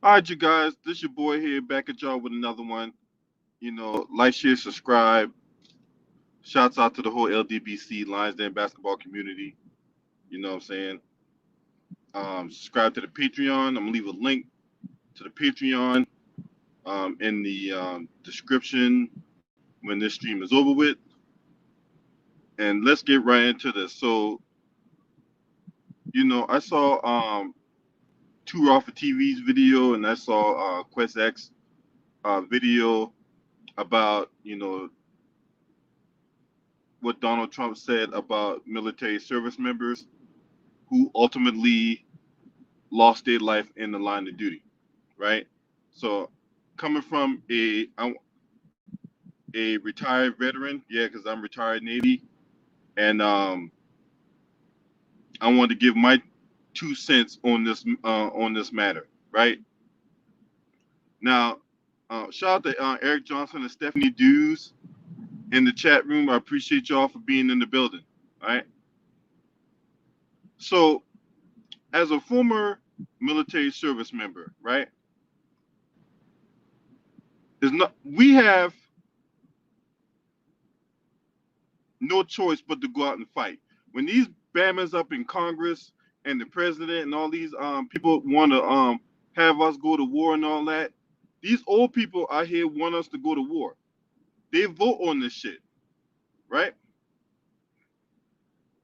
All right, you guys, this your boy here back at y'all with another one. Like, share, subscribe. Shouts out to the whole LDBC Lions Den basketball community. You know what I'm saying? Subscribe to the Patreon. I'm gonna leave a link to the Patreon in the description when this stream is over with. And let's get right into this. So, I saw Too Raw for TV's video, and I saw Quest X video about what Donald Trump said about military service members who ultimately lost their life in the line of duty, right? So, coming from a retired veteran, yeah, because I'm retired Navy, and I wanted to give my 2 cents on this matter, right? Now, shout out to Eric Johnson and Stephanie Dews in the chat room. I appreciate y'all for being in the building, all right? So, as a former military service member, right? We have no choice but to go out and fight. When these bammers up in Congress and the president and all these people want to have us go to war and all that, these old people out here want us to go to war. They vote on this shit, right?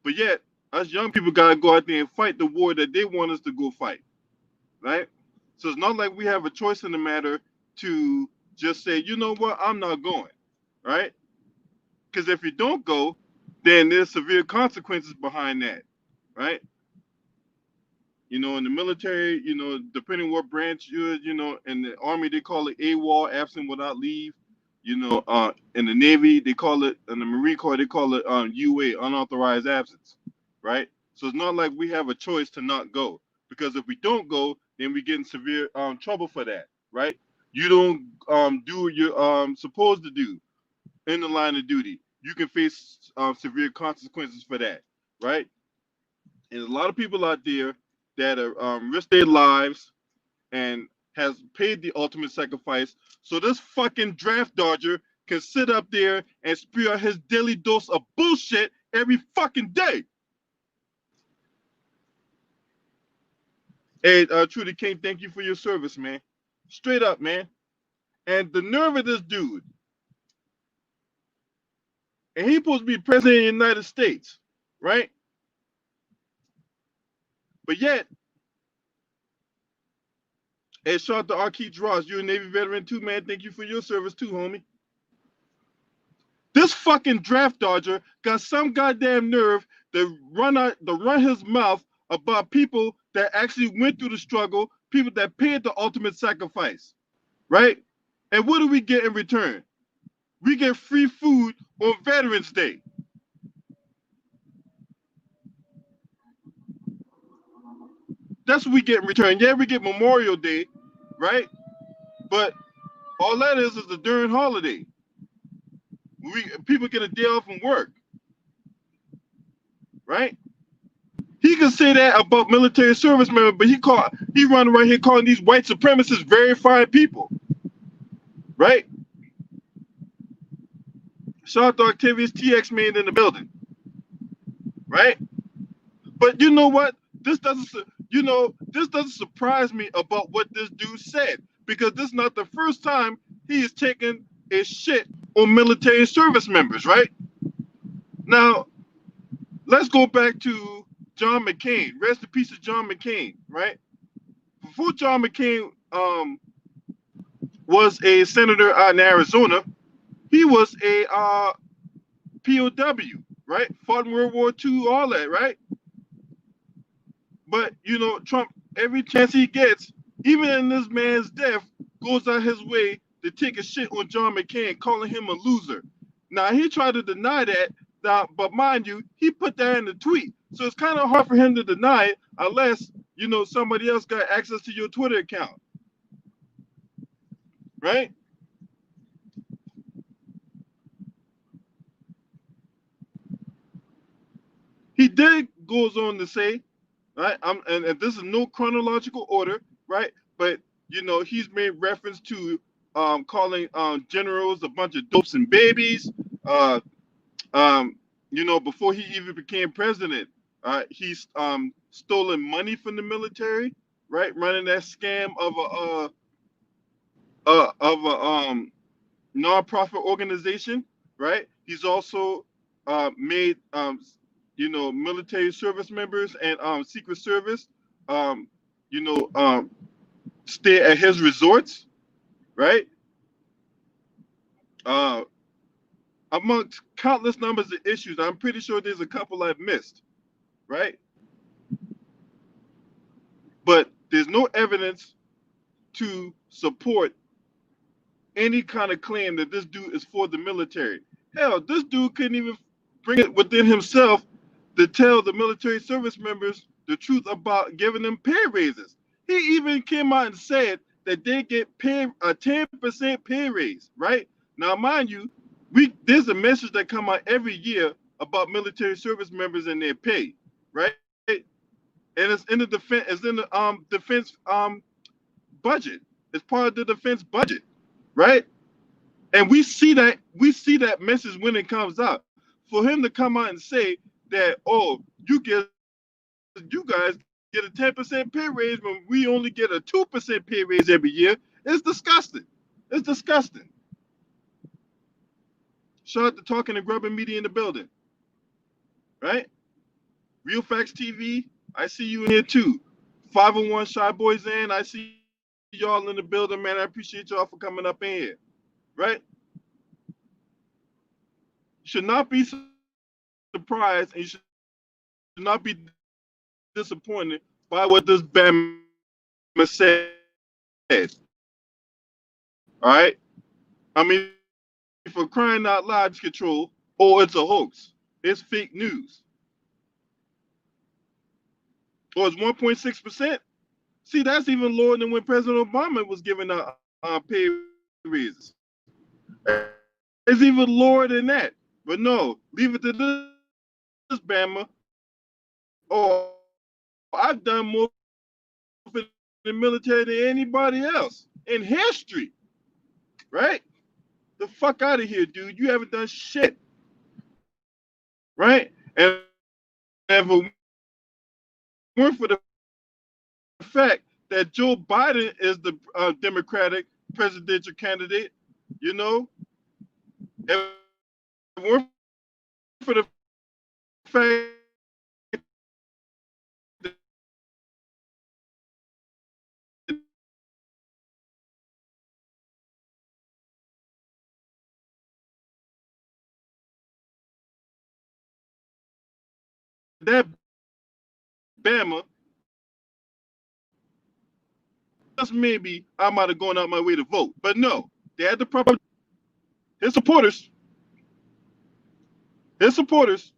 But yet, us young people gotta go out there and fight the war that they want us to go fight, right? So it's not like we have a choice in the matter to just say, you know what, I'm not going, right? Because if you don't go, then there's severe consequences behind that, right? In the military, depending what branch you're, in the Army, they call it AWOL, absent without leave. In the Navy, they call it, in the Marine Corps, they call it UA, unauthorized absence, right? So it's not like we have a choice to not go. Because if we don't go, then we get in severe trouble for that, right? You don't do what you're supposed to do in the line of duty. You can face severe consequences for that, right? And a lot of people out there that are risk their lives and has paid the ultimate sacrifice. So this fucking draft dodger can sit up there and spew out his daily dose of bullshit every fucking day. Hey, Trudy King, thank you for your service, man. Straight up, man. And the nerve of this dude. And he's supposed to be president of the United States, right? But yet, hey, shout out to Arkeith Ross. You're a Navy veteran too, man. Thank you for your service too, homie. This fucking draft dodger got some goddamn nerve to run his mouth about people that actually went through the struggle, people that paid the ultimate sacrifice, right? And what do we get in return? We get free food on Veterans Day. That's what we get in return. Yeah, we get Memorial Day, right? But all that is a during holiday. People get a day off from work, right? He can say that about military service members, but he run around here calling these white supremacists very fine people, right? Shout out to Octavius TX man in the building, right? But you know what? This doesn't surprise me about what this dude said, because this is not the first time he is taking a shit on military service members, right? Now, let's go back to John McCain. Rest in peace of John McCain, right? Before John McCain was a senator out in Arizona, he was a POW, right? Fought in World War II, all that, right? But Trump, every chance he gets, even in this man's death, goes out his way to take a shit on John McCain, calling him a loser. Now he tried to deny that, but mind you, he put that in the tweet. So it's kind of hard for him to deny it unless somebody else got access to your Twitter account, right? He then goes on to say, right? And this is no chronological order, right? But You know, he's made reference to calling generals a bunch of dopes and babies. Uh, um, you know, before he even became president, he's stolen money from the military, right? Running that scam of a nonprofit organization, right? He's also made you know, military service members and Secret Service, um, you know, stay at his resorts, right? Uh, Amongst countless numbers of issues, I'm pretty sure there's a couple I've missed, right? But there's no evidence to support any kind of claim that this dude is for the military. Hell, this dude couldn't even bring it within himself to tell the military service members the truth about giving them pay raises. He even came out and said that they get paid a 10% pay raise, right? Now, mind you, there's a message that come out every year about military service members and their pay, right? And it's in the defense budget. It's part of the defense budget, right? And we see that message when it comes out. For him to come out and say that, oh, you guys get a 10% pay raise when we only get a 2% pay raise every year, it's disgusting. It's disgusting. Shout out to Talking and Grubbing Media in the building, right? Real Facts TV, I see you in here too. 501 Shy Boys in, I see y'all in the building, man. I appreciate y'all for coming up in here, right? Should not be surprised and you should not be disappointed by what this Bama said. All right? I mean, for crying out loud, it's control, or it's a hoax. It's fake news. Or it's 1.6%. See, that's even lower than when President Obama was giving out pay raises. It's even lower than that. But no, leave it to this Bama. Oh, I've done more for the military than anybody else in history, right? The fuck out of here, dude. You haven't done shit, right? And if it weren't for the fact that Joe Biden is the Democratic presidential candidate, you know, if it weren't for the fact that Bama, just maybe I might have gone out my way to vote. But no, they had the proper. His supporters, his supporters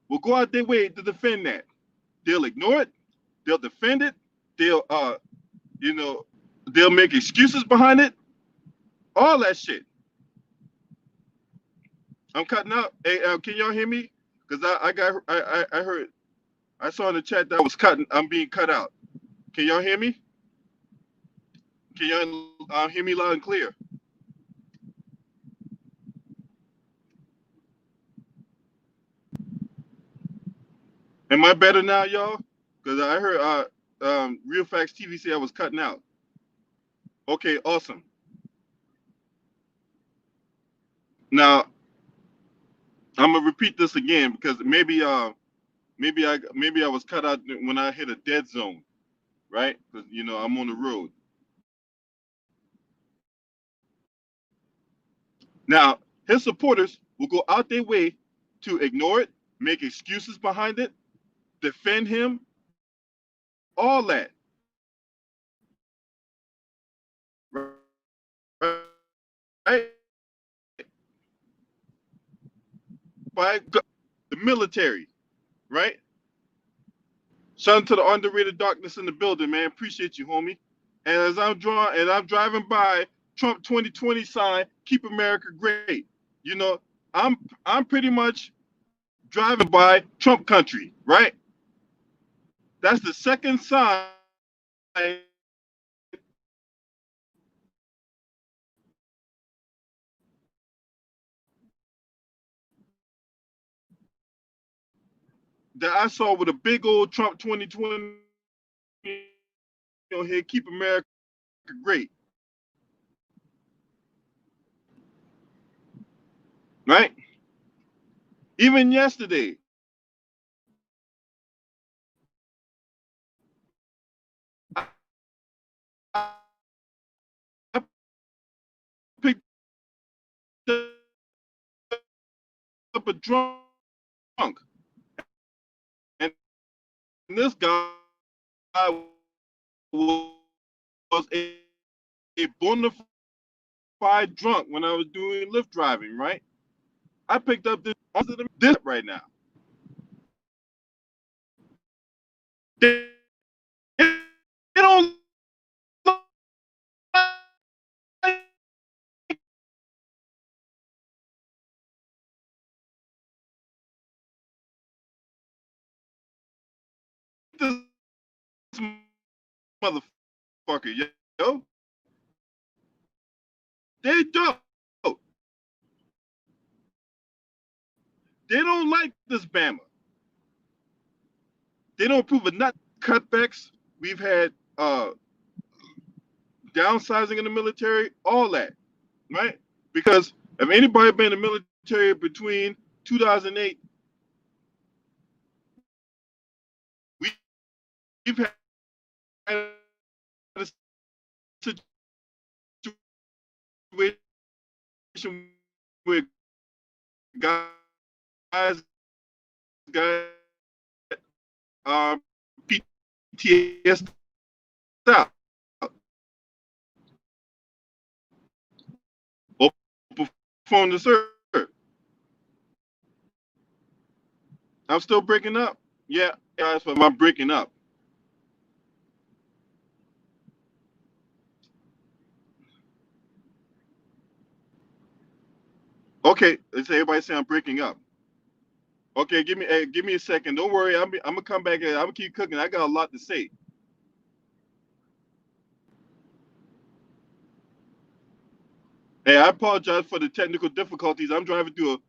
will go out their way to defend that. They'll ignore it. They'll defend it. They'll, you know, they'll make excuses behind it. All that shit. I'm cutting out. Hey, can y'all hear me? Cause I heard, I saw in the chat that I was cutting. I'm being cut out. Can y'all hear me? Can y'all hear me loud and clear? Am I better now, y'all? Cause I heard Real Facts TV say I was cutting out. Okay, awesome. Now I'm gonna repeat this again because maybe I was cut out when I hit a dead zone, right? Because you know I'm on the road. Now his supporters will go out their way to ignore it, make excuses behind it, defend him, all that. Right? By the military, right? Shout out to the underrated darkness in the building, man. Appreciate you, homie. And I'm driving by Trump 2020 sign, keep America great. You know, I'm pretty much driving by Trump country, right? That's the second sign that I saw with a big old Trump 2020 on here, keep America great, right? Even yesterday, I picked up a drunk, and this guy was a bona fide drunk when I was doing Lyft driving, right? I picked up this right now. They, they don't like this motherfucker, yo. They don't. They don't like this Bama. They don't approve of nut cutbacks. We've had downsizing in the military, all that, right? Because if anybody been in the military between 2008, we've had a situation where guys got PTSD out or perform the surgery. I'm still breaking up. Yeah, guys, but I'm breaking up. Okay, let's everybody say I'm breaking up. Okay, give me a second. Don't worry, I'm gonna come back and I'm gonna keep cooking. I got a lot to say. Hey, I apologize for the technical difficulties. I'm driving through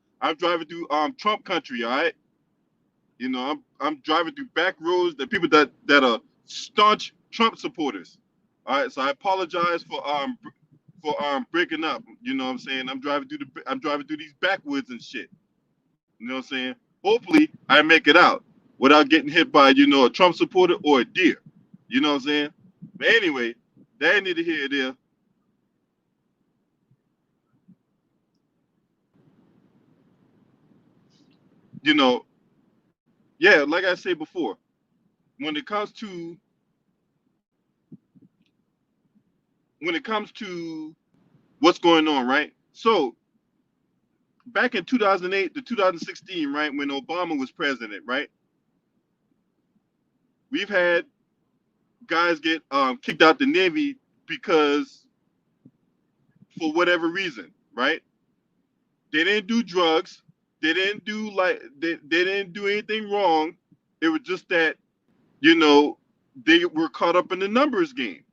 Trump country. All right, you know I'm driving through back roads. The people that are staunch Trump supporters. All right, so I apologize for breaking up. You know what I'm saying? I'm driving through these backwoods and shit. You know what I'm saying? Hopefully I make it out without getting hit by, a Trump supporter or a deer. You know what I'm saying? But anyway, that ain't neither here nor there. You know, yeah, like I said before, when it comes to when it comes to what's going on, right? So back in 2008 to 2016, right, when Obama was president, right, we've had guys get kicked out the Navy because for whatever reason, right? They didn't do drugs. They didn't do anything wrong. It was just that, you know, they were caught up in the numbers game.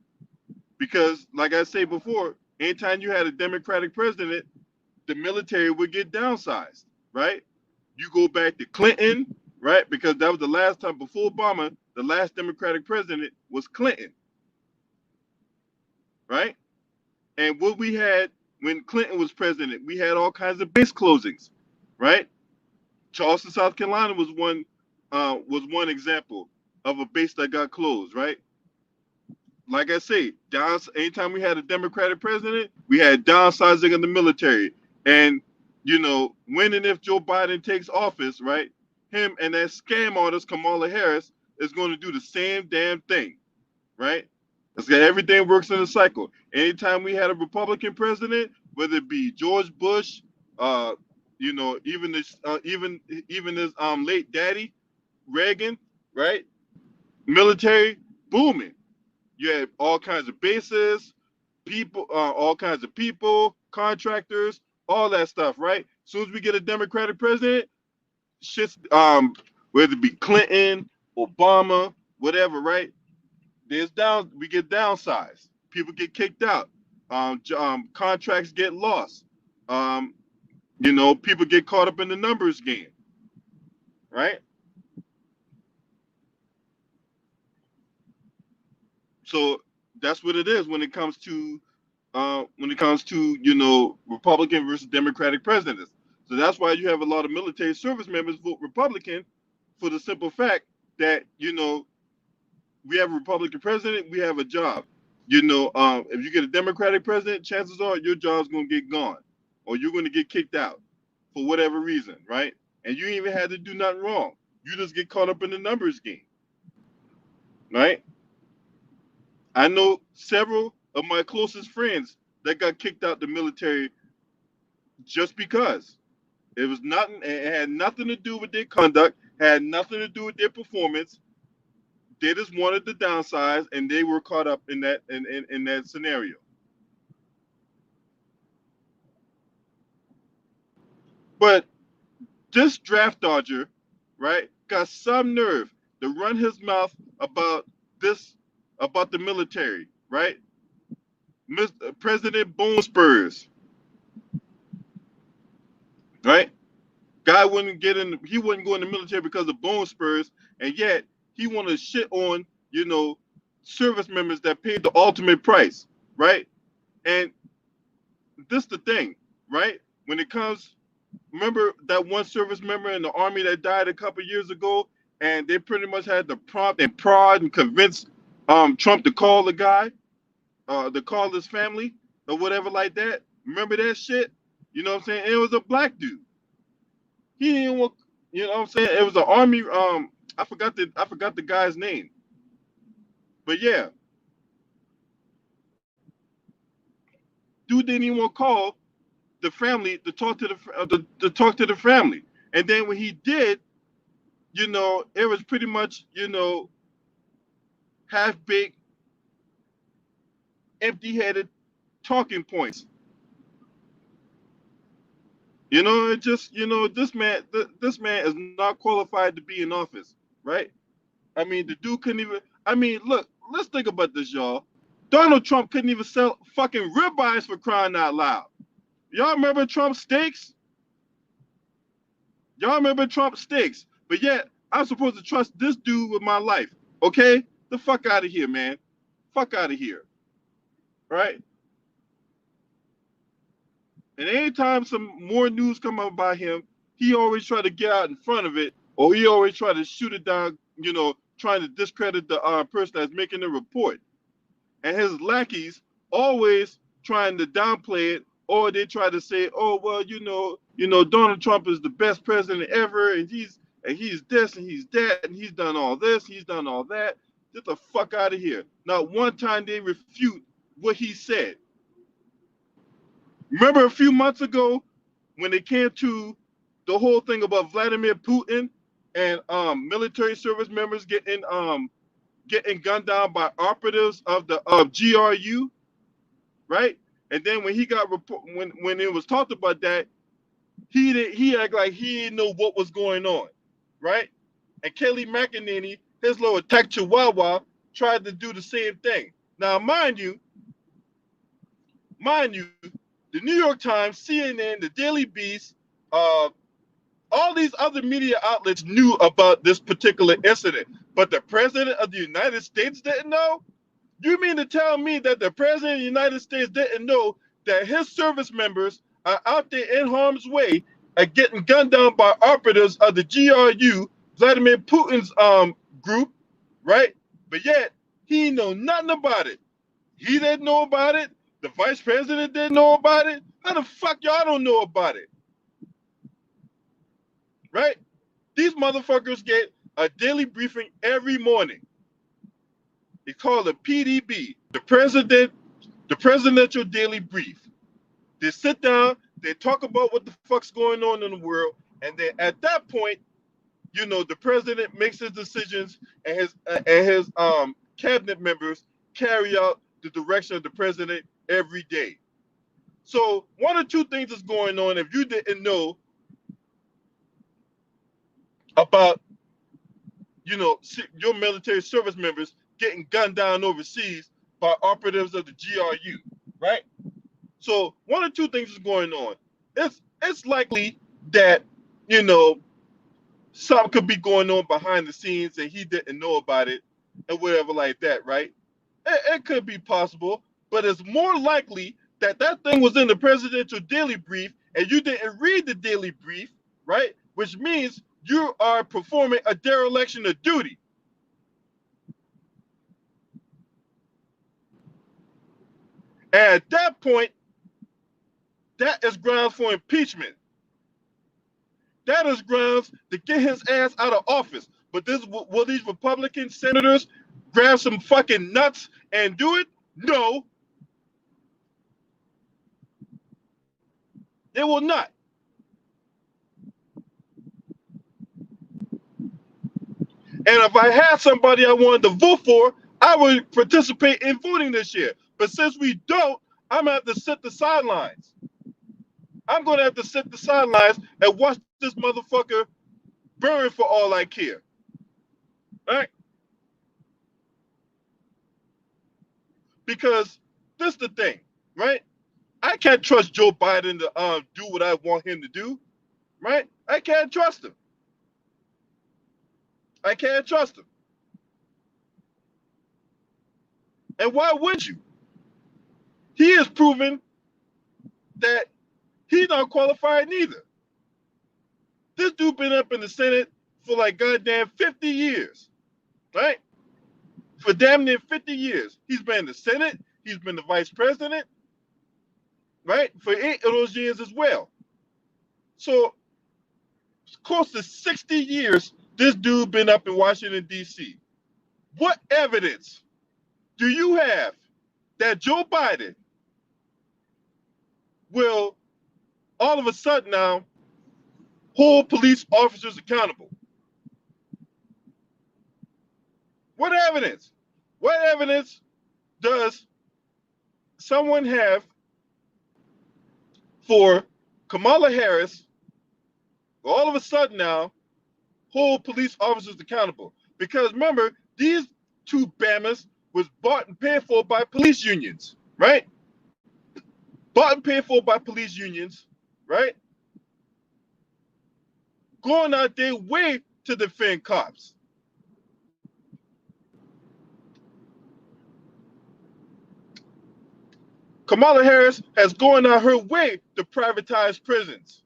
Because like I said before, anytime you had a Democratic president, the military would get downsized, right? You go back to Clinton, right? Because that was the last time before Obama, the last Democratic president was Clinton, right? And what we had when Clinton was president, we had all kinds of base closings, right? Charleston, South Carolina was one example of a base that got closed, right? Like I say, anytime we had a Democratic president, we had downsizing of the military. And, when and if Joe Biden takes office, right, him and that scam artist Kamala Harris is going to do the same damn thing, right? It's got everything works in a cycle. Anytime we had a Republican president, whether it be George Bush, uh, even his late daddy Reagan, right? Military booming. You had all kinds of bases, all kinds of people, contractors, all that stuff, right? As soon as we get a Democratic president, shit's whether it be Clinton, Obama, whatever, right? We get downsized. People get kicked out. Contracts get lost. People get caught up in the numbers game, right? So that's what it is when it comes to Republican versus Democratic presidents. So that's why you have a lot of military service members vote Republican, for the simple fact that we have a Republican president, we have a job. If you get a Democratic president, chances are your job's gonna get gone, or you're gonna get kicked out for whatever reason, right? And you ain't even had to do nothing wrong. You just get caught up in the numbers game, right? I know several of my closest friends that got kicked out the military just because it was nothing. It had nothing to do with their conduct, had nothing to do with their performance. They just wanted to downsize, and they were caught up in that scenario. But this draft dodger, right, got some nerve to run his mouth this about the military, right? Mr. President Bone Spurs, right? Guy wouldn't get in. He wouldn't go in the military because of bone spurs, and yet he wanted to shit on service members that paid the ultimate price, right? And this the thing, right? When it comes, remember that one service member in the army that died a couple years ago, and they pretty much had to prompt and prod and convince Trump to call the guy, to call his family or whatever like that. Remember that shit? You know what I'm saying? It was a black dude. He didn't want, you know what I'm saying? It was an army. I forgot the guy's name, but yeah, dude didn't even want to call the family to talk to the family. And then when he did, it was pretty much half baked, empty headed talking points. It just this man is not qualified to be in office, right? I mean, the dude couldn't even. I mean, look, let's think about this, y'all. Donald Trump couldn't even sell fucking ribeyes for crying out loud. Y'all remember Trump steaks? Y'all remember Trump steaks? But yet, I'm supposed to trust this dude with my life. Okay? The fuck out of here, man. Fuck out of here. Right? And anytime some more news come up about him, he always try to get out in front of it, or he always try to shoot it down, trying to discredit the person that's making the report. And his lackeys always trying to downplay it, or they try to say, "Oh well, Donald Trump is the best president ever, and he's this and he's that, and he's done all this, he's done all that." Get the fuck out of here! Not one time they refute what he said. Remember a few months ago when it came to the whole thing about Vladimir Putin and military service members getting gunned down by operatives of the GRU, right? And then when he got when it was talked about that, he acted like he didn't know what was going on, right? And Kelly McEnany, his little attack chihuahua, tried to do the same thing. Now, mind you, the New York Times, CNN, the Daily Beast, all these other media outlets knew about this particular incident, but the president of the United States didn't know? You mean to tell me that the president of the United States didn't know that his service members are out there in harm's way and getting gunned down by operatives of the GRU, Vladimir Putin's group, right? But yet, he didn't know nothing about it. He didn't know about it. The vice president didn't know about it. How the fuck y'all don't know about it? Right? These motherfuckers get a daily briefing every morning. It's called a PDB, the presidential daily brief. They sit down, they talk about what the fuck's going on in the world, and then at that point, the president makes his decisions, and his cabinet members carry out the direction of the president every day. So one or two things is going on if you didn't know about your military service members getting gunned down overseas by operatives of the GRU, right? So one or two things is going on. It's likely that something could be going on behind the scenes and he didn't know about it and whatever like that, right? It could be possible, but it's more likely that that thing was in the presidential daily brief and you didn't read the daily brief, right? Which means you are performing a dereliction of duty. And at that point, that is grounds for impeachment. That is grounds to get his ass out of office. But this will these Republican senators grab some fucking nuts and do it? No, they will not. And if I had somebody I wanted to vote for, I would participate in voting this year. But since we don't, I'm gonna have to sit the sidelines. I'm gonna have to sit the sidelines and watch this motherfucker burn for all I care. Right? Because this is the thing, right? I can't trust Joe Biden to do what I want him to do, right? I can't trust him. I can't trust him. And why would you? He has proven that he's not qualified neither. This dude been up in the Senate for like goddamn 50 years, right? For damn near 50 years. He's been in the Senate, he's been the vice president, right? For 8 of those years as well. So, close to 60 years, this dude been up in Washington, D.C. What evidence do you have that Joe Biden will all of a sudden now hold police officers accountable? What evidence? What evidence does someone have for Kamala Harris all of a sudden now hold police officers accountable? Because remember, these two Bamas was bought and paid for by police unions, right? Bought and paid for by police unions, right? Going out their way to defend cops. Kamala Harris has gone out her way to privatize prisons,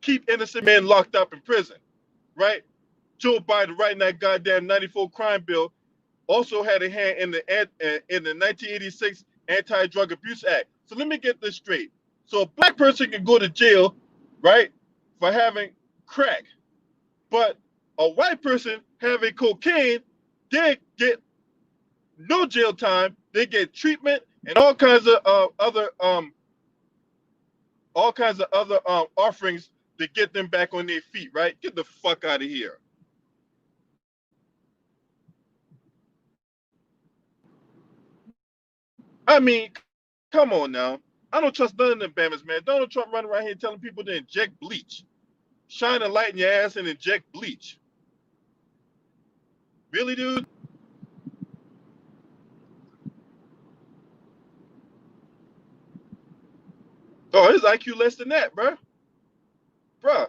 keep innocent men locked up in prison, right? Joe Biden writing that goddamn 94 crime bill also had a hand in the 1986 Anti-Drug Abuse Act. So let me get this straight. So a black person can go to jail, right, for having crack, but a white person having cocaine, they get no jail time. They get treatment and all kinds of other offerings to get them back on their feet. Right? Get the fuck out of here. I mean, come on now. I don't trust none of them Bammers, man. Donald Trump running around here telling people to inject bleach, shine a light in your ass and inject bleach. Really, dude? Oh, his IQ less than that, bro. Bruh,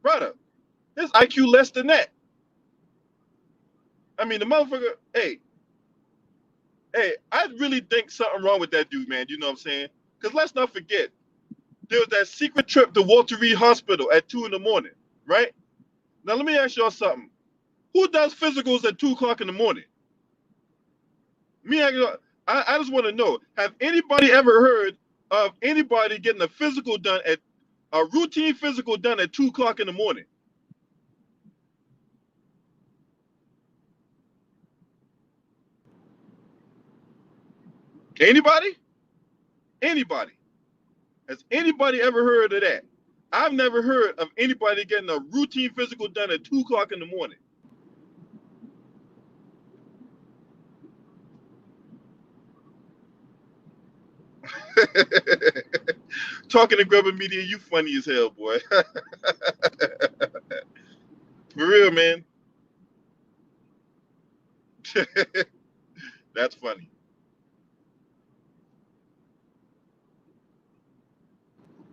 brother, his IQ less than that. I mean, the motherfucker, hey, I really think something wrong with that dude, man. You know what I'm saying? Because let's not forget, there was that secret trip to Walter Reed Hospital at 2 in the morning, right? Now, let me ask y'all something. Who does physicals at 2 o'clock in the morning? Me, I just want to know, have anybody ever heard of anybody getting a physical done at a routine physical done at 2 o'clock in the morning? Anybody? Anybody? Has anybody ever heard of that? I've never heard of anybody getting a routine physical done at 2 o'clock in the morning. Talking to Grubber Media, you funny as hell, boy. For real, man. That's funny.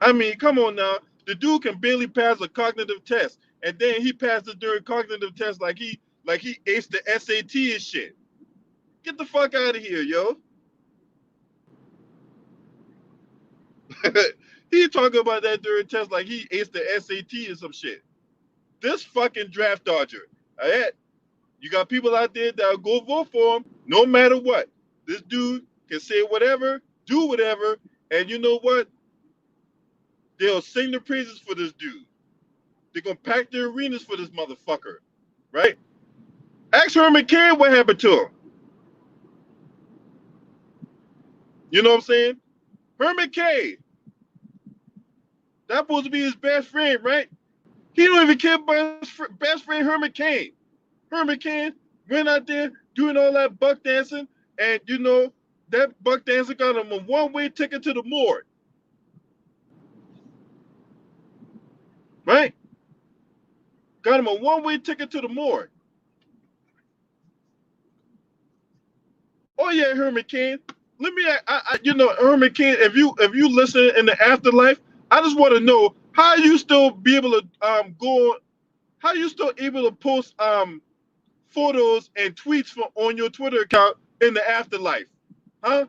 I mean, come on now. The dude can barely pass a cognitive test, and then he passed it during cognitive test like he like he aced the SAT and shit. Get the fuck out of here, yo. He talking about that during test like he aced the SAT or some shit. This fucking draft dodger. All right? You got people out there that'll go vote for him no matter what. This dude can say whatever, do whatever, and you know what? They'll sing the praises for this dude. They're gonna pack the arenas for this motherfucker, right? Ask Herman Cain what happened to him. You know what I'm saying? Herman Cain, that's supposed to be his best friend, right? He don't even care about his best friend Herman Cain. Herman Cain went out there doing all that buck dancing, and you know that buck dancing got him a one-way ticket to the morgue, right? Got him a one-way ticket to the morgue. Oh yeah, Herman Cain. Let me, you know, Herman Cain. If you listen in the afterlife, I just want to know how you still be able to go. How you still able to post photos and tweets on your Twitter account in the afterlife, huh?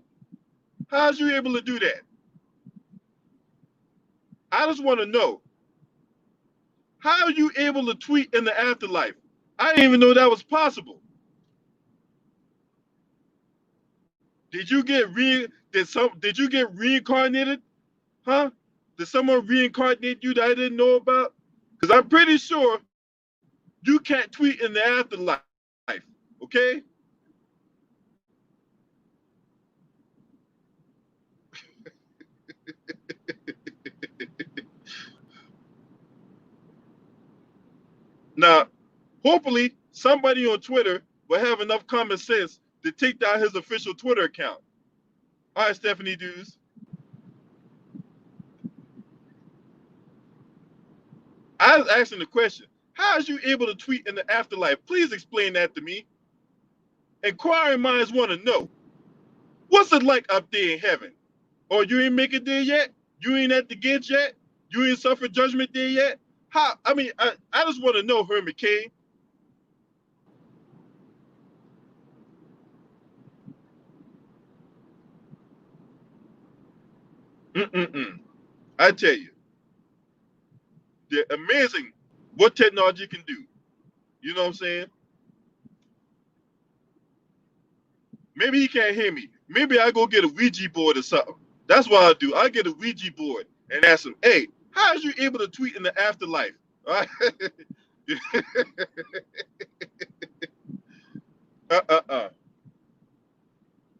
How's you able to do that? I just want to know how are you able to tweet in the afterlife? I didn't even know that was possible. Did you get did you get reincarnated? Huh? Did someone reincarnate you that I didn't know about? Because I'm pretty sure you can't tweet in the afterlife. Okay? Now, hopefully, somebody on Twitter will have enough common sense to take down his official Twitter account. All right, Stephanie Dews. I was asking the question, how is you able to tweet in the afterlife? Please explain that to me. Inquiring minds want to know. What's it like up there in heaven? Or you ain't make it there yet? You ain't at the gates yet? You ain't suffered judgment there yet? How? I mean, I just want to know, Herman Cain. Mm-mm-mm. I tell you, they're amazing what technology can do. You know what I'm saying? Maybe he can't hear me. Maybe I go get a Ouija board or something. That's what I do. I get a Ouija board and ask him, hey, how is you able to tweet in the afterlife? All right? uh.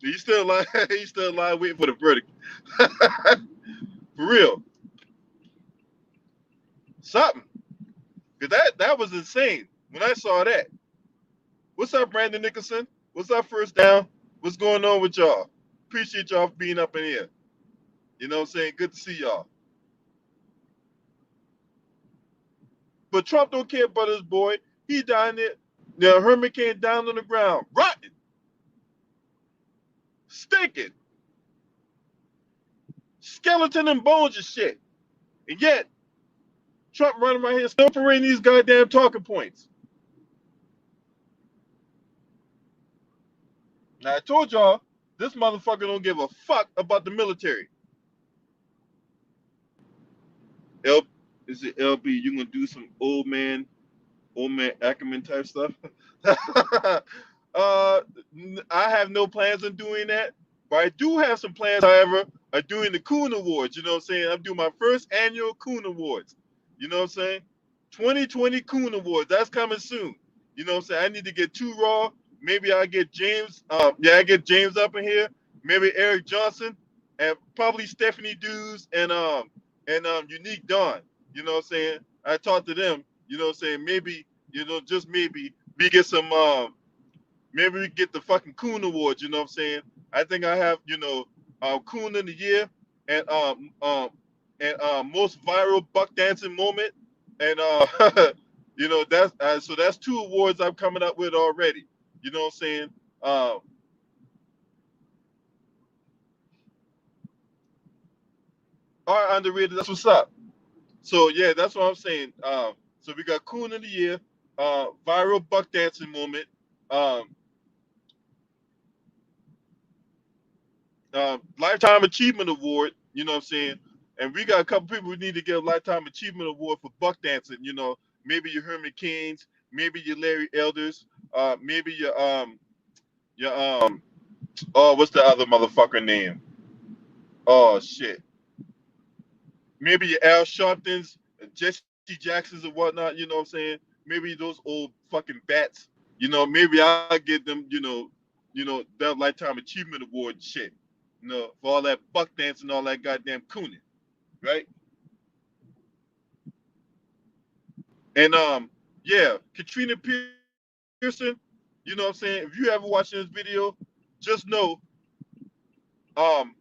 He's still alive. He's still alive waiting for the verdict. For real. Something. Cause that was insane when I saw that. What's up, Brandon Nicholson? What's up, First Down? What's going on with y'all? Appreciate y'all for being up in here. You know what I'm saying? Good to see y'all. But Trump don't care about his boy. He down there. The Herman came down on the ground, rotten, stinking, skeleton and bones and shit. And yet, Trump running around here still parading these goddamn talking points. Now I told y'all, this motherfucker don't give a fuck about the military. L, is it LB? You gonna do some old man Ackerman type stuff? I have no plans on doing that, but I do have some plans, however, of doing the Coon Awards. You know what I'm saying? I'm doing my first annual Coon Awards. You know what I'm saying? 2020 Coon Awards. That's coming soon. You know what I'm saying? I need to get two raw. Maybe I get James. I get James up in here. Maybe Eric Johnson, and probably Stephanie Dews and Unique Dawn. You know what I'm saying? I talked to them. You know what I'm saying? Maybe, just maybe we get some maybe we get the fucking Coon Awards, you know what I'm saying? I think I have, Coon of the Year and most viral buck dancing moment. And that's so that's two awards I'm coming up with already. You know what I'm saying? Um all right, underrated, that's what's up. So yeah, that's what I'm saying. So we got Coon of the Year, viral buck dancing moment, um, lifetime achievement award. You know what I'm saying? And we got a couple people who need to get a lifetime achievement award for buck dancing. You know, maybe your Herman Cains, maybe your Larry Elders, maybe your oh, what's the other motherfucker name? Oh shit, maybe your Al Sharptons, Jesse Jacksons, or whatnot. You know what I'm saying? Maybe those old fucking bats. You know, maybe I'll get them. That lifetime achievement award shit. You know, for all that buck dancing, all that goddamn cooning, right? And yeah, Katrina Pearson. You know what I'm saying? If you ever watching this video, just know, um,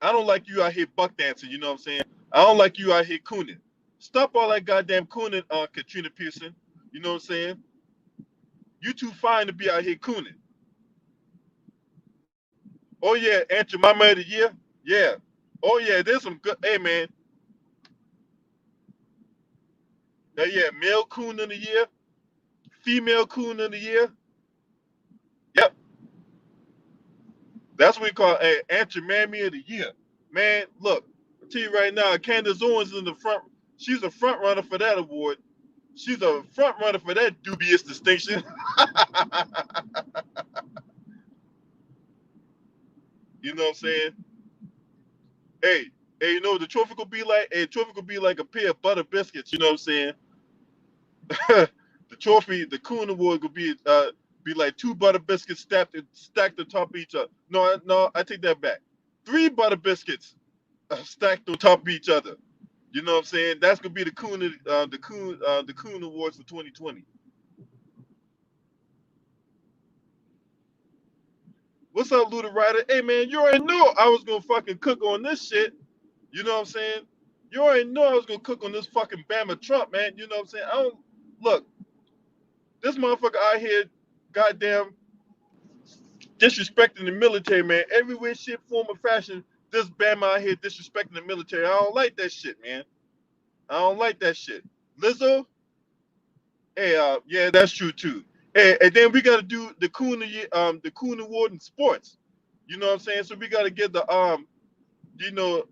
I don't like you out here buck dancing. You know what I'm saying? I don't like you out here cooning. Stop all that goddamn cooning, Katrina Pearson. You know what I'm saying? You too fine to be out here cooning. Oh yeah, Aunt Jemima of the year. Yeah. Oh yeah, there's some good. Hey man. Yeah, male coon of the year, female coon of the year. Yep, that's what we call Aunt Jemima of the year. Man, look, I'll tell you right now, Candace Owens is in the front. She's a front runner for that award. She's a front runner for that dubious distinction. You know what I'm saying? Hey, hey, you know what the trophy could be like? Hey, trophy could be like a pair of butter biscuits. You know what I'm saying? The trophy, the Coon Award could be like two butter biscuits stacked on top of each other. No, I take that back. Three butter biscuits stacked on top of each other. You know what I'm saying? That's gonna be the Coon Awards for 2020. What's up, Luda Ryder? Hey man, you already knew I was gonna fucking cook on this shit. You know what I'm saying? You already know I was gonna cook on this fucking Bama Trump, man. You know what I'm saying? I don't look. This motherfucker out here, goddamn, disrespecting the military, man. Every way, shit, form, or fashion, this Bama out here disrespecting the military. I don't like that shit, man. I don't like that shit. Lizzo, hey, yeah, that's true too. Hey, and then we gotta do the Coon Award in sports. You know what I'm saying? So we gotta get you know,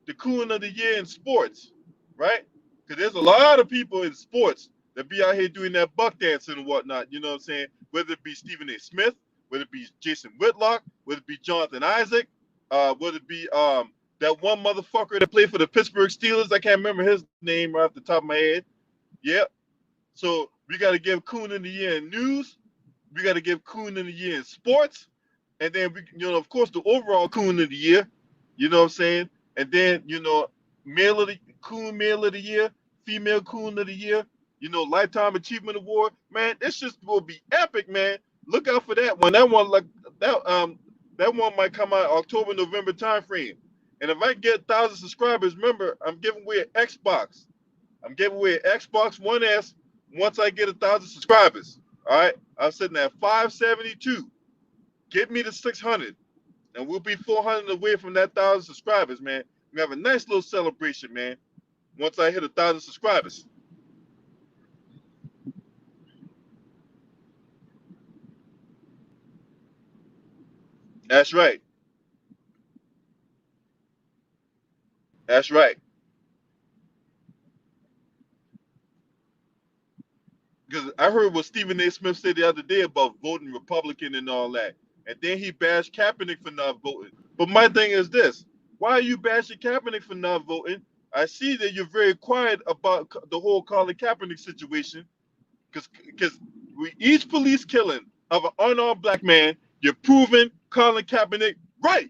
the Coon of the Year in sports, right? Because there's a lot of people in sports that be out here doing that buck dancing and whatnot. You know what I'm saying? Whether it be Stephen A. Smith, whether it be Jason Whitlock, whether it be Jonathan Isaac, whether it be that one motherfucker that played for the Pittsburgh Steelers. I can't remember his name right off the top of my head. Yep. So we got to give Coon of the Year in news. We got to give Coon of the Year in sports, and then of course, the overall Coon of the Year. You know what I'm saying? And then male of the Coon Male of the Year, female Coon of the Year. Lifetime Achievement Award. Man, this just will be epic, man. Look out for that one. That one like that one might come out October, November timeframe. And if I get 1,000 subscribers, remember I'm giving away an Xbox. I'm giving away an Xbox One S once I get 1,000 subscribers. All right, I'm sitting at 572. Get me to 600, and we'll be 400 away from that 1,000 subscribers, man. We have a nice little celebration, man. Once I hit 1,000 subscribers. That's right. That's right. Because I heard what Stephen A. Smith said the other day about voting Republican and all that, and then he bashed Kaepernick for not voting. But my thing is this: why are you bashing Kaepernick for not voting? I see that you're very quiet about the whole Colin Kaepernick situation, because with each police killing of an unarmed black man, you're proving Colin Kaepernick right.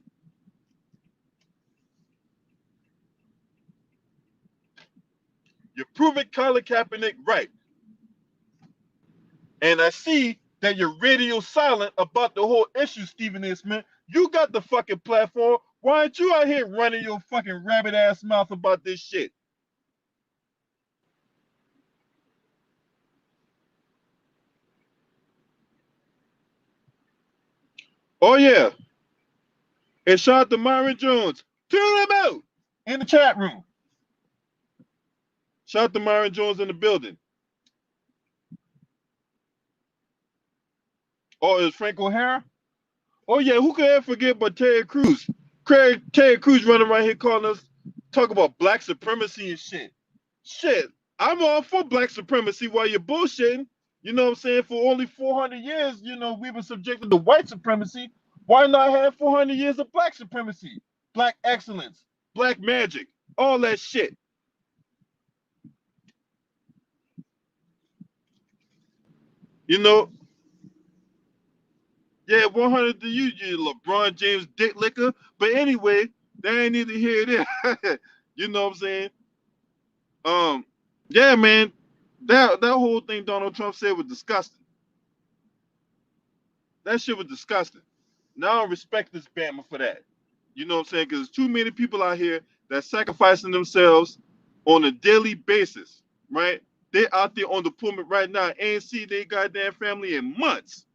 You're proving Colin Kaepernick right. And I see that you're radio silent about the whole issue, Stephen A. Smith. You got the fucking platform. Why aren't you out here running your fucking rabbit ass mouth about this shit? Oh yeah. And shout out to Myron Jones. Tune him out in the chat room. Shout out to Myron Jones in the building. Oh, is Frank O'Hara? Oh yeah, who could ever forget about Terry Crews? Terry Crews running around here calling us, talk about black supremacy and shit. Shit, I'm all for black supremacy while you're bullshitting. You know what I'm saying? For only 400 years, we've been subjected to white supremacy. Why not have 400 years of black supremacy, black excellence, black magic, all that shit? You know, yeah, 100 to you, you LeBron James dick licker. But anyway, that ain't neither here nor there. You know what I'm saying? Um, yeah, man, that whole thing Donald Trump said was disgusting. That shit was disgusting. Now I respect this Bama for that. You know what I'm saying? Because there's too many people out here that sacrificing themselves on a daily basis, right? They out there on deployment right now, ain't see their goddamn family in months.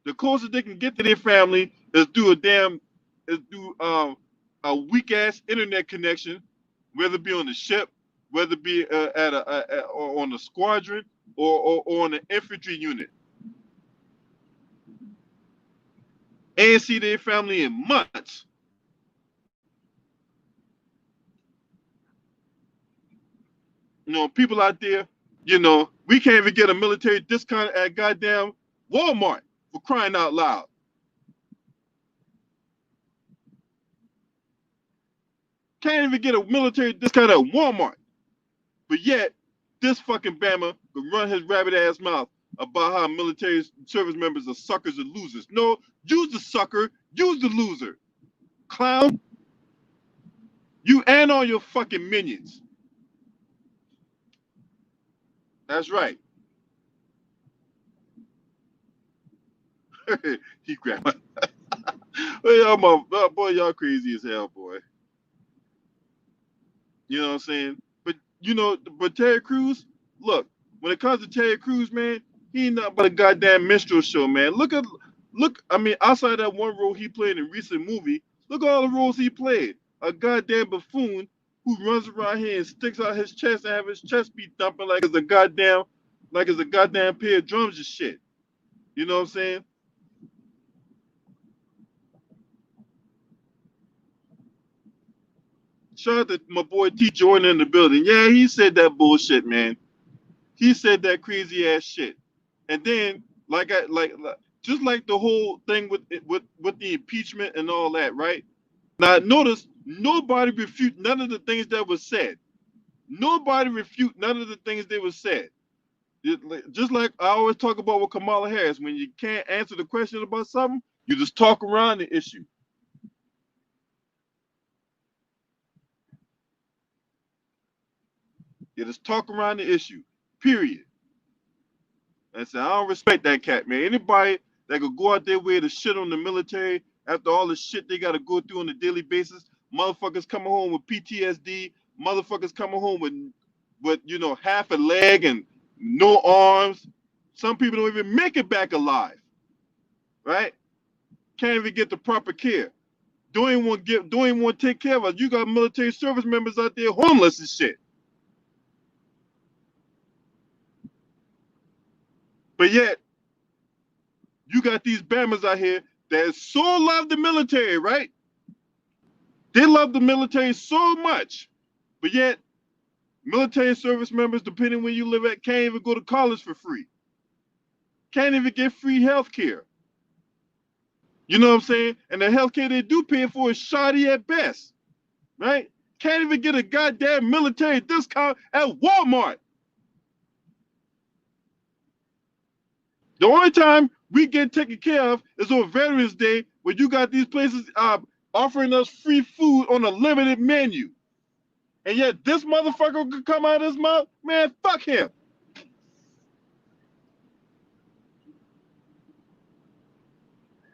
The closest they can get to their family is through a weak ass internet connection, whether it be on the ship, whether it be or on a squadron or on an infantry unit. Ain't see their family in months. People out there, we can't even get a military discount at goddamn Walmart, for crying out loud. Can't even get a military discount at Walmart. But yet, this fucking Bama can run his rabbit ass mouth about how military service members are suckers and losers. No, use the sucker, use the loser. Clown, you and all your fucking minions. That's right. He grabbed my. Boy, y'all crazy as hell, boy. You know what I'm saying? But Terry Crews, look, when it comes to Terry Crews, man, he ain't nothing but a goddamn minstrel show, man. I mean, outside that one role he played in a recent movie, look at all the roles he played. A goddamn buffoon who runs around here and sticks out his chest and have his chest be thumping like it's a goddamn pair of drums and shit. You know what I'm saying? Shout out to my boy T Jordan in the building. Yeah, he said that bullshit, man. He said that crazy ass shit. And then, just like the whole thing with the impeachment and all that, right? Now, notice nobody refute none of the things that was said. Nobody refute none of the things that was said. Just like I always talk about with Kamala Harris, when you can't answer the question about something, you just talk around the issue. You just talk around the issue. Period. And so I don't respect that cat, man. Anybody that could go out their way to shit on the military after all the shit they got to go through on a daily basis, motherfuckers coming home with PTSD, motherfuckers coming home with half a leg and no arms. Some people don't even make it back alive, right? Can't even get the proper care. Don't even want to take care of us. You got military service members out there homeless and shit. But yet, you got these Bammers out here that so love the military, right? They love the military so much, but yet military service members, depending where you live at, can't even go to college for free. Can't even get free health care. You know what I'm saying? And the health care they do pay for is shoddy at best, right? Can't even get a goddamn military discount at Walmart. The only time we get taken care of is on Veterans Day, when you got these places offering us free food on a limited menu. And yet this motherfucker could come out of his mouth, man, fuck him.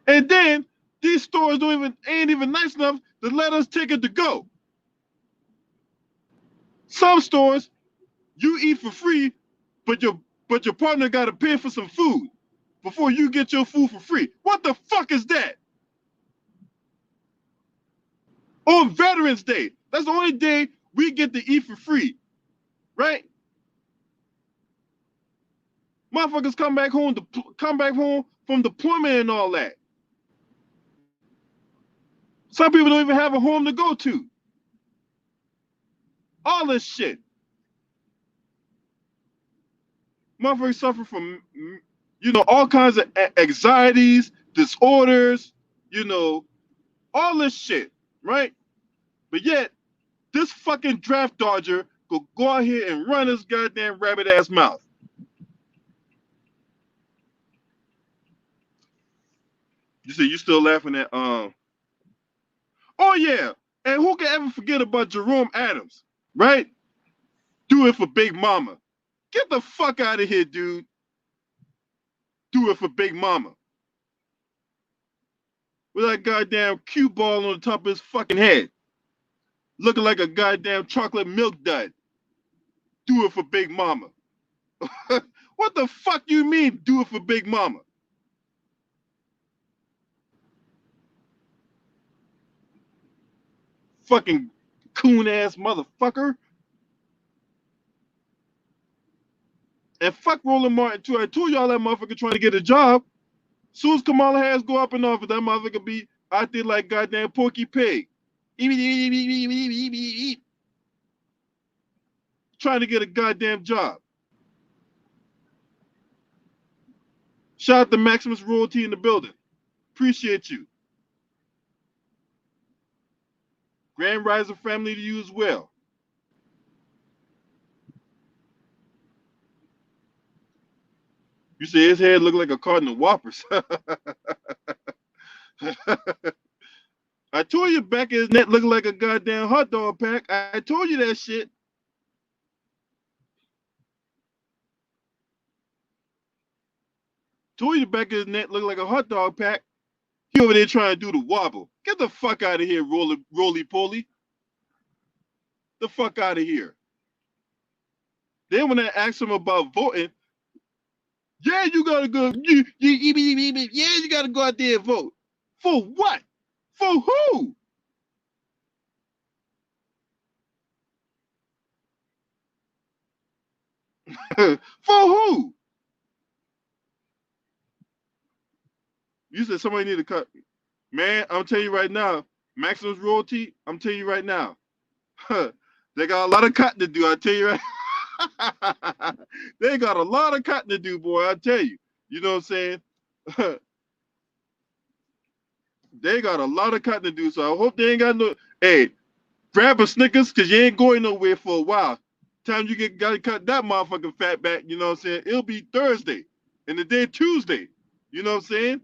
And then these stores ain't even nice enough to let us take it to go. Some stores, you eat for free, but your partner gotta pay for some food before you get your food for free. What the fuck is that? On Veterans Day, that's the only day we get to eat for free, right? Motherfuckers come back home from deployment and all that. Some people don't even have a home to go to. All this shit. Motherfuckers suffer from, all kinds of anxieties, disorders, all this shit, right? But yet, this fucking draft dodger could go out here and run his goddamn rabbit ass mouth. You say you still laughing at Oh yeah, and who can ever forget about Jerome Adams, right? Do it for Big Mama. Get the fuck out of here, dude. Do it for Big Mama. With that goddamn cue ball on the top of his fucking head. Looking like a goddamn chocolate milk dud. Do it for Big Mama. What the fuck you mean, do it for Big Mama? Fucking coon ass motherfucker. And fuck Roland Martin too. I told y'all that motherfucker trying to get a job. Soon as Kamala Harris go up in office, that motherfucker be out there like goddamn Porky Pig. Trying to get a goddamn job. Shout out to Maximus Royalty in the building. Appreciate you. Grand Rising family to you as well. You say his head look like a carton of Whoppers. I told you back of his neck looked like a goddamn hot dog pack. I told you that shit. Told you the back of his neck looked like a hot dog pack. He over there trying to do the wobble. Get the fuck out of here, roly poly. The fuck out of here. Then when I asked him about voting, yeah, you gotta go. Yeah, you gotta go out there and vote. For what? For who? For who? You said somebody need to cut. Man, I'm telling you right now, Maximus Royalty, I'm telling you right now, they got a lot of cutting to do. I tell you right. They got a lot of cutting to do, boy. I tell you. You know what I'm saying? They got a lot of cutting to do. So I hope they ain't got no. Hey, grab a Snickers because you ain't going nowhere for a while. Time you gotta cut that motherfucking fat back, you know what I'm saying? It'll be Thursday and the day Tuesday. You know what I'm saying?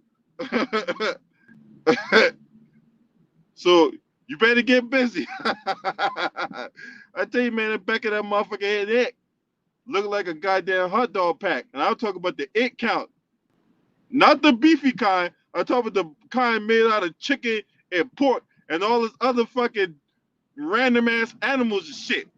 So you better get busy. I tell you, man, the back of that motherfucker head look like a goddamn hot dog pack. And I'll talk about the 8 count. Not the beefy kind. I'm talking about the kind made out of chicken and pork and all this other fucking random ass animals and shit.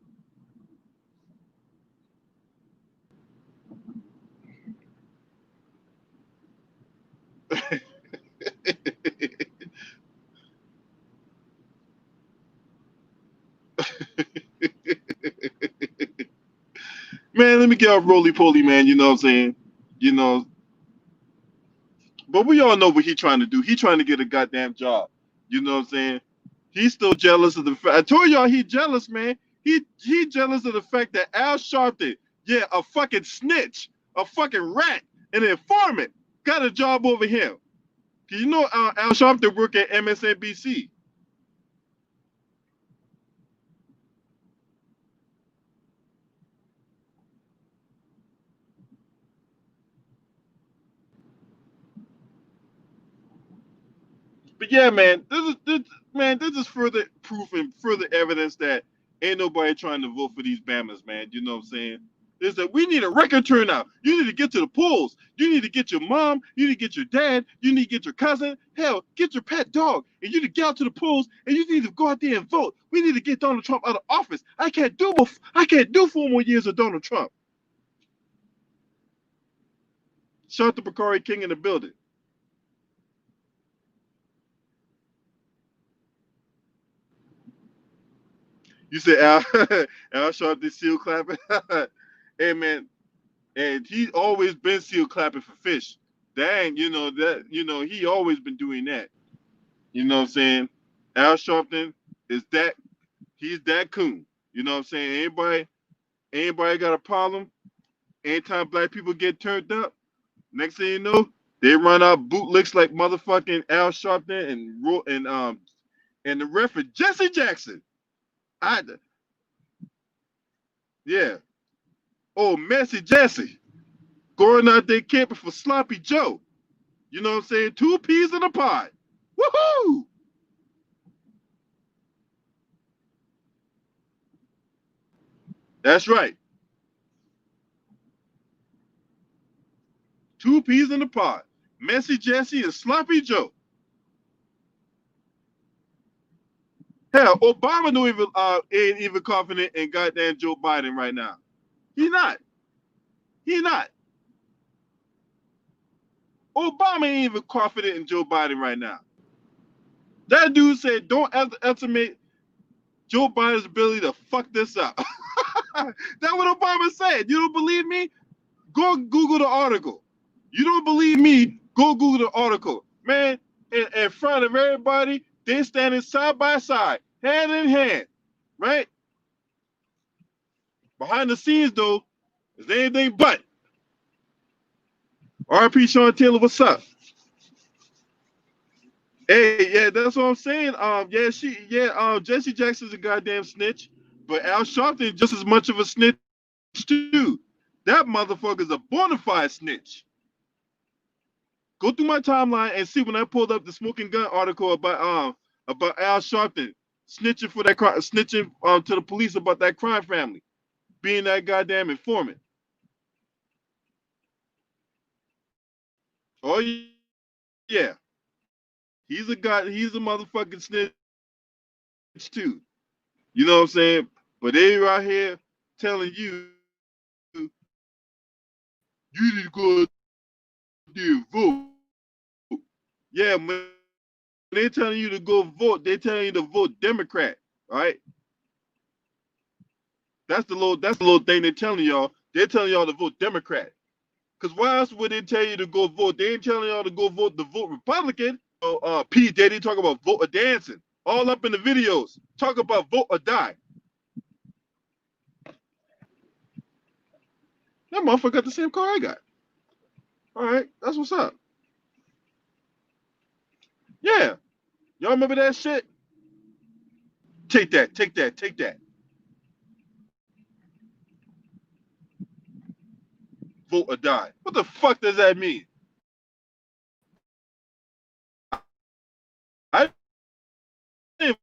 Man, let me get off roly poly, man. You know what I'm saying? You know, but we all know what he trying to do. He trying to get a goddamn job. You know what I'm saying? He's still jealous of the fact. I told y'all he jealous, man. He jealous of the fact that Al Sharpton, yeah, a fucking snitch, a fucking rat, an informant, got a job over him. Cause you know Al Sharpton work at MSNBC. But yeah, man, this is further proof and further evidence that ain't nobody trying to vote for these Bammers, man. You know what I'm saying? Is that we need a record turnout. You need to get to the polls. You need to get your mom. You need to get your dad. You need to get your cousin. Hell, get your pet dog. And you need to get out to the polls. And you need to go out there and vote. We need to get Donald Trump out of office. I can't do 4 more years of Donald Trump. Shout out to Bakari King in the building. You said Al Sharpton seal clapping. Hey man, and he always been seal clapping for fish. Dang, he always been doing that. You know what I'm saying? Al Sharpton is that he's that coon. You know what I'm saying? Anybody got a problem? Anytime black people get turned up, next thing you know, they run out bootlicks like motherfucking Al Sharpton and the referee Jesse Jackson. I yeah. Oh, Messy Jesse going out there camping for Sloppy Joe. You know what I'm saying? Two peas in a pod. Woohoo! That's right. Two peas in a pod. Messy Jesse and Sloppy Joe. Hell, Obama ain't even confident in goddamn Joe Biden right now. He not. He not. Obama ain't even confident in Joe Biden right now. That dude said, don't estimate Joe Biden's ability to fuck this up. That's what Obama said. You don't believe me? Go Google the article. You don't believe me? Go Google the article. Man, in front of everybody, they standing side by side, hand in hand, right? Behind the scenes, though, is anything but. RP Sean Taylor, what's up? Hey, yeah, that's what I'm saying. Jesse Jackson's a goddamn snitch, but Al Sharpton just as much of a snitch too. That motherfucker's a bona fide snitch. Go through my timeline and see when I pulled up the smoking gun article about Al Sharpton snitching for that crime, snitching to the police about that crime family, being that goddamn informant. Oh yeah, he's a motherfucking snitch too. You know what I'm saying? But they right here telling you you need to go there and vote. Yeah, when they're telling you to go vote, they're telling you to vote Democrat, right? That's the little thing they're telling y'all. They're telling y'all to vote Democrat. Cause why else would they tell you to go vote? They ain't telling y'all to go vote Republican. P. Diddy talk about vote or dancing. All up in the videos. Talk about vote or die. That motherfucker got the same car I got. All right, that's what's up. Yeah, y'all remember that shit? Take that, take that, take that. Vote or die. What the fuck does that mean? I didn't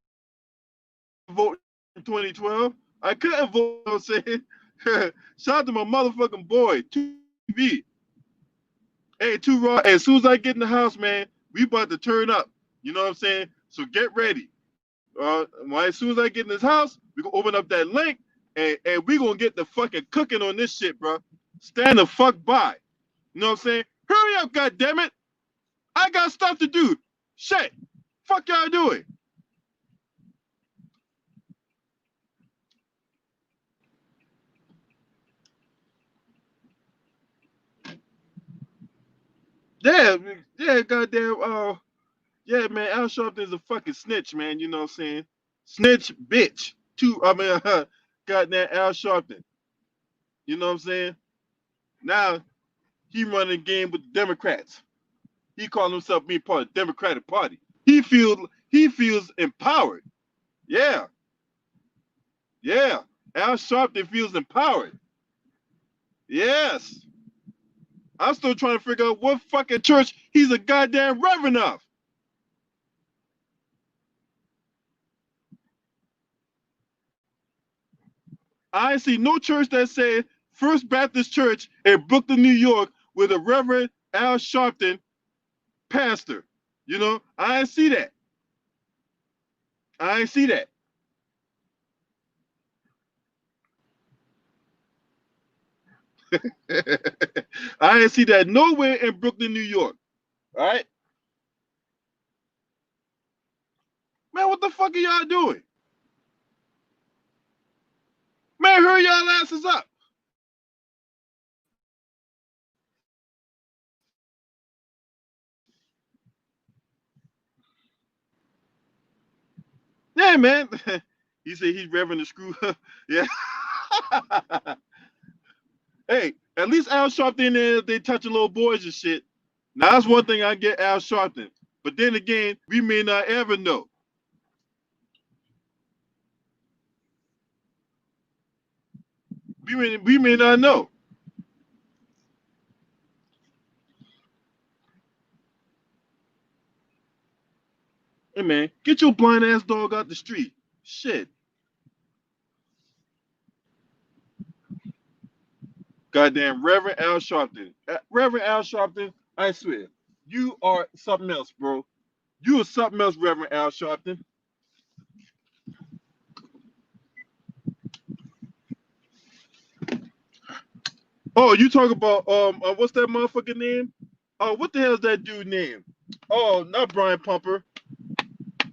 vote in 2012. I couldn't vote. I'm saying, shout out to my motherfucking boy, 2V. Hey, Too Raw. As soon as I get in the house, man, we about to turn up. You know what I'm saying? So get ready. As soon as I get in this house, we gonna open up that link and we gonna get the fucking cooking on this shit, bro. Stand the fuck by. You know what I'm saying? Hurry up, goddammit. I got stuff to do. Shit. Fuck y'all doing? Yeah, yeah, goddamn. Yeah, man. Al Sharpton's a fucking snitch, man. You know what I'm saying? Snitch, bitch. Goddamn Al Sharpton. You know what I'm saying? Now he running a game with the Democrats. He calling himself being part of the Democratic Party. He feels empowered. Yeah, yeah. Al Sharpton feels empowered. Yes. I'm still trying to figure out what fucking church he's a goddamn reverend of. I ain't see no church that said First Baptist Church in Brooklyn, New York, with a Reverend Al Sharpton pastor. You know, I ain't see that. I ain't see that. I ain't see that nowhere in Brooklyn, New York. All right, man. What the fuck are y'all doing? Man, hurry y'all asses up. Yeah, man. He said he's revving the screw. Yeah. Hey, at least Al Sharpton there, they touching little boys and shit. Now that's one thing I get Al Sharpton. But then again, we may not ever know. We may not know. Hey man, get your blind ass dog out the street. Shit. Goddamn Reverend Al Sharpton. Reverend Al Sharpton, I swear. You are something else, bro. You are something else, Reverend Al Sharpton. Oh, you talk about what's that motherfucking name? Oh, what the hell's that dude name? Oh, not Brian Pumper.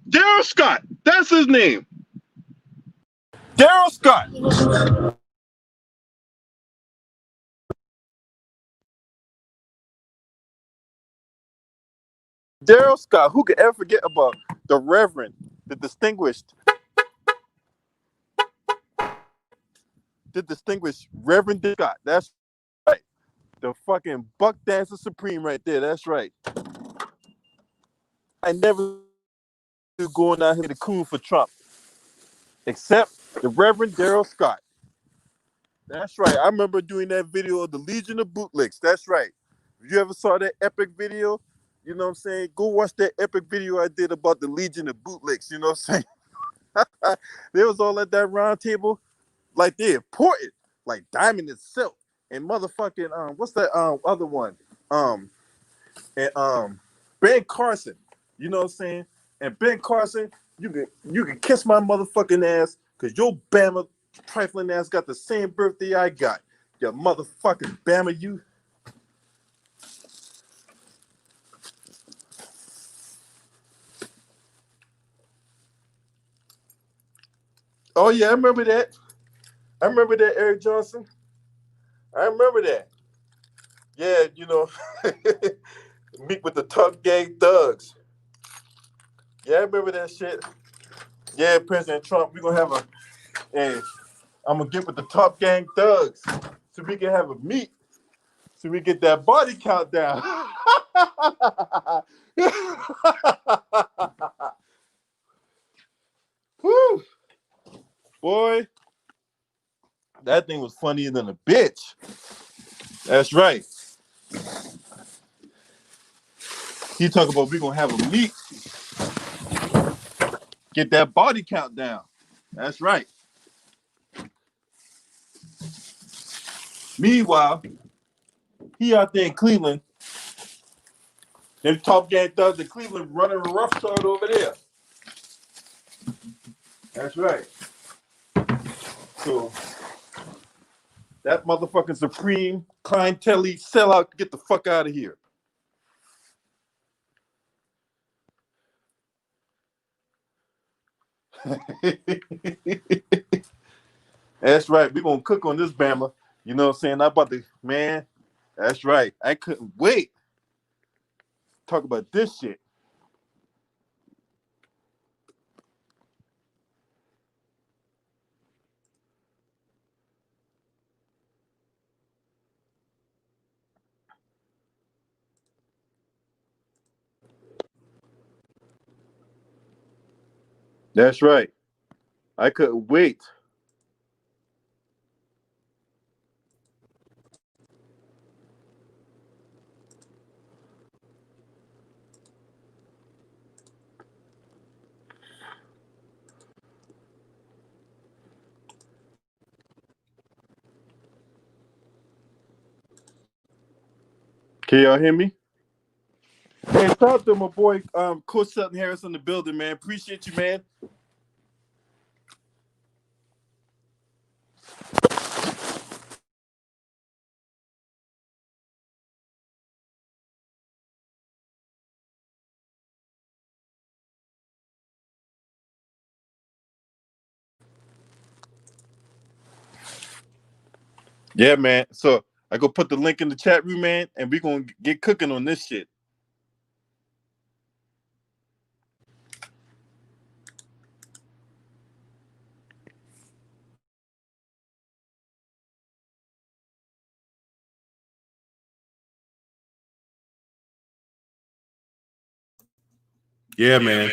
Daryl Scott. That's his name. Daryl Scott. Daryl Scott. Who could ever forget about the Reverend, the distinguished Reverend Scott? That's right. The fucking buck dancer supreme right there. That's right. I never going out here to coon for Trump, except the Reverend Daryl Scott. That's right. I remember doing that video of the Legion of Bootlicks. That's right. If you ever saw that epic video, you know what I'm saying? Go watch that epic video I did about the Legion of Bootlicks. You know what I'm saying? They was all at that round table, like they're important, like Diamond and Silk and motherfucking what's that other one? Um and Ben Carson. You know what I'm saying? And Ben Carson, you can kiss my motherfucking ass because your Bama trifling ass got the same birthday I got. You motherfucking Bama, you. Oh yeah, I remember that. I remember that, Eric Johnson. I remember that. Yeah, meet with the Tuck Gang thugs. Yeah, I remember that shit. Yeah, President Trump, we're gonna have a hey, I'm gonna get with the Top Gang thugs so we can have a meet so we get that body count down. Woo, boy, that thing was funnier than a bitch. That's right. He talking about we gonna have a meet, get that body count down. That's right. Meanwhile, he out there in Cleveland. Them Top Gang thugs in Cleveland running a roughshod over there. That's right. So that motherfucking supreme clientele sellout, get the fuck out of here. That's right. We're gonna cook on this Bama. You know what I'm saying? I about to man. That's right. I couldn't wait. Talk about this shit. That's right. I couldn't wait. Can y'all hear me? Hey, shout out to my boy Coach Sutton Harris in the building, man. Appreciate you, man. Yeah, man. So I go put the link in the chat room, man, and we gonna get cooking on this shit. Yeah, man.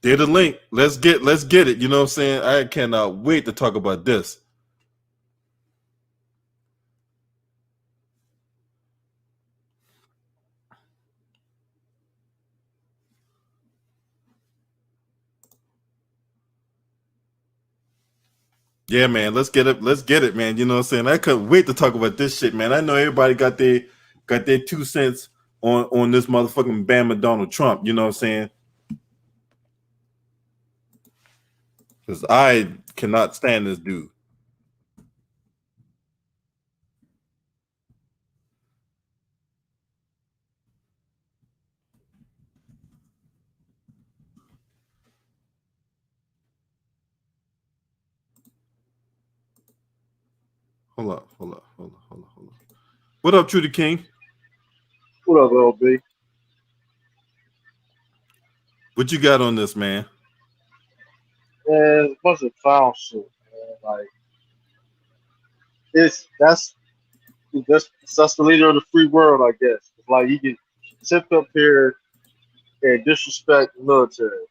Did a link. Let's get it. You know what I'm saying? I cannot wait to talk about this. Yeah, man. Let's get it. Let's get it, man. You know what I'm saying? I couldn't wait to talk about this shit, man. I know everybody got their 2 cents on this motherfucking Bama Donald Trump. You know what I'm saying? Because I cannot stand this dude. Hold up. What up, Trudy King? What up, LB? What you got on this, man? Man, a bunch of clown shit, man. Like that's the leader of the free world, I guess. It's like you can sit up here and disrespect the military.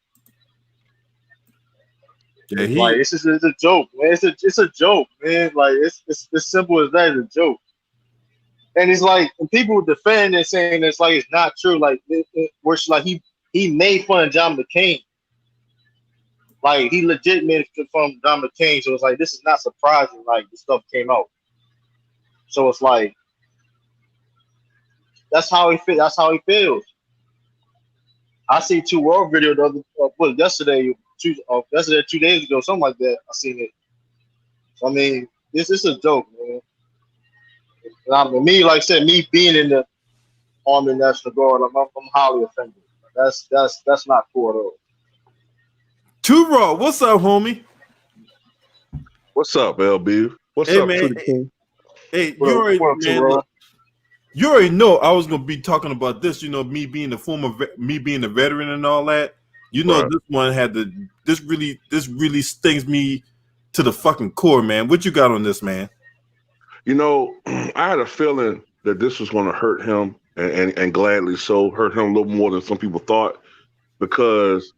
Yeah, Like it's a joke, man. It's a joke, man. Like it's as simple as that. It's a joke. And it's like when people defend and saying it's like it's not true. Like where it's like he made fun of John McCain. Like he legit made fun of John McCain. So it's like this is not surprising. Like the stuff came out. So it's like that's how he feel. That's how he feels. I see 2 World video the other yesterday, 2 days ago, something like that. I seen it. So, I mean, this is a joke, man. And me, like I said, me being in the Army National Guard, I'm highly offended. That's not cool at all. Too Raw, what's up, homie? What's up, LB? What's hey, up, man. Trudy King? Hey, you already, man. Look, you already know I was gonna be talking about this. You know, me being a veteran and all that. You know, right. This one had this really stings me to the fucking core, man. What you got on this, man? You know, I had a feeling that this was going to hurt him, and gladly so, hurt him a little more than some people thought, because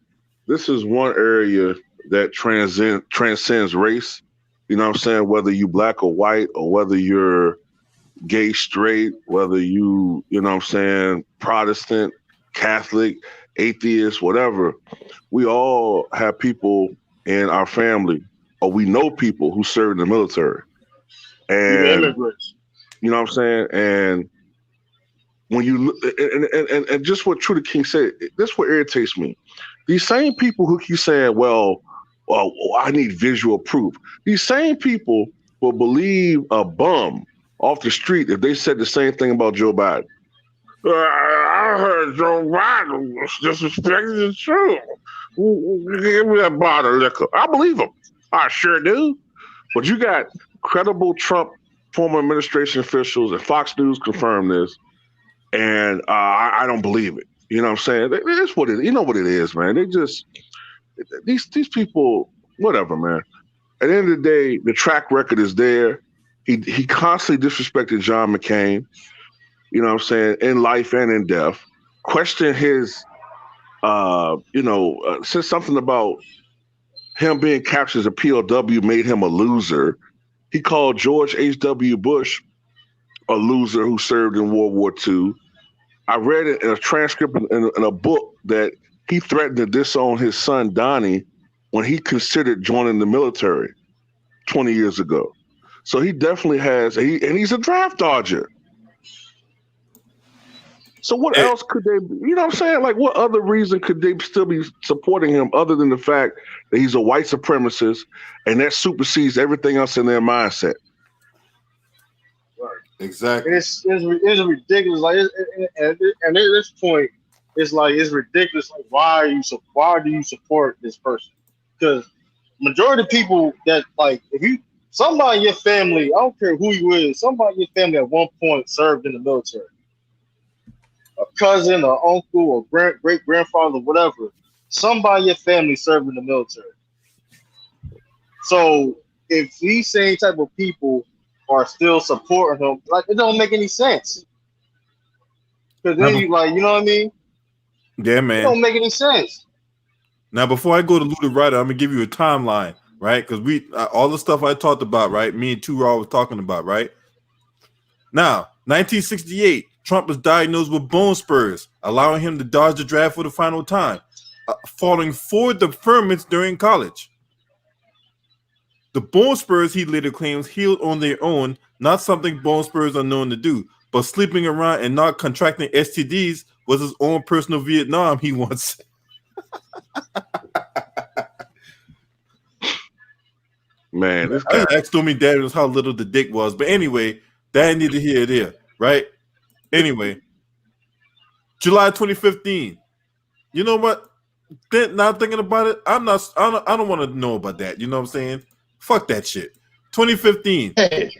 this is one area that transcends race. You know what I'm saying? Whether you black or white, or whether you're gay, straight, whether you know what I'm saying, Protestant, Catholic, atheist, whatever, we all have people in our family, or we know people who serve in the military. And you know what I'm saying? And when you and just what Trudy King said, this what irritates me. These same people who keep saying, well, I need visual proof. These same people will believe a bum off the street if they said the same thing about Joe Biden. I heard Joe Biden was disrespecting the truth. Give me a bottle of liquor. I believe him. I sure do. But you got credible Trump former administration officials, and Fox News confirmed this, and I don't believe it. You know what I'm saying? It's what it. You know what it is, man. They just these people, whatever, man. At the end of the day, the track record is there. He constantly disrespected John McCain. You know what I'm saying? In life and in death. Question his, said something about him being captured as a POW made him a loser. He called George H.W. Bush a loser who served in World War II. I read it in a transcript in a book that he threatened to disown his son, Donnie, when he considered joining the military 20 years ago. So he definitely has, and he's a draft dodger. So what else could they, you know what I'm saying? Like, what other reason could they still be supporting him other than the fact that he's a white supremacist and that supersedes everything else in their mindset? Right. Exactly. It's ridiculous. Like, and at this point, it's ridiculous. Like, why do you support this person? Because majority of people that, like, if somebody in your family, I don't care who you is, somebody in your family at one point served in the military. A cousin, or uncle, or great grandfather, whatever. Somebody in your family served in the military. So if these same type of people are still supporting him, like, it don't make any sense. Because Now, then you like, you know what I mean? yeah, It man. don't make any sense. Now, before I go to Looted Rider, I'm gonna give you a timeline, right? Because we all the stuff I talked about, right? Me and Two Raw was talking about, right? Now, 1968, Trump was diagnosed with bone spurs, allowing him to dodge the draft for the final time, following 4 deferments during college. The bone spurs, he later claims, healed on their own, not something bone spurs are known to do. But sleeping around and not contracting STDs was his own personal Vietnam, he once said. Man, this I guy. just asked Stormy Daniels how little the dick was. But anyway, that ain't neither here or there, right? Anyway, July 2015. You know what? Now thinking about it, I don't want to know about that. You know what I'm saying? Fuck that shit. 2015. Hey,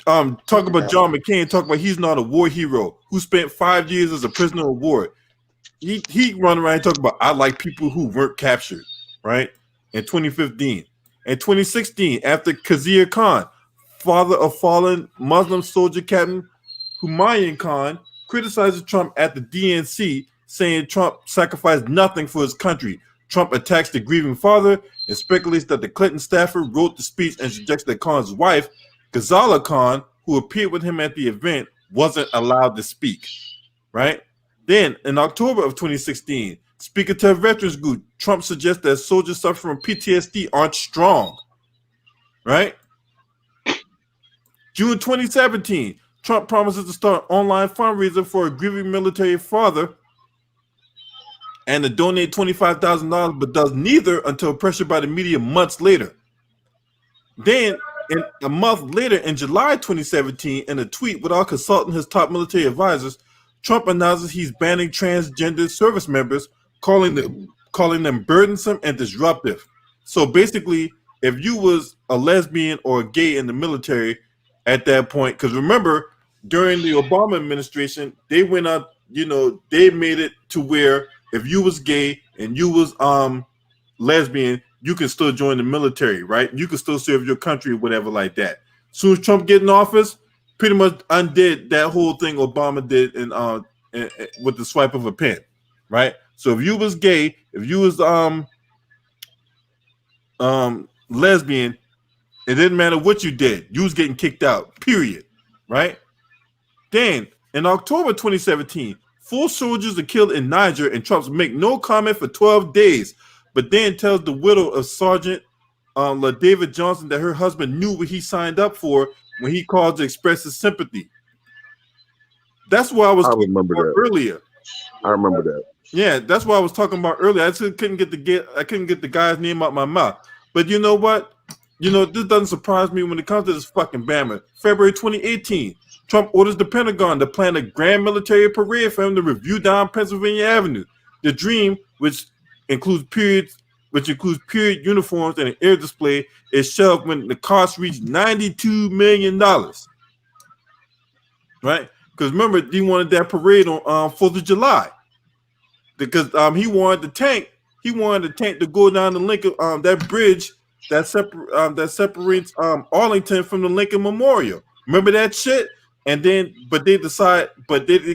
Talk about John McCain. Talk about he's not a war hero who spent 5 years as a prisoner of war. He run around and talk about I like people who weren't captured, right? In 2015. In 2016, after Khazir Khan, father of fallen Muslim soldier captain Humayun Khan, criticizes Trump at the DNC, saying Trump sacrificed nothing for his country. Trump attacks the grieving father and speculates that the Clinton staffer wrote the speech and suggests that Khan's wife, Ghazala Khan, who appeared with him at the event, wasn't allowed to speak, right? Then, in October of 2016, speaking to a veterans group, Trump suggests that soldiers suffering from PTSD aren't strong, right? June 2017, Trump promises to start online fundraiser for a grieving military father and to donate $25,000, but does neither until pressured by the media months later. Then, a month later, in July 2017, in a tweet without consulting his top military advisors, Trump announces he's banning transgender service members, calling them burdensome and disruptive. So basically, if you was a lesbian or a gay in the military at that point, because remember, during the Obama administration, they went out, they made it to where if you was gay and you was lesbian, you can still join the military, right? You can still serve your country or whatever like that. As soon as Trump get in office, pretty much undid that whole thing Obama did with the swipe of a pen, right? So if you was gay, if you was lesbian, it didn't matter what you did. You was getting kicked out, period, right? Then, in October 2017, 4 soldiers are killed in Niger, and Trump make no comment for 12 days, but then tells the widow of Sergeant LaDavid Johnson that her husband knew what he signed up for when he called to express his sympathy. That's what I was talking about earlier. I remember that. Yeah, that's what I was talking about earlier. I just couldn't get the guy's name out my mouth. But you know what? This doesn't surprise me when it comes to this fucking Bama. February 2018, Trump orders the Pentagon to plan a grand military parade for him to review down Pennsylvania Avenue. The dream, which includes period uniforms and an air display, is shelved when the cost reached $92 million. Right? Because remember, he wanted that parade on 4th of July. Because he wanted the tank to go down the Lincoln, that bridge that separates Arlington from the Lincoln Memorial. Remember that shit? And then, but they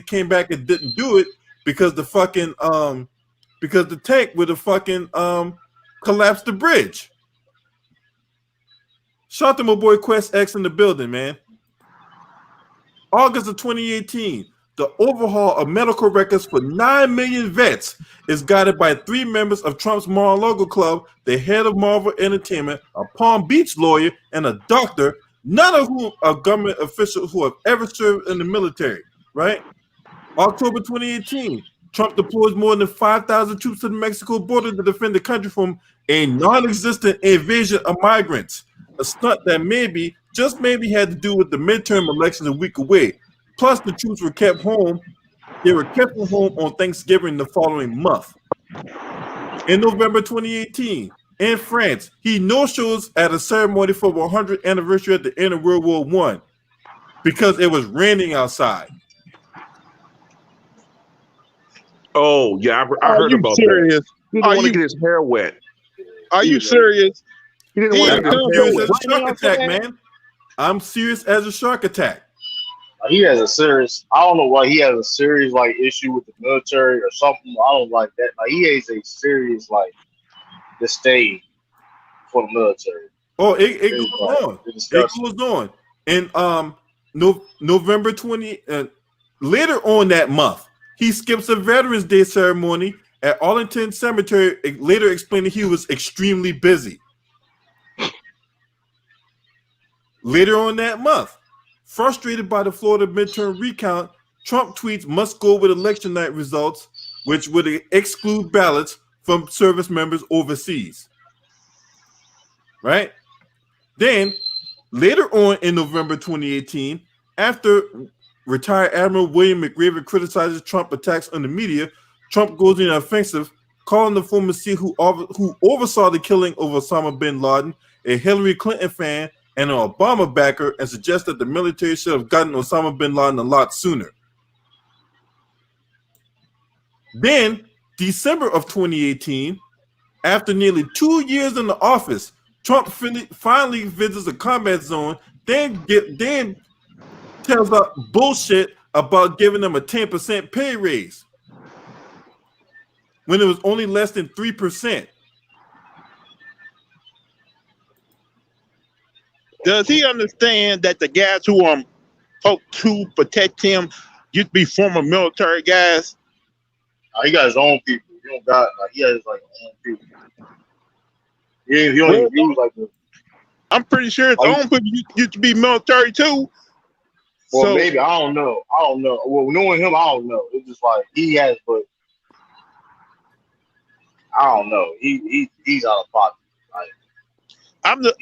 came back and didn't do it because the tank would have fucking collapsed the bridge. Shout out to my boy Quest X in the building, man. August of 2018, the overhaul of medical records for 9 million vets is guided by 3 members of Trump's Mar-a-Lago club, the head of Marvel Entertainment, a Palm Beach lawyer, and a doctor, none of whom are government officials who have ever served in the military, right? October 2018, Trump deploys more than 5,000 troops to the Mexico border to defend the country from a non-existent invasion of migrants, a stunt that just maybe had to do with the midterm elections a week away. Plus, the troops were kept home. They were kept home on Thanksgiving the following month. In November 2018, in France, he no-shows at a ceremony for the 100th anniversary at the end of World War I because it was raining outside. Oh, yeah, I heard about serious? that. He didn't want to get his hair wet. Are you serious? He didn't want to get his hair I'm serious wet. as a shark attack, man. I'm serious as a shark attack. He has a serious. I don't know why he has a serious like issue with the military or something. I don't like that. Like he has a serious like disdain for the military. Oh, it It's goes like on. it's It disgusting. goes on. And November 20, later on that month, he skips a Veterans Day ceremony at Arlington Cemetery, later explaining he was extremely busy. Later on that month, frustrated by the Florida midterm recount, Trump tweets must go with election night results, which would exclude ballots from service members overseas. Right? Then, later on in November 2018, after retired Admiral William McRaven criticizes Trump attacks on the media, Trump goes in an offensive, calling the former SEAL who oversaw the killing of Osama bin Laden a Hillary Clinton fan and an Obama backer, and suggests that the military should have gotten Osama bin Laden a lot sooner. Then, December of 2018, after nearly 2 years in the office, Trump finally visits a combat zone, then tells us bullshit about giving them a 10% pay raise when it was only less than 3%. Does he understand that the guys who are supposed to protect him used to be former military guys? He got his own people. He don't got like he has like his own people. He don't even use like the. I'm pretty sure his own people used to be military too. Well, so, maybe I don't know. Well, knowing him, I don't know. It's just like he has, but I don't know. He's out of pocket. Like,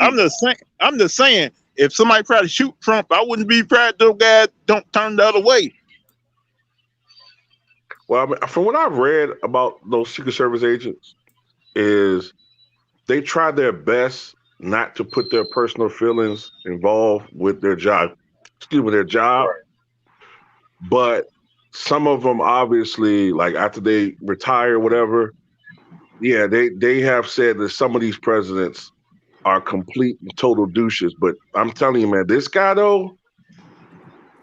I'm just saying. If somebody tried to shoot Trump, I wouldn't be proud those guys don't turn the other way. Well, I mean, from what I've read about those Secret Service agents, is they try their best not to put their personal feelings involved with their job. Right. But some of them obviously, like after they retire, whatever, yeah, they have said that some of these presidents are complete and total douches. But I'm telling you, man, this guy though.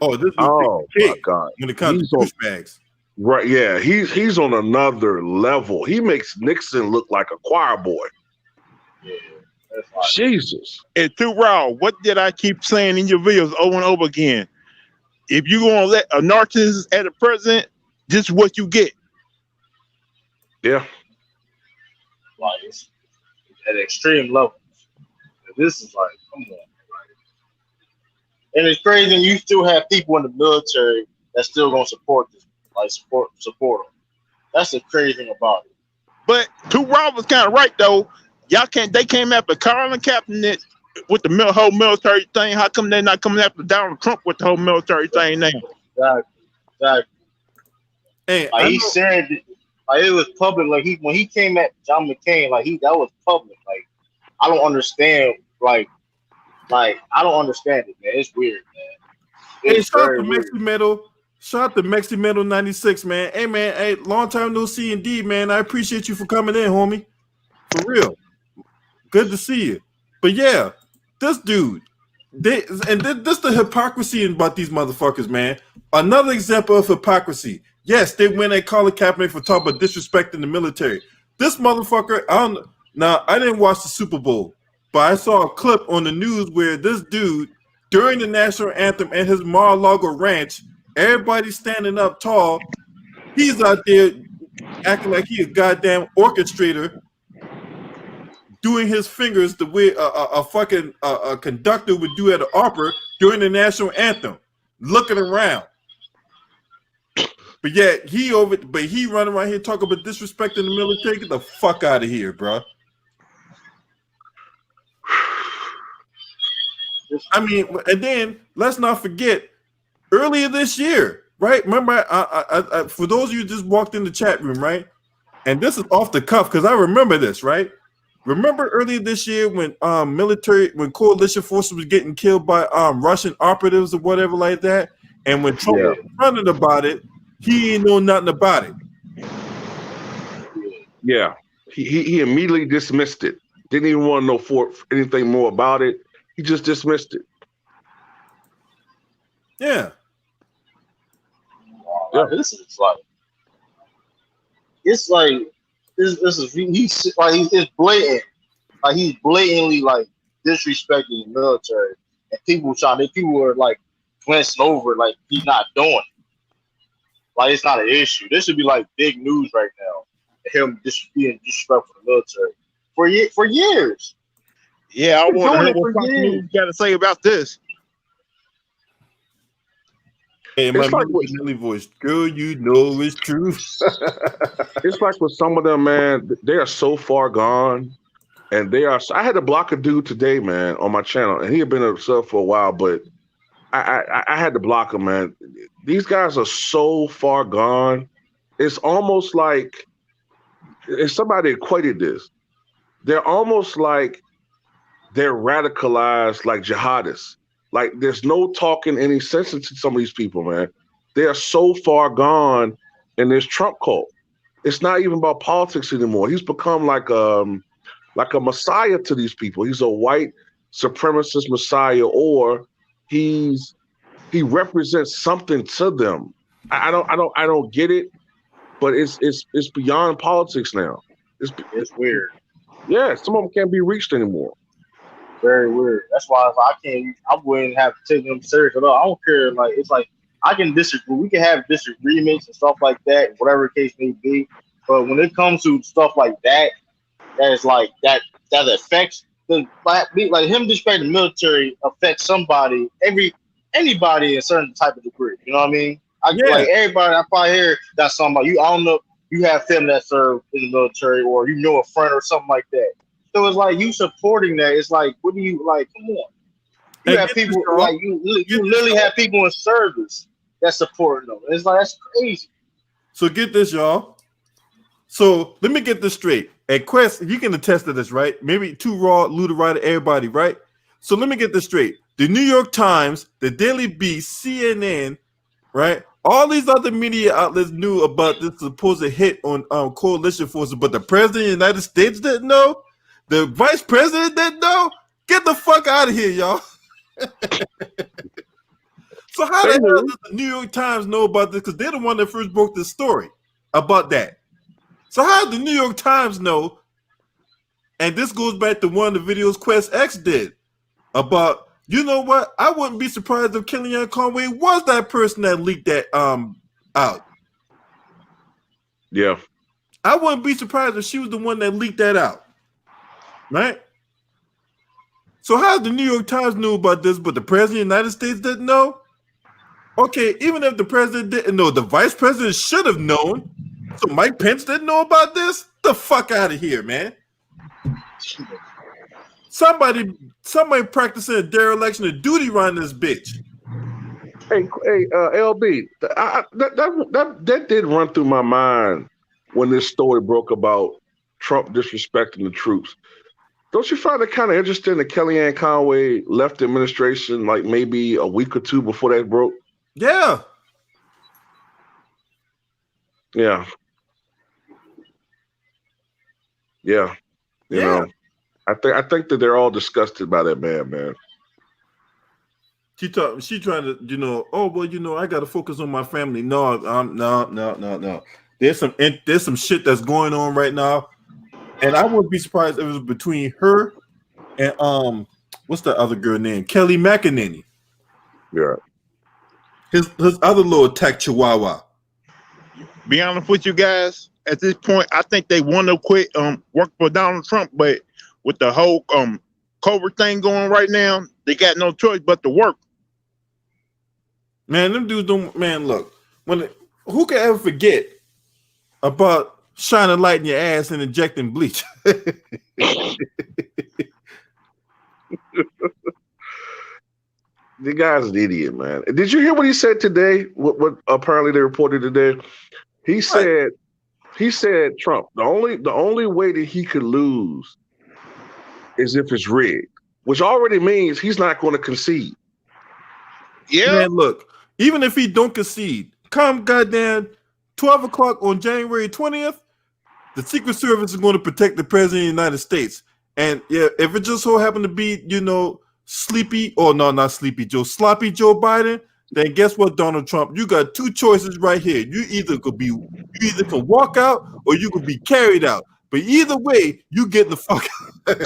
Oh, this is my God! When it comes to douchebags. Right, yeah, he's on another level. He makes Nixon look like a choir boy. Yeah, Jesus. It's too raw. What did I keep saying in your videos over and over again? If you're gonna let a narcissist at the president, this is what you get. Yeah. Like it's at extreme levels. This is like, come on. And it's crazy. You still have people in the military that still gonna support this. Like support them. That's the crazy thing about it. But Too Raw was kind of right though. They came after Colin Kaepernick with the whole military thing. How come they're not coming after Donald Trump with the whole military thing now? Exactly. Hey, like he said, like it was public. Like when he came at John McCain, like that was public. Like I don't understand. Like I don't understand it, man. It's weird, man. Hey, shout out to Mexi Metal. Shout out to Mexi Metal 96, man. Hey, man. Hey, long time no see indeed, man. I appreciate you for coming in, homie. For real. Good to see you. But yeah, this dude, this the hypocrisy about these motherfuckers, man. Another example of hypocrisy. Yes, they went at Colin Kaepernick for talking about disrespecting the military. This motherfucker, I didn't watch the Super Bowl, but I saw a clip on the news where this dude, during the national anthem at his Mar-a-Lago ranch, everybody's standing up tall. He's out there acting like he a goddamn orchestrator, doing his fingers the way a fucking conductor would do at an opera during the national anthem, looking around. But yeah, he running around here talking about disrespecting the military. Get the fuck out of here, bro. I mean, and then let's not forget, earlier this year, right? Remember, I for those of you who just walked in the chat room, right? And this is off the cuff because I remember this, right? Remember earlier this year when when coalition forces was getting killed by Russian operatives or whatever like that, and when Trump was running about it, he ain't know nothing about it. Yeah, he immediately dismissed it. Didn't even want to know anything more about it. He just dismissed it. Yeah. Yeah. Like this is like it's like this is he's like it's blatant. Like he's blatantly like disrespecting the military, and people are like glancing over like he's not doing it. Like it's not an issue. This should be like big news right now. Him just being disrespectful to the military for years. Yeah, I He's want to doing hear it for what Fox years. News got to say about this. Hey, my It's like with, Nelly voice, girl, you know it's true. it's like with some of them, man. They are so far gone, and they are. I had to block a dude today, man, on my channel, and he had been a sub for a while, but I had to block him, man. These guys are so far gone. It's almost like if somebody equated this, they're almost like they're radicalized like jihadists. Like there's no talking any sense into some of these people, man. They are so far gone in this Trump cult. It's not even about politics anymore. He's become like a messiah to these people. He's a white supremacist messiah, or he represents something to them. I don't get it, but it's beyond politics now. It's weird. Yeah, some of them can't be reached anymore. Very weird. That's why I wouldn't have to take them serious at all. I don't care. Like it's like I can disagree. We can have disagreements and stuff like that, whatever the case may be. But when it comes to stuff like that, that is like that affects like him disrespecting the military affects anybody in a certain type of degree. You know what I mean? Like everybody. I probably hear that somebody you. I don't know. You have family that serve in the military, or you know a friend or something like that. So it's like you supporting that. It's like, what do you like? Come on, you have people like you literally have people in service that supporting them. It's like that's crazy. So get this, y'all. So let me get this straight. At Quest, you can attest to this, right? Maybe Too Raw, Luda Ryder, everybody, right? So let me get this straight. The New York Times, the Daily Beast, CNN, right? All these other media outlets knew about this supposed hit on coalition forces, but the president of the United States didn't know. The vice president didn't know. Get the fuck out of here, y'all. So how the hell does the New York Times know about this? Because they're the one that first broke this story about that. So how did the New York Times know? And this goes back to one of the videos Quest X did about, you know what? I wouldn't be surprised if Kellyanne Conway was that person that leaked that out. Yeah. I wouldn't be surprised if she was the one that leaked that out. Right? So how the New York Times knew about this, but the president of the United States didn't know? Okay, even if the president didn't know, the vice president should have known. So Mike Pence didn't know about this? The fuck out of here, man. Somebody practicing a dereliction of duty around this bitch. Hey, LB, that did run through my mind when this story broke about Trump disrespecting the troops. Don't you find it kind of interesting that Kellyanne Conway left the administration like maybe a week or two before that broke? Yeah. Yeah. Yeah. You know, I think that they're all disgusted by that man. She trying to, you know, oh well, you know, I got to focus on my family. No. There's some shit that's going on right now, and I wouldn't be surprised if it was between her and what's the other girl name? Kelly McEnany. Yeah. His other little tech chihuahua. Be honest with you guys, at this point, I think they want to quit work for Donald Trump, but with the whole COVID thing going right now, they got no choice but to work. Man, them dudes don't. Man, look, who can ever forget about shining light in your ass and injecting bleach? The guy's an idiot, man. Did you hear what he said today? What apparently they reported today? He said Trump, the only way that he could lose is if it's rigged, which already means he's not going to concede. Yeah. Man, look, even if he don't concede, come goddamn 12 o'clock on January 20th, the Secret Service is going to protect the president of the United States. And yeah, if it just so happened to be, you know, Sloppy Joe Biden, then guess what, Donald Trump? You got two choices right here. You either can walk out or you could be carried out. But either way, you get the fuck out.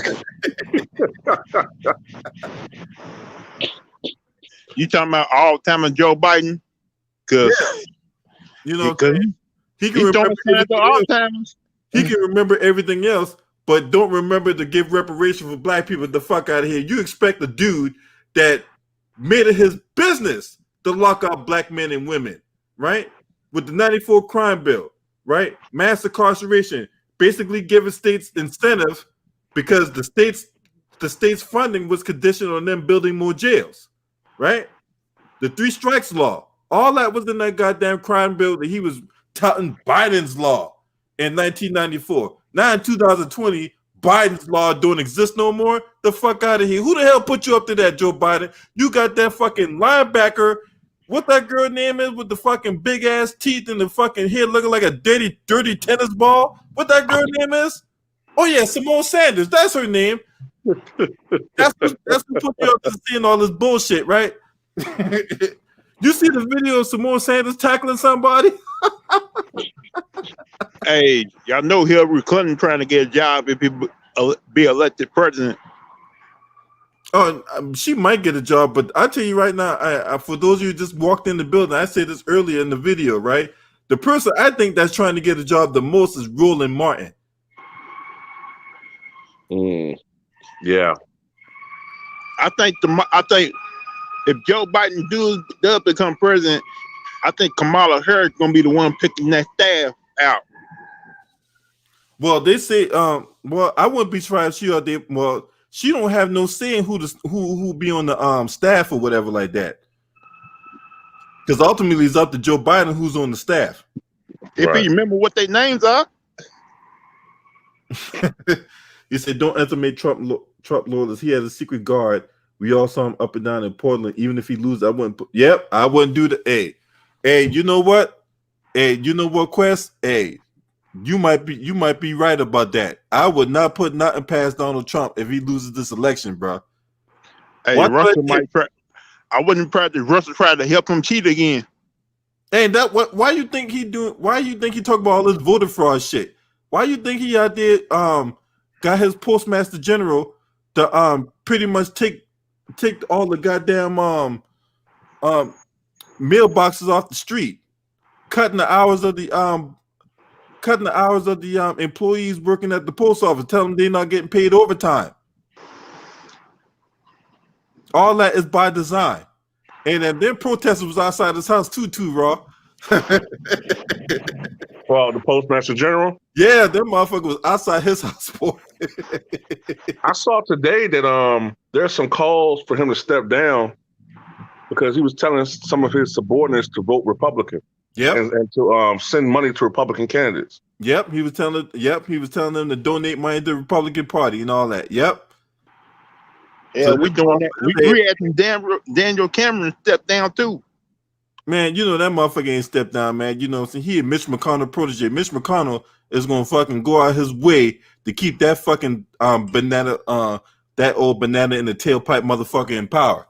You talking about all time of Joe Biden? Because you know, what I'm saying? He can remember all timers. He can remember everything else, but don't remember to give reparation for black people. The fuck out of here. You expect a dude that made it his business to lock up black men and women, right? With the 94 crime bill, right? Mass incarceration, basically giving states incentive because the state's funding was conditioned on them building more jails, right? The 3 strikes law, all that was in that goddamn crime bill that he was touting Biden's law in 1994. Now in 2020, Biden's law don't exist no more. The fuck out of here. Who the hell put you up to that, Joe Biden? You got that fucking linebacker. What that girl name is with the fucking big ass teeth and the fucking head looking like a dirty tennis ball? What that girl name is? Oh yeah, Simone Sanders. That's her name. That's who put you up to seeing all this bullshit, right? You see the video of Simone Sanders tackling somebody? Hey, y'all know Hillary Clinton trying to get a job if he be elected president. Oh, she might get a job, but I tell you right now, I for those of you who just walked in the building, I said this earlier in the video, right? The person I think that's trying to get a job the most is Roland Martin. Yeah, I think if Joe Biden does become president, I think Kamala Harris is gonna be the one picking that staff out. Well, they say, well, I wouldn't be surprised if she out there. Well, she don't have no say in who be on the staff or whatever like that. Because ultimately, it's up to Joe Biden who's on the staff. If you remember what their names are. He said, "Don't estimate Trump loyalists. He has a secret guard. We all saw him up and down in Portland. Even if he loses, I wouldn't. I wouldn't do the. Hey, you know what? Hey, you know what, Quest? Hey, you might be right about that. I would not put nothing past Donald Trump if he loses this election, bro. Hey, Russell might try. I wouldn't practice Russell try to help him cheat again. Hey, why you think he doing? Why you think he talk about all this voter fraud shit? Why you think he out there got his postmaster general to pretty much take all the goddamn mailboxes off the street, cutting the hours of the employees working at the post office, telling them they're not getting paid overtime. All that is by design. And then their protesters was outside his house too, Raw. Well, the Postmaster General? Yeah, that motherfucker was outside his house for I saw today that there's some calls for him to step down because he was telling some of his subordinates to vote Republican. Yep. And to send money to Republican candidates. Yep, he was telling them to donate money to the Republican Party and all that. Yep. Yeah, so we doing that. We reacting. Daniel Cameron stepped down too. Man, you know that motherfucker ain't stepped down, man. You know what I'm saying? He a Mitch McConnell protege. Mitch McConnell is gonna fucking go out his way to keep that fucking banana, that old banana in the tailpipe motherfucker in power.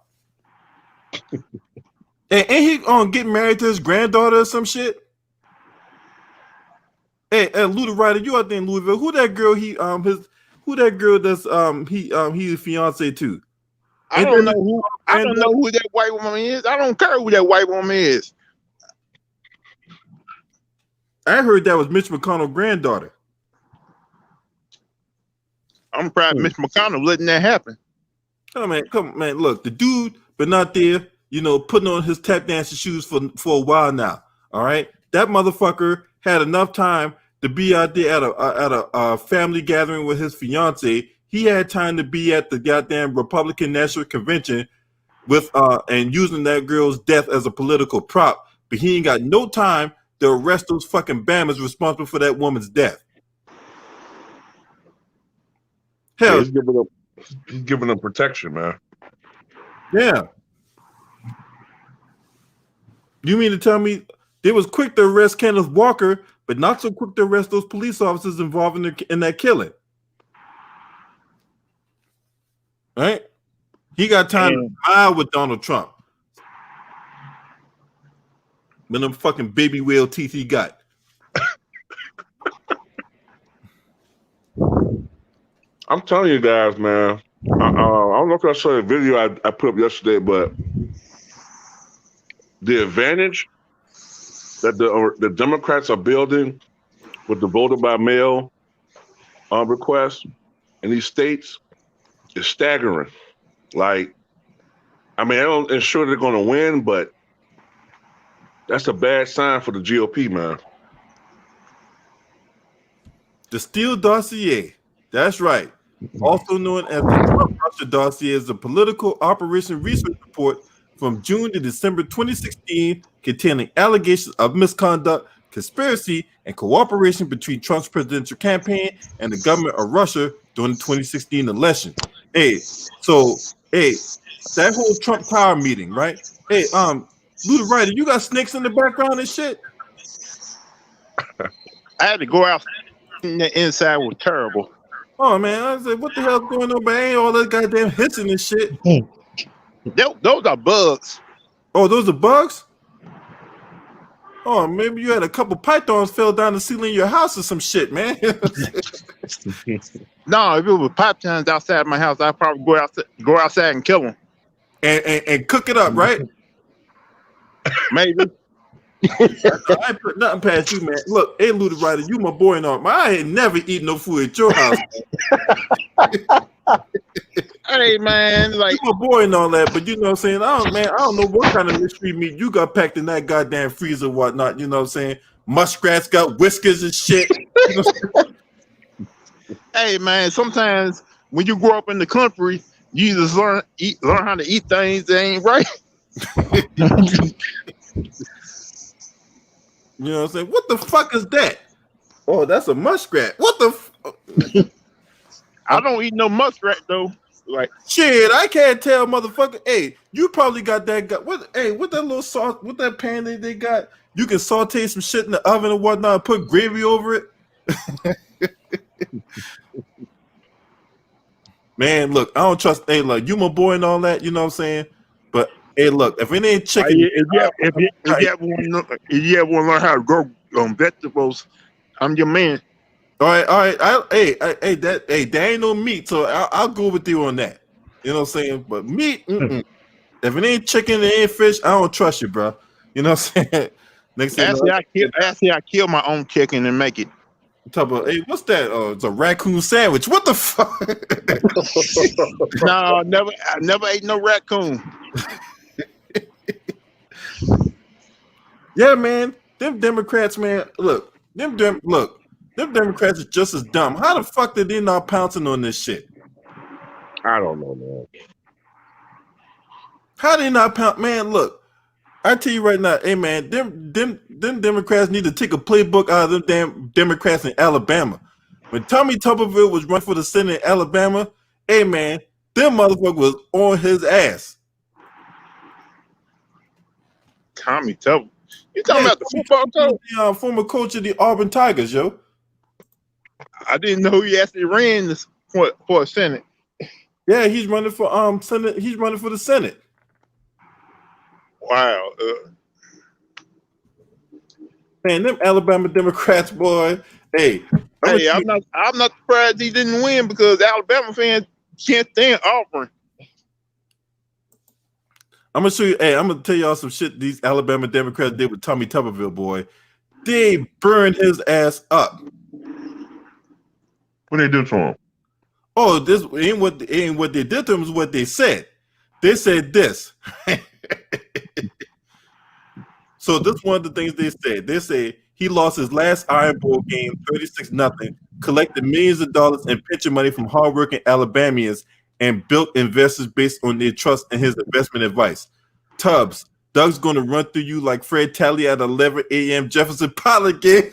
And ain't he getting married to his granddaughter or some shit? Hey, Luda Ryder, you out there in Louisville? Who that girl? Who that girl that's he's fiance to? I don't know who that white woman is. I don't care who that white woman is. I heard that was Mitch McConnell's granddaughter. I'm proud of Mitch McConnell letting that happen. Oh man, come on, man. Look, the dude been out there, you know, putting on his tap dancing shoes for a while now. All right, that motherfucker had enough time to be out there at a family gathering with his fiance. He had time to be at the goddamn Republican National Convention with and using that girl's death as a political prop, but he ain't got no time to arrest those fucking bammers responsible for that woman's death. Hell, he's giving them protection, man. Yeah. You mean to tell me they was quick to arrest Kenneth Walker, but not so quick to arrest those police officers involved in that killing? Right? He got time to smile with Donald Trump. With them fucking baby whale teeth he got. I'm telling you guys, man. I don't know if I saw a video I put up yesterday, but the advantage that the Democrats are building with the voter by mail request in these states is staggering. Like, I mean, I don't ensure they're going to win, but that's a bad sign for the GOP, man. The Steele dossier. That's right. Also known as the Trump-Russia dossier, is a political operation research report from June to December 2016 containing allegations of misconduct, conspiracy, and cooperation between Trump's presidential campaign and the government of Russia during the 2016 election. Hey, that whole Trump Tower meeting, right? Hey, Luda Ryder, you got snakes in the background and shit? I had to go out. The inside was terrible. Oh man, I said, what the hell's going on? But ain't all that goddamn hissing and shit. Those are bugs. Oh, those are bugs? Oh, maybe you had a couple pythons fell down the ceiling of your house or some shit, man. No, if it was pythons outside my house, I'd probably go outside and kill them. and cook it up, right? Maybe. I ain't put nothing past you, man. Look, hey, Luda Ryder, you my boy and all. I ain't never eaten no food at your house. Hey, man, like, you my boy and all that, but you know what I'm saying? I don't know what kind of mystery meat you got packed in that goddamn freezer or whatnot. You know what I'm saying? Muskrats got whiskers and shit. You know hey, man, sometimes when you grow up in the country, you just learn how to eat things that ain't right. You know what I'm saying? What the fuck is that? Oh, that's a muskrat. What the I don't eat no muskrat though. Like, shit, I can't tell, motherfucker. Hey, you probably got that. What that little sauce, what that pan they got? You can saute some shit in the oven and whatnot, and put gravy over it. Man, look, I don't trust. Hey, look, you my boy and all that. You know what I'm saying? But hey, look, if it ain't chicken, if you ever want to learn how to grow vegetables, I'm your man. All right. That ain't no meat, so I'll go with you on that. You know what I'm saying? But meat, if it ain't chicken, it ain't fish, I don't trust you, bro. You know what I'm saying? Next thing I kill my own chicken and make it. Talk about, hey, what's that? Oh, it's a raccoon sandwich. What the fuck? No, I never ate no raccoon. Yeah, man. Them Democrats, man. Look, them Democrats are just as dumb. How the fuck did they not pouncing on this shit? I don't know, man. How they not pounce? Man, look. I tell you right now, hey man, them Democrats need to take a playbook out of them damn Democrats in Alabama. When Tommy Tuberville was running for the Senate in Alabama, hey man, them motherfucker was on his ass. Tommy Tuberville. You talking about the football coach? The former coach of the Auburn Tigers, yo. I didn't know he actually ran this for a Senate. Yeah, he's running for Senate. He's running for the Senate. Wow. Man, them Alabama Democrats, boy. Hey, I'm not surprised he didn't win because Alabama fans can't stand Auburn. I'm gonna show you. Hey, I'm gonna tell y'all some shit these Alabama Democrats did with Tommy Tuberville, boy. They burned his ass up. What they do to him? Oh, this ain't what they did to him, is what they said. They said this. So this is one of the things they said. They say he lost his last Iron Bowl game 36-0, collected millions of dollars in pension money from hardworking Alabamians, and built investors based on their trust in his investment advice. Tubbs, Doug's going to run through you like Fred Talley at 11 a.m. Jefferson Pilot game.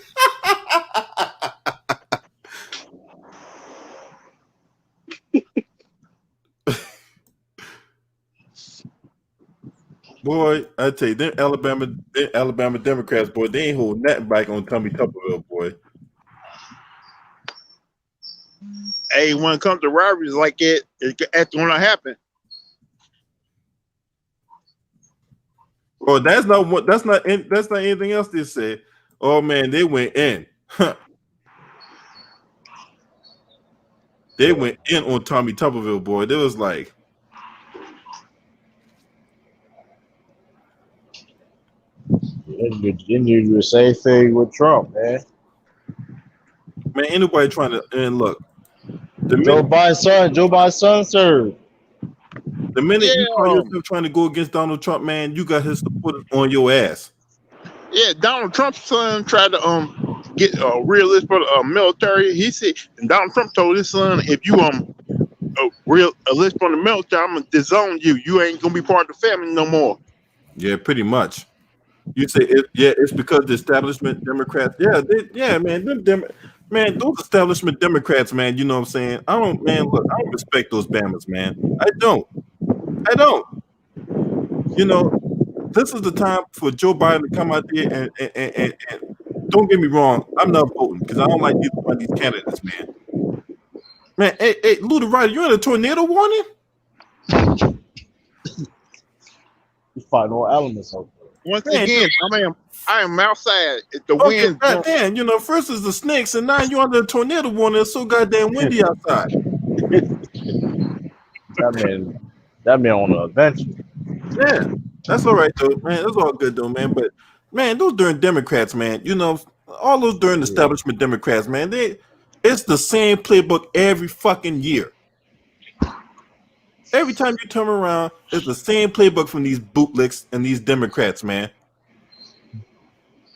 Boy, I tell you, them Alabama Democrats, boy, they ain't holding nothing back on Tommy Tuberville, boy. Hey, when it comes to rivalries like that's going to happen. Oh, that's not what. That's not anything else they said. Oh man, they went in. They went in on Tommy Tuberville, boy. They was like, You do the same thing with Trump, man. man, ain't nobody trying to. And look, the Joe minute Biden's son served. the minute you call Yeah, yourself trying to go against Donald Trump, man, you got his supporters on your ass. yeah. Donald Trump's son tried to get a real list for the military. He said, and Donald Trump told his son, if you a list from the military, I'm gonna disown you. You ain't gonna be part of the family no more. Yeah, pretty much. You say it's because the establishment Democrats. Yeah, man, man, those establishment Democrats, man. You know what I'm saying? Look, I don't respect those Bammers, man. I don't. You know, this is the time for Joe Biden to come out there and don't get me wrong, I'm not voting because I don't like either one of these candidates, man. Man, hey, Luda Ryder, you in a tornado warning? He's fighting all elements of it. Once Man, again, I am outside. If the okay, wind, man, you know, first is the snakes, and now you're under a tornado warning. It's so goddamn windy outside. That man on an adventure. Yeah, that's all right though, man. That's all good though, man. But man, those during Democrats, man, you know, all those during establishment Democrats, man, it's the same playbook every fucking year. Every time you turn around, it's the same playbook from these bootlicks and these Democrats, man.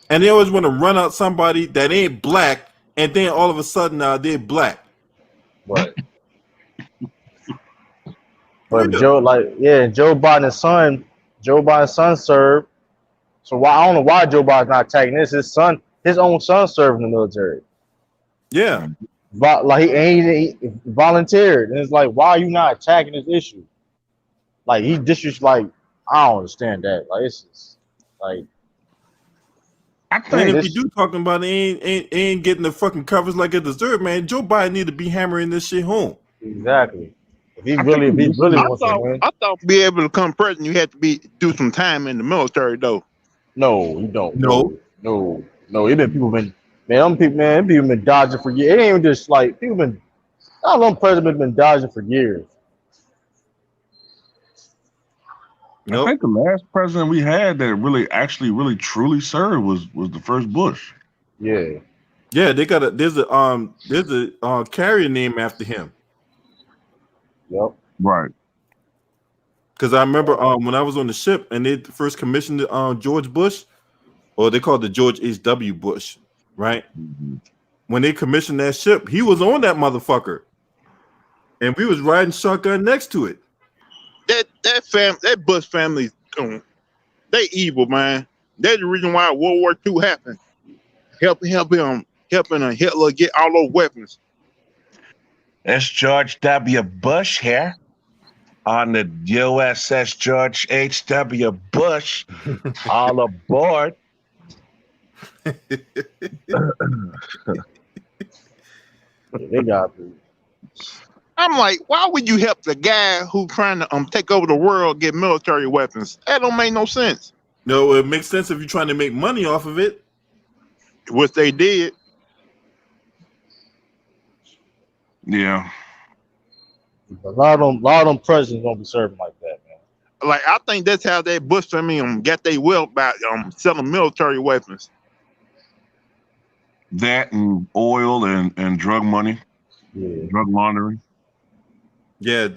And they always want to run out somebody that ain't black, and then all of a sudden now they're black. Right. But Joe Biden's son served. So I don't know why Joe Biden's not attacking this. His own son served in the military. Yeah. He volunteered, and it's like, why are you not attacking this issue? Like I don't understand that. Like it's just like. I And think if you do talking about it ain't getting the fucking coverage like it deserves, man, Joe Biden need to be hammering this shit home. Exactly. If he really wants to win. I thought to be able to become president, you had to do some time in the military, though. No, you don't. No. People been dodging for years. It ain't even just like people been. I don't know, president been dodging for years. I think the last president we had that really truly served was the first Bush. Yeah. Yeah, there's a carrier name after him. Yep. Right. Because I remember when I was on the ship and they first commissioned George Bush, or they called it George H.W. Bush, right? Mm-hmm. When they commissioned that ship, he was on that motherfucker, and we was riding shotgun next to it. That Bush family, they evil, man. That's the reason why World War II happened. Helping Hitler get all those weapons. It's George W. Bush here on the USS George H.W. Bush. All aboard. They got me. I'm like, why would you help the guy who trying to take over the world get military weapons? That don't make no sense. No, it makes sense if you're trying to make money off of it. Which they did. Yeah. A lot of them presidents don't be serving like that, man. Like, I think that's how that Bush family got their wealth by selling military weapons. That and oil and drug money. Yeah. Drug laundering. Yeah,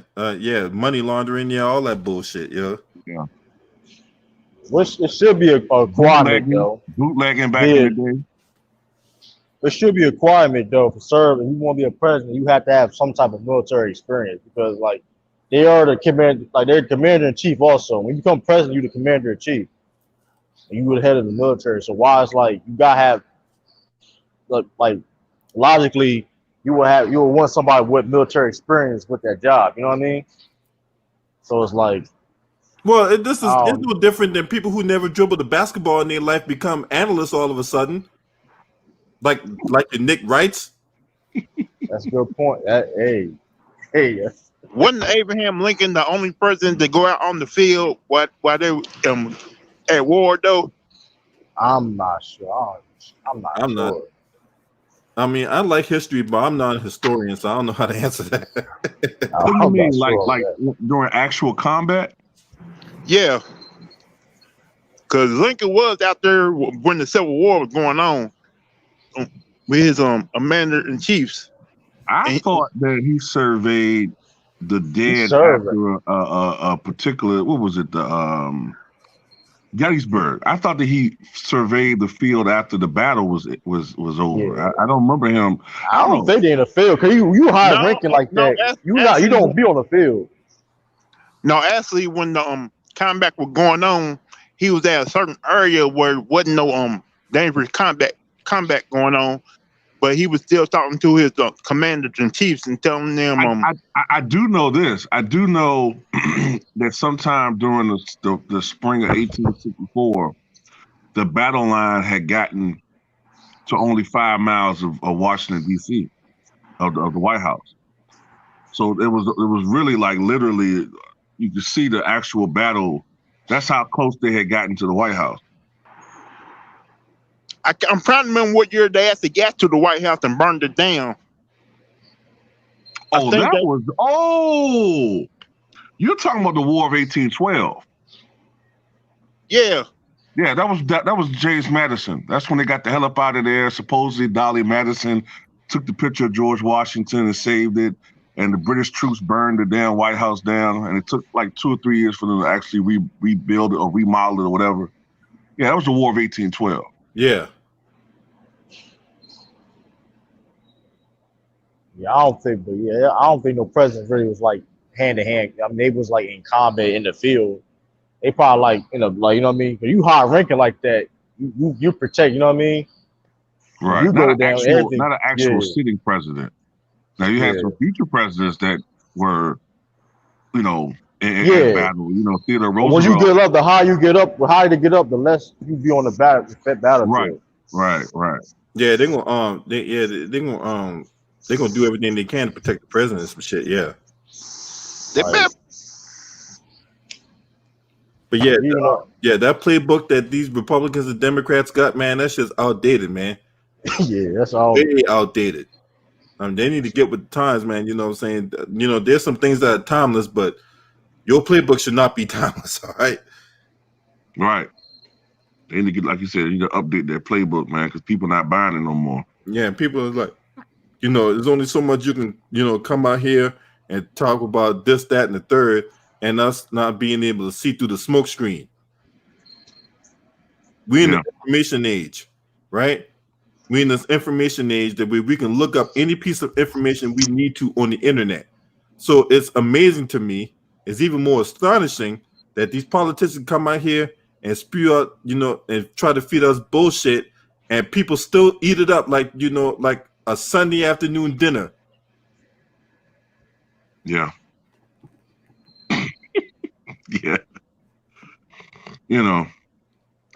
money laundering, yeah, all that bullshit, yeah. Yeah. It should be a requirement, though. Bootlegging back in the day. It should be a requirement, though, for serving. If you want to be a president, you have to have some type of military experience because, like, they are the commander, like they're the commander in chief. Also, when you become president, you're the commander in chief, and you were the head of the military. So why it's like you gotta have, like, logically, you will want somebody with military experience with that job. You know what I mean? So it's like. Well, it's no different than people who never dribbled the basketball in their life become analysts all of a sudden. Like the Nick Wrights. That's a good point. Hey. Wasn't Abraham Lincoln the only president to go out on the field while they at war though? I'm not sure. I'm not I'm not. sure. I mean, I like history, but I'm not a historian, so I don't know how to answer that. What do you I'm not mean, sure. like of that. during actual combat? Yeah, because Lincoln was out there when the Civil War was going on with his commander in chiefs. I And thought that he surveyed the He dead served. after a particular, what was it, the Gettysburg. I thought that he surveyed the field after the battle was over. Yeah. I don't remember him. I don't think they in the field because you high no, ranking like no, that. You actually, don't be on the field. no, actually, when the combat was going on, he was at a certain area where there wasn't no dangerous combat going on, but he was still talking to his commanders and chiefs and telling them I do know this. I do know that sometime during the spring of 1864, the battle line had gotten to only 5 miles of Washington D.C. of the White House. So it was really like literally you could see the actual battle. That's how close they had gotten to the White House. I'm trying to remember what year they actually got to the White House and burned it down. Oh, you're talking about the War of 1812. Yeah. Yeah, that was James Madison. That's when they got the hell up out of there. Supposedly Dolly Madison took the picture of George Washington and saved it, and the British troops burned the damn White House down, and it took like 2 or 3 years for them to actually rebuild it or remodel it or whatever. Yeah, that was the War of 1812. Yeah. Yeah, I don't think no president really was like hand to hand. I mean, they was like in combat in the field. They probably like you know what I mean. But you high ranking like that, you protect. You know what I mean? Right. You go down everything. Not an actual sitting president. Now you had some future presidents that were, in battle. Theodore Roosevelt. When you get up, the higher you get up, the higher to get up, the less you be on the battlefield. Right. Yeah, they're gonna they're gonna do everything they can to protect the president and some shit. Yeah. But yeah, that playbook that these Republicans and Democrats got, man, that's just outdated, man. Yeah, that's all. Very outdated. They need to get with the times, man. You know what I'm saying? There's some things that are timeless, but your playbook should not be timeless, all right? Right. They need to get, like you said, you got to update their playbook, man, because people not buying it no more. Yeah, people are like, there's only so much you can, come out here and talk about this, that, and the third, and us not being able to see through the smoke screen. We're in the information age, right? We're in this information age that we can look up any piece of information we need to on the internet. So it's amazing to me. It's even more astonishing that these politicians come out here and spew out, and try to feed us bullshit, and people still eat it up like, like a Sunday afternoon dinner. Yeah. Yeah.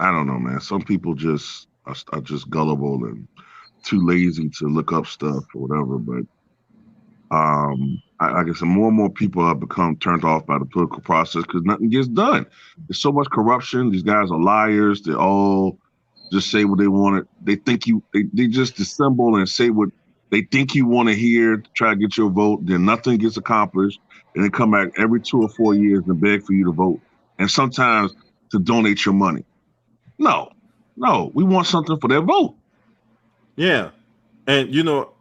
I don't know, man. Some people just are just gullible and too lazy to look up stuff or whatever. But I guess more and more people have become turned off by the political process because nothing gets done. There's so much corruption. These guys are liars. They all just say what they want. They think they just dissemble and say what they think you want to hear to try to get your vote. Then nothing gets accomplished. And they come back every 2 or 4 years and beg for you to vote. And sometimes to donate your money. No, we want something for their vote. Yeah. And,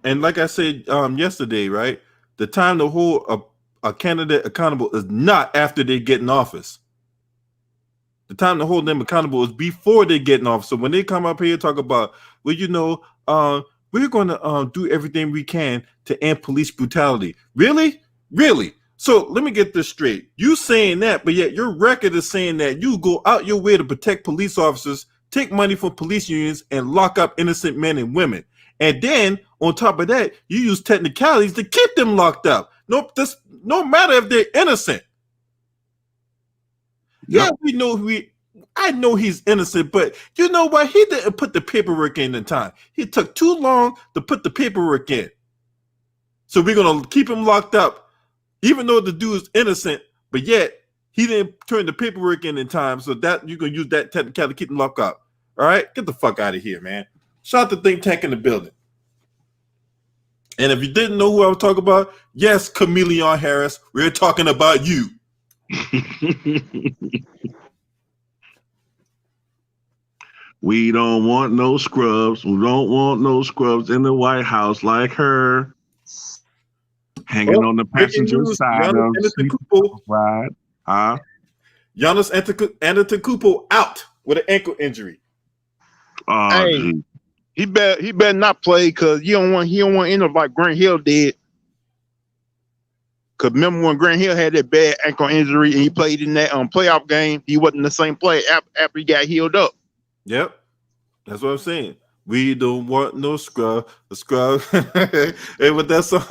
and like I said yesterday, right? The time to hold a candidate accountable is not after they get in office. The time to hold them accountable is before they get in office. So when they come up here and talk about, we're going to do everything we can to end police brutality. Really? Really? So let me get this straight. You saying that, but yet your record is saying that you go out your way to protect police officers, take money from police unions, and lock up innocent men and women. And then on top of that, you use technicalities to keep them locked up. No matter if they're innocent. Yep. Yeah, I know he's innocent, but you know what? He didn't put the paperwork in time. He took too long to put the paperwork in. So we're going to keep him locked up, even though the dude is innocent, but yet He didn't turn the paperwork in time, so that you can use that technicality to keep him locked up. All right, get the fuck out of here, man. Shout out to Think Tank in the building. And if you didn't know who I was talking about, yes, Chameleon Harris, we're talking about you. We don't want no scrubs. We don't want no scrubs in the White House like her. Hanging on the passenger side of the ride. Giannis Antetokounmpo out with an ankle injury. Oh, Hey, gee. he better not play because he don't want to end up like Grant Hill did. Cause remember when Grant Hill had that bad ankle injury and he played in that playoff game, he wasn't the same player after he got healed up. Yep, that's what I'm saying. We don't want no scrub. The scrub. Hey, with that song.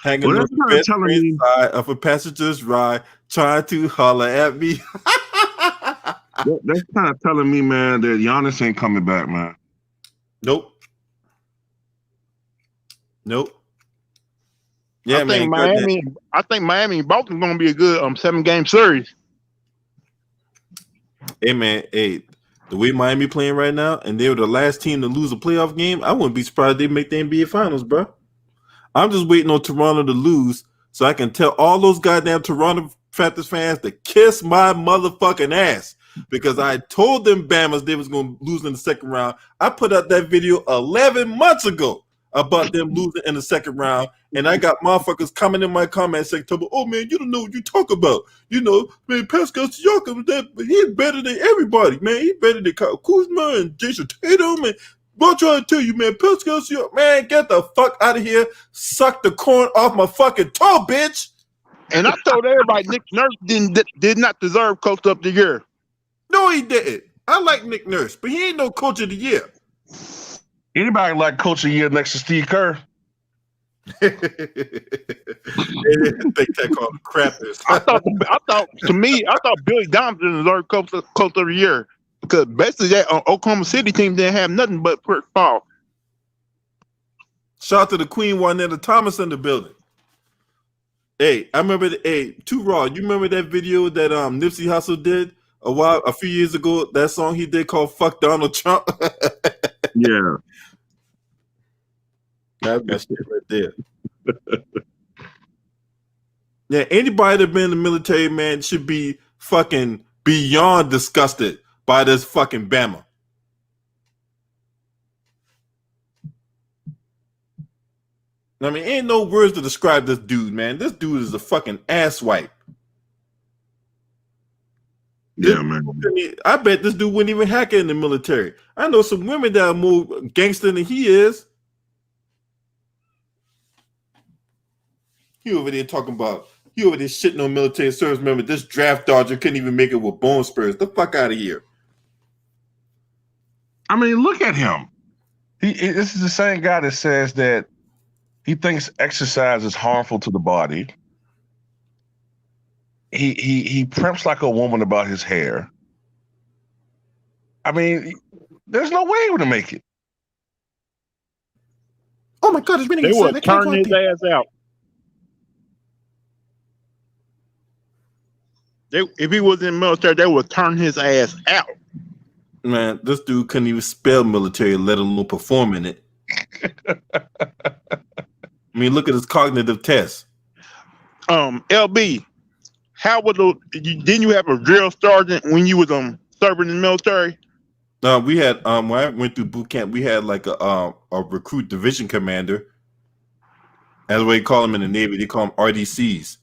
Hanging on the best side of a passenger's ride, trying to holler at me. That's kind of telling me, man, that Giannis ain't coming back, man. Nope. Yeah, I think Miami and Boston gonna be a good 7-game series. Hey man, the way Miami playing right now, and they were the last team to lose a playoff game, I wouldn't be surprised they make the NBA Finals, bro. I'm just waiting on Toronto to lose so I can tell all those goddamn Toronto Raptors fans to kiss my motherfucking ass because I told them Bamas they was going to lose in the second round. I put out that video 11 months ago about them losing in the second round, and I got motherfuckers coming in my comment section, oh man, you don't know what you talk about. You know, man, Pascal Siakam, he's better than everybody, man. He's better than Kyle Kuzma and Jason Tatum and I'm trying to tell you, man, Pascal Siakam, man, get the fuck out of here. Suck the corn off my fucking toe, bitch. And I told everybody Nick Nurse did not deserve Coach of the Year. No, he didn't. I like Nick Nurse, but he ain't no Coach of the Year. Anybody like Coach of the Year next to Steve Kerr? They take called the crappers. I thought Billy Donovan deserved Coach of the Year. Because basically that Oklahoma City team didn't have nothing but Chris Paul. Shout out to the Queen Juanetta Thomas in the building. Hey, I remember Too Raw. You remember that video that Nipsey Hussle did a few years ago? That song he did called "Fuck Donald Trump." Yeah, that's my shit right there. Yeah, anybody that been in the military, man, should be fucking beyond disgusted by this fucking Bama. I mean, ain't no words to describe this dude, man. This dude is a fucking asswipe. Yeah, man. I bet this dude wouldn't even hack it in the military. I know some women that are more gangster than he is. He over there shitting on military service member. This draft dodger couldn't even make it with bone spurs. The fuck out of here. I mean, look at him. This is the same guy that says that he thinks exercise is harmful to the body. He primps like a woman about his hair. I mean, there's no way he would make it. Oh my God, it's raining. They would turn his ass out. If he was in the military, they would turn his ass out. Man, this dude couldn't even spell military, let alone perform in it. I mean, look at his cognitive test. LB, how would didn't you have a drill sergeant when you was serving in the military? No, we had when I went through boot camp, we had like a recruit division commander. That's what they call them in the Navy. They call them RDCs.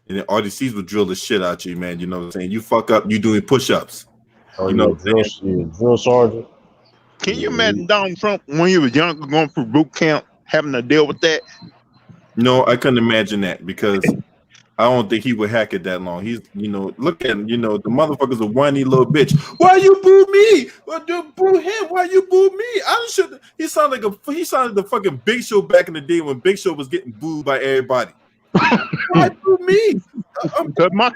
And the RDCs would drill the shit out you, man. You know what I'm saying? You fuck up, you doing push-ups. Oh, you know, drill sergeant. Can you imagine Donald Trump when he was younger going through boot camp having to deal with that? No, I couldn't imagine that because I don't think he would hack it that long. He's, look at him, the motherfucker's a whiny little bitch. Why you boo me? Why you boo him? Why you boo me? He sounded the fucking Big Show back in the day when Big Show was getting booed by everybody. Why boo me? Because my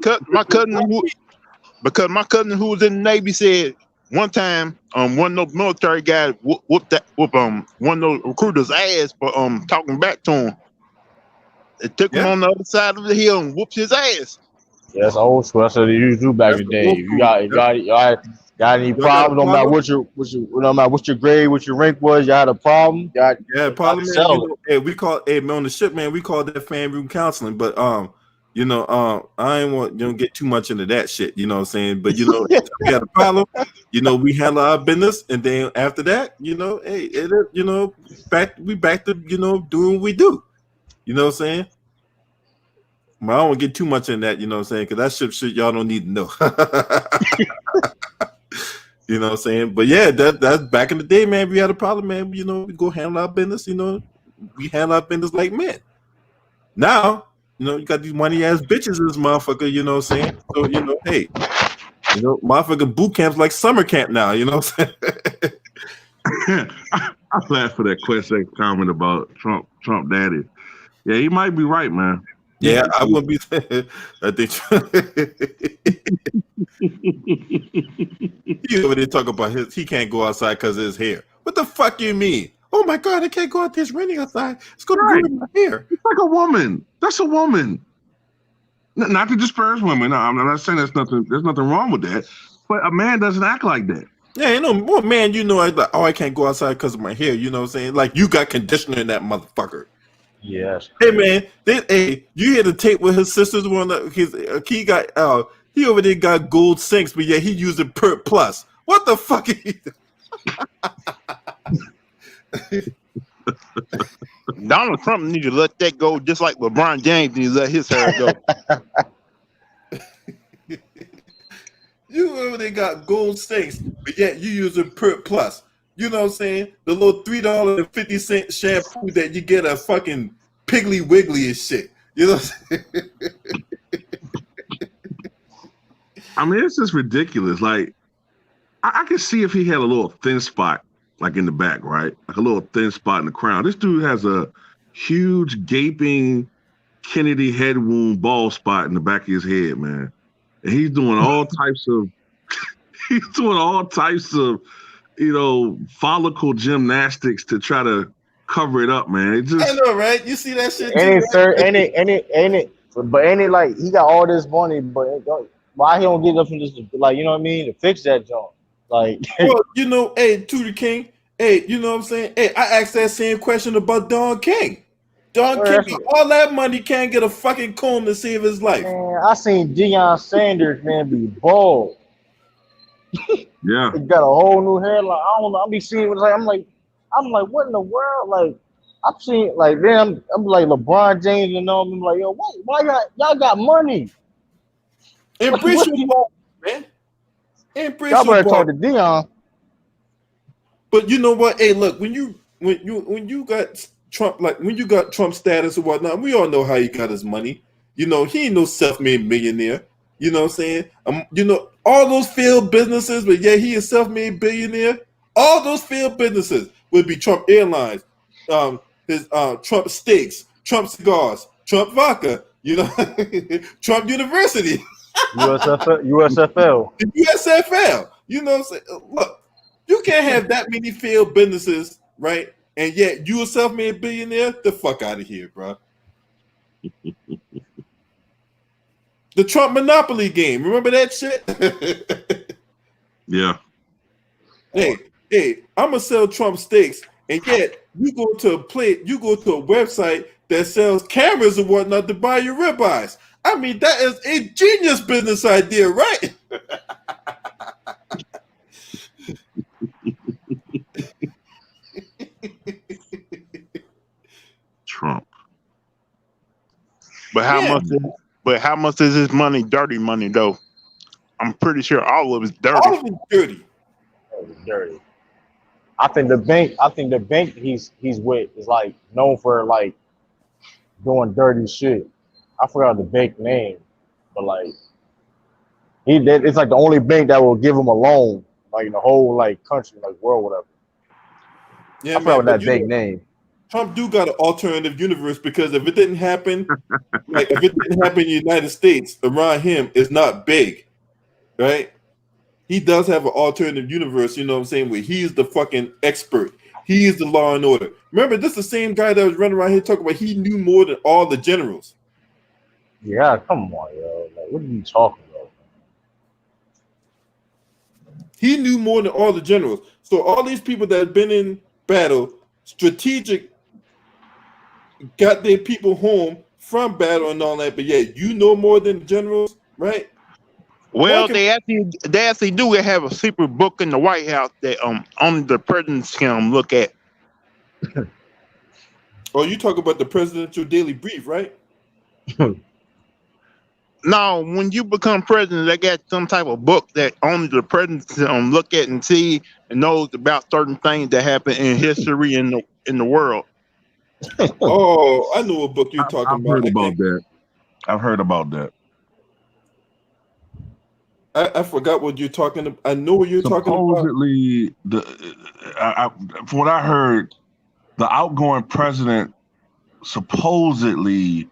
cousin who was in the Navy said one time one of those military guys whooped one of those recruiters' ass for talking back to him. They took him Yeah. on the other side of the hill and whooped his ass. Yeah, that's old school. That's what they used to do back That's in the the day. old You school. got any Y'all got a problems? No matter problem? no matter what your grade, what your rank was, you had a problem. Yeah, You got to problem, man. You settle it. know, hey, man, on the ship, man, we call that fan room counseling. But I ain't want get too much into that shit. You know what I'm saying? But anytime we got a problem, we handle our business, and then after that, hey, we back to doing what we do. You know what I'm saying? But I don't want to get too much in that. You know what I'm saying? Because that shit y'all don't need to know. You know what I'm saying? But yeah, that's back in the day, man. We had a problem, man. We go handle our business. We handle our business like men. Now, you got these money ass bitches in this motherfucker. You know what I'm saying? So hey, motherfucking boot camp's like summer camp now. You know what I'm saying? I laugh for that question comment about Trump daddy. Yeah, he might be right, man. Yeah, I wouldn't be. I think he over there talk about he can't go outside because of his hair. What the fuck you mean? Oh my god, I can't go out there. It's raining outside. It's going to ruin my hair. It's like a woman. That's a woman. Not to disparage women. No, I'm not saying there's nothing wrong with that. But a man doesn't act like that. Yeah, more man, like, I can't go outside because of my hair. You know what I'm saying? Like, you got conditioner in that motherfucker. Yes. Hey man, you hear the tape with his sisters? He over there got gold sinks, but yeah, he using Pert Plus. What the fuck? Donald Trump needs to let that go, just like LeBron James needs to let his hair go. You over there got gold sinks, but yet you using Pert Plus. You know what I'm saying? The little $3.50 shampoo that you get a fucking Piggly Wiggly and shit. You know what I'm saying? I mean, it's just ridiculous. Like, I can see if he had a little thin spot, like in the back, right? Like a little thin spot in the crown. This dude has a huge, gaping Kennedy head wound bald spot in the back of his head, man. And he's doing all types of, follicle gymnastics to try to cover it up, man. It just, I know, right? You see that shit too, Ain't it, right? sir? Ain't it? But ain't it like he got all this money, but why he don't get up and just like, you know what I mean, to fix that joint? Like, Well, hey, Tudor King, hey, you know what I'm saying? Hey, I asked that same question about Don King. Don King got all that money, can't get a fucking comb to save his life. man, I seen Deion Sanders, man, be bald. yeah. He got a whole new hairline. I don't know. I be seeing it. I'm like, what in the world? Like, I'm seeing like, then I'm like LeBron James and all. I'm like, yo, why y'all got money? Embrace your ball, man. Embrace Y'all your better ball. talk to Deion. But you know what? Hey, look, when you got Trump, like when you got Trump status or whatnot, we all know how he got his money. He ain't no self-made millionaire. You know what I'm saying? All those failed businesses, but yeah, he is self-made billionaire. All those failed businesses would be Trump Airlines, his Trump Steaks, Trump Cigars, Trump Vodka, Trump University. USFL. The USFL. You know what I'm saying? Look, you can't have that many failed businesses, right? And yet you a self-made billionaire? The fuck out of here, bro. The Trump Monopoly game. Remember that shit? Yeah. Hey, I'm gonna sell Trump steaks, and yet you go to a website that sells cameras and whatnot to buy your ribeyes. I mean, that is a genius business idea, right? Trump. But how much is his money dirty money though? I'm pretty sure all of it's dirty. All of it's dirty. Dirty. I think the bank he's with is like known for like doing dirty shit. I forgot the bank name, but like it's like the only bank that will give him a loan, like in the whole like country, like world, whatever. Yeah, I forgot man. that bank name. Trump do got an alternative universe because if it didn't happen, like if it didn't happen in the United States, around him is not big, right? He does have an alternative universe, you know what I'm saying, where he's the fucking expert. He is the law and order. Remember, this is the same guy that was running around here talking about he knew more than all the generals. Yeah, come on, yo. Like, what are you talking about? He knew more than all the generals. So all these people that have been in battle, strategic, got their people home from battle and all that. But yeah, you know more than the generals, right? Well, Can, they actually do have a secret book in the White House that only the presidents can look at. oh, you talk about the presidential daily brief, right? Now, when you become president, they got some type of book that only the president can look at and see and knows about certain things that happen in history in the world. Oh, I know what book you're talking I've about. heard I about think that. I've heard about that. I forgot what you're talking about. I know what you're talking about. Supposedly, from what I heard, the outgoing president supposedly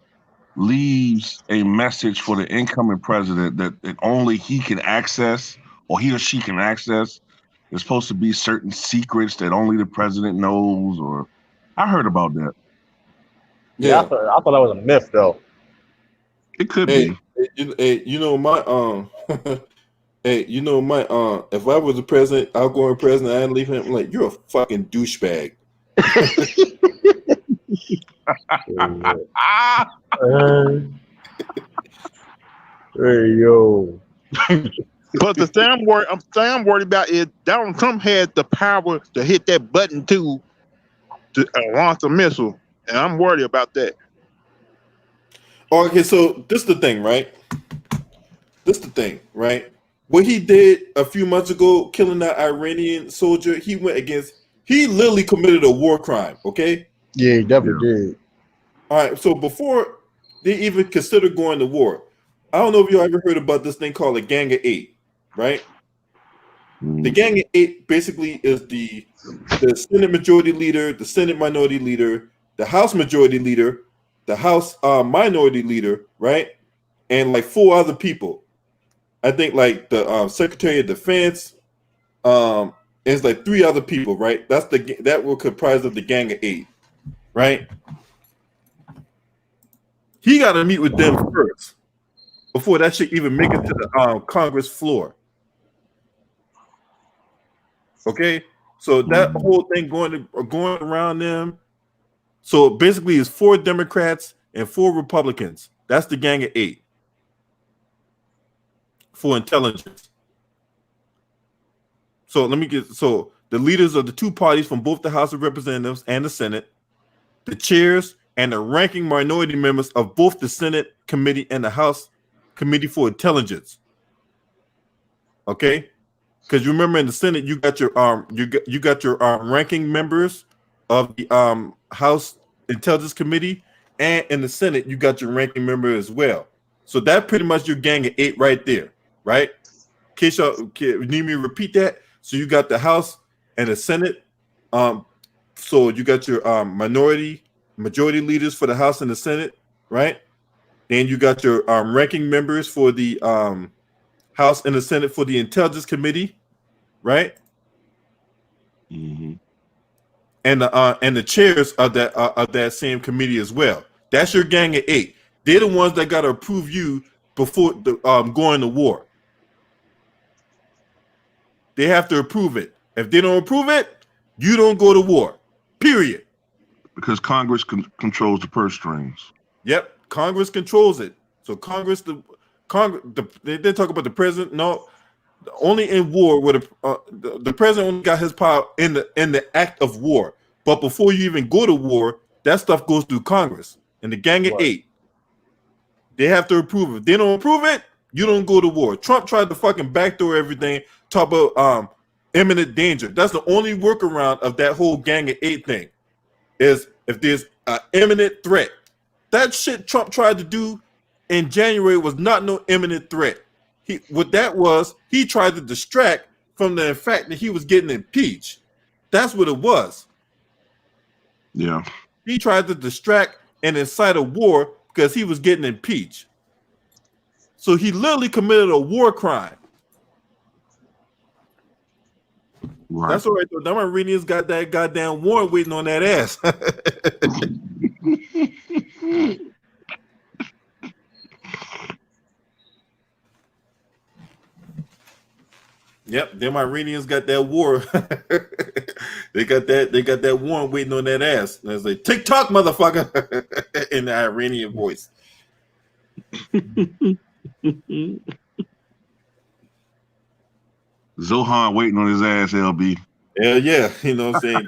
leaves a message for the incoming president that only he can access or he or she can access. There's supposed to be certain secrets that only the president knows, or I heard about that. Yeah, Yeah. I thought that was a myth, though. It could Hey, be. you know my hey, you know my if I was the president, outgoing president, I'd leave him I'm like you're a fucking douchebag. Ah, Hey, yo. But the thing I'm worried about is Donald Trump had the power to hit that button too to launch a missile, and I'm worried about that. Okay, so this is the thing, right? This is the thing, right? What he did a few months ago, killing that Iranian soldier, he literally committed a war crime, okay? Yeah, he definitely did. All right, so before they even consider going to war, I don't know if you ever heard about this thing called a Gang of Eight, right? The Gang of Eight basically is the Senate Majority Leader, the Senate Minority Leader, the House Majority Leader, the House Minority Leader, right? And like four other people. I think like the Secretary of Defense, it's like three other people, right? That will comprise of the Gang of Eight, right? He got to meet with them first before that shit even make it to the Congress floor. Okay, so that whole thing going around them. So basically, it's 4 Democrats and 4 Republicans. That's the Gang of Eight for intelligence. So the leaders of the two parties from both the House of Representatives and the Senate, the chairs and the ranking minority members of both the Senate committee and the House Committee for Intelligence. Okay, because you remember in the Senate you got your ranking members of the House Intelligence Committee, and in the Senate you got your ranking member as well. So that pretty much your Gang of Eight right there, right? In case y'all need me to repeat that. So you got the House and the Senate. So you got your majority leaders for the House and the Senate, right? Then you got your ranking members for the House and the Senate for the Intelligence Committee, right? Mm-hmm. And the chairs of that same committee as well. That's your Gang of Eight. They're the ones that got to approve you before going to war. They have to approve it. If they don't approve it, you don't go to war. Period. Because Congress controls the purse strings. Yep, Congress controls it. So Congress, they talk about the president. No, only in war where the president only got his power in the act of war. But before you even go to war, that stuff goes through Congress and the Gang of Eight. They have to approve it. If they don't approve it, you don't go to war. Trump tried to fucking backdoor everything. Talk about imminent danger. That's the only workaround of that whole Gang of Eight thing. Is if there's an imminent threat. That shit Trump tried to do in January was not no imminent threat. He tried to distract from the fact that he was getting impeached. That's what it was. Yeah. He tried to distract and incite a war because he was getting impeached. So he literally committed a war crime. Right. That's all right though. Them Iranians got that goddamn warrant waiting on that ass. Yep, them Iranians got that war. They got that warrant waiting on that ass. And it's like TikTok, motherfucker, in the Iranian voice. Zohan waiting on his ass, LB. Hell yeah, you know what I'm saying?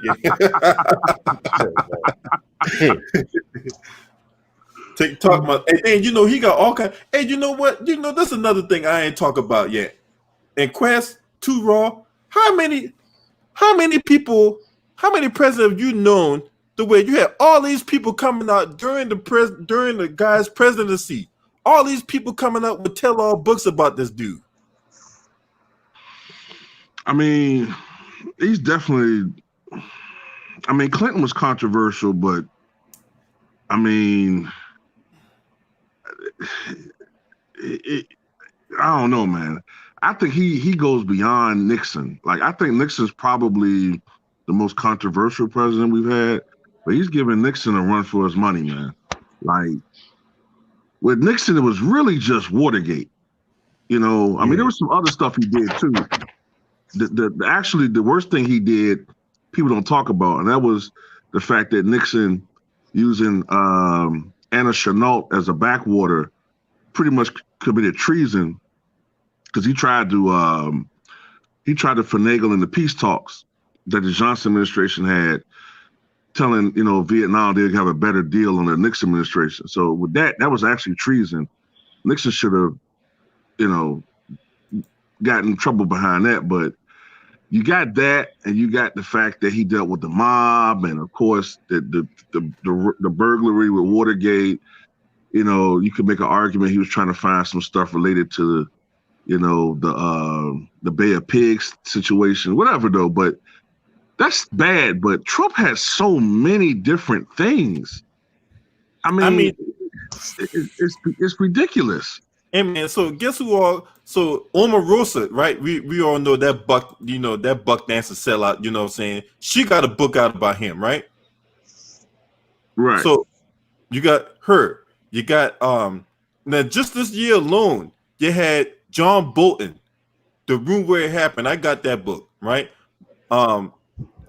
TikTok, and you know he got all kind. Hey, you know what? You know that's another thing I ain't talk about yet. And Quest, Too Raw, how many people, how many presidents have you known the way you had all these people coming out during the guy's presidency? All these people coming out with tell-all books about this dude. I mean, he's definitely. I mean, Clinton was controversial, but I mean, I don't know, man. I think he goes beyond Nixon. Like, I think Nixon's probably the most controversial president we've had, but he's giving Nixon a run for his money, man. Like, with Nixon, it was really just Watergate. You know, I mean, there was some other stuff he did too. Actually, the worst thing he did, people don't talk about, and that was the fact that Nixon, using Anna Chenault as a backwater, pretty much committed treason because he tried to finagle in the peace talks that the Johnson administration had, telling Vietnam they'd have a better deal on the Nixon administration. So with that was actually treason. Nixon should have, gotten in trouble behind that, but you got that, and you got the fact that he dealt with the mob, and of course the burglary with Watergate. You could make an argument he was trying to find some stuff related to the Bay of Pigs situation, whatever though. But that's bad. But Trump has so many different things. I mean it's ridiculous. And man, so guess who all? So Omarosa, right? We all know that buck, that buck dancer sellout. You know what I'm saying? She got a book out about him, right? Right. So you got her. You got now just this year alone, you had John Bolton, The Room Where It Happened. I got that book, right?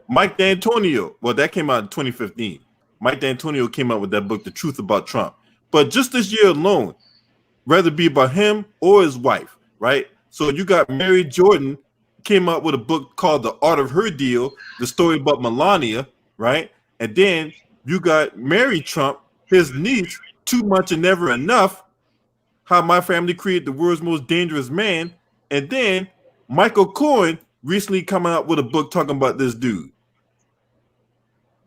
Mike D'Antonio. Well, that came out in 2015. Mike D'Antonio came out with that book, The Truth About Trump. But just this year alone, whether it be about him or his wife, right? So you got Mary Jordan came up with a book called The Art of Her Deal, the story about Melania, right? And then you got Mary Trump, his niece, Too Much and Never Enough, How My Family Created the World's Most Dangerous Man. And then Michael Cohen recently coming out with a book talking about this dude.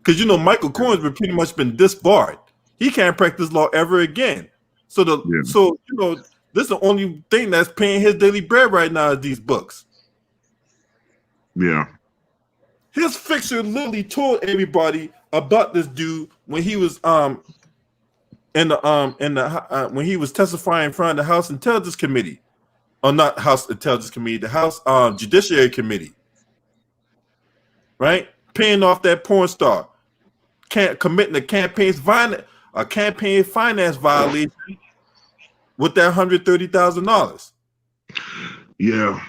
Because Michael Cohen's pretty much been disbarred. He can't practice law ever again. So this is the only thing that's paying his daily bread right now is these books. Yeah. His fixer literally told everybody about this dude when he was when he was testifying in front of the House Intelligence Committee. Or not House Intelligence Committee, the House Judiciary Committee. Right? Paying off that porn star. Committing a campaign finance violation with that $130,000. Yeah.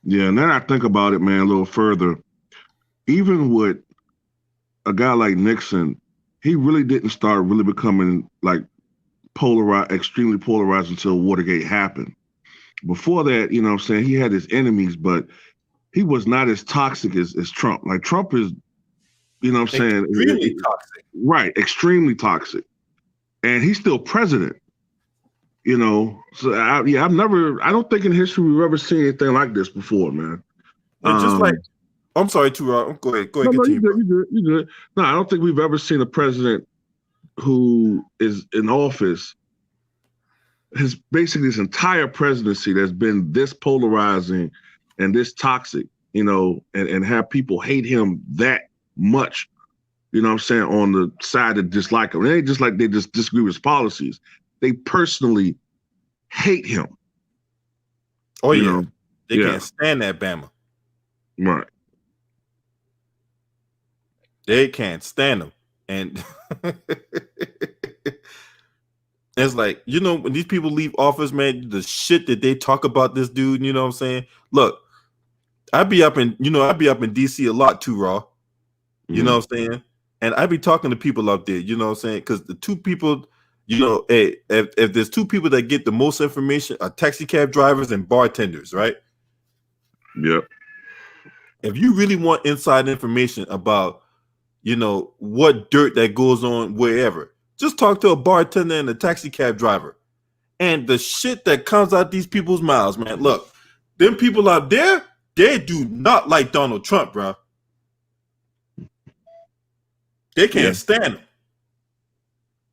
And then I think about it, man, a little further. Even with a guy like Nixon, he really didn't start really becoming like extremely polarized until Watergate happened. Before that, he had his enemies, but he was not as toxic as Trump. Like Trump is, extremely toxic. Right, extremely toxic. And he's still president. So I don't think in history we've ever seen anything like this before, man. And just like, I'm sorry, go ahead, continue. No, you're good. No, I don't think we've ever seen a president who is in office, his basically his entire presidency that's been this polarizing and this toxic, and have people hate him that much, on the side that dislike him. It ain't just like they just disagree with his policies. They personally hate him. Oh, yeah. They can't stand that Bama. Right. They can't stand them. And it's like, when these people leave office, man, the shit that they talk about this dude, you know what I'm saying? Look, I'd be up in DC a lot too, Raw. You know what I'm saying? And I be talking to people out there, you know what I'm saying? Because the two people, hey, if there's two people that get the most information are taxi cab drivers and bartenders, right? Yep. If you really want inside information about, what dirt that goes on wherever, just talk to a bartender and a taxi cab driver. And the shit that comes out these people's mouths, man. Look, them people out there, they do not like Donald Trump, bro. They can't stand him.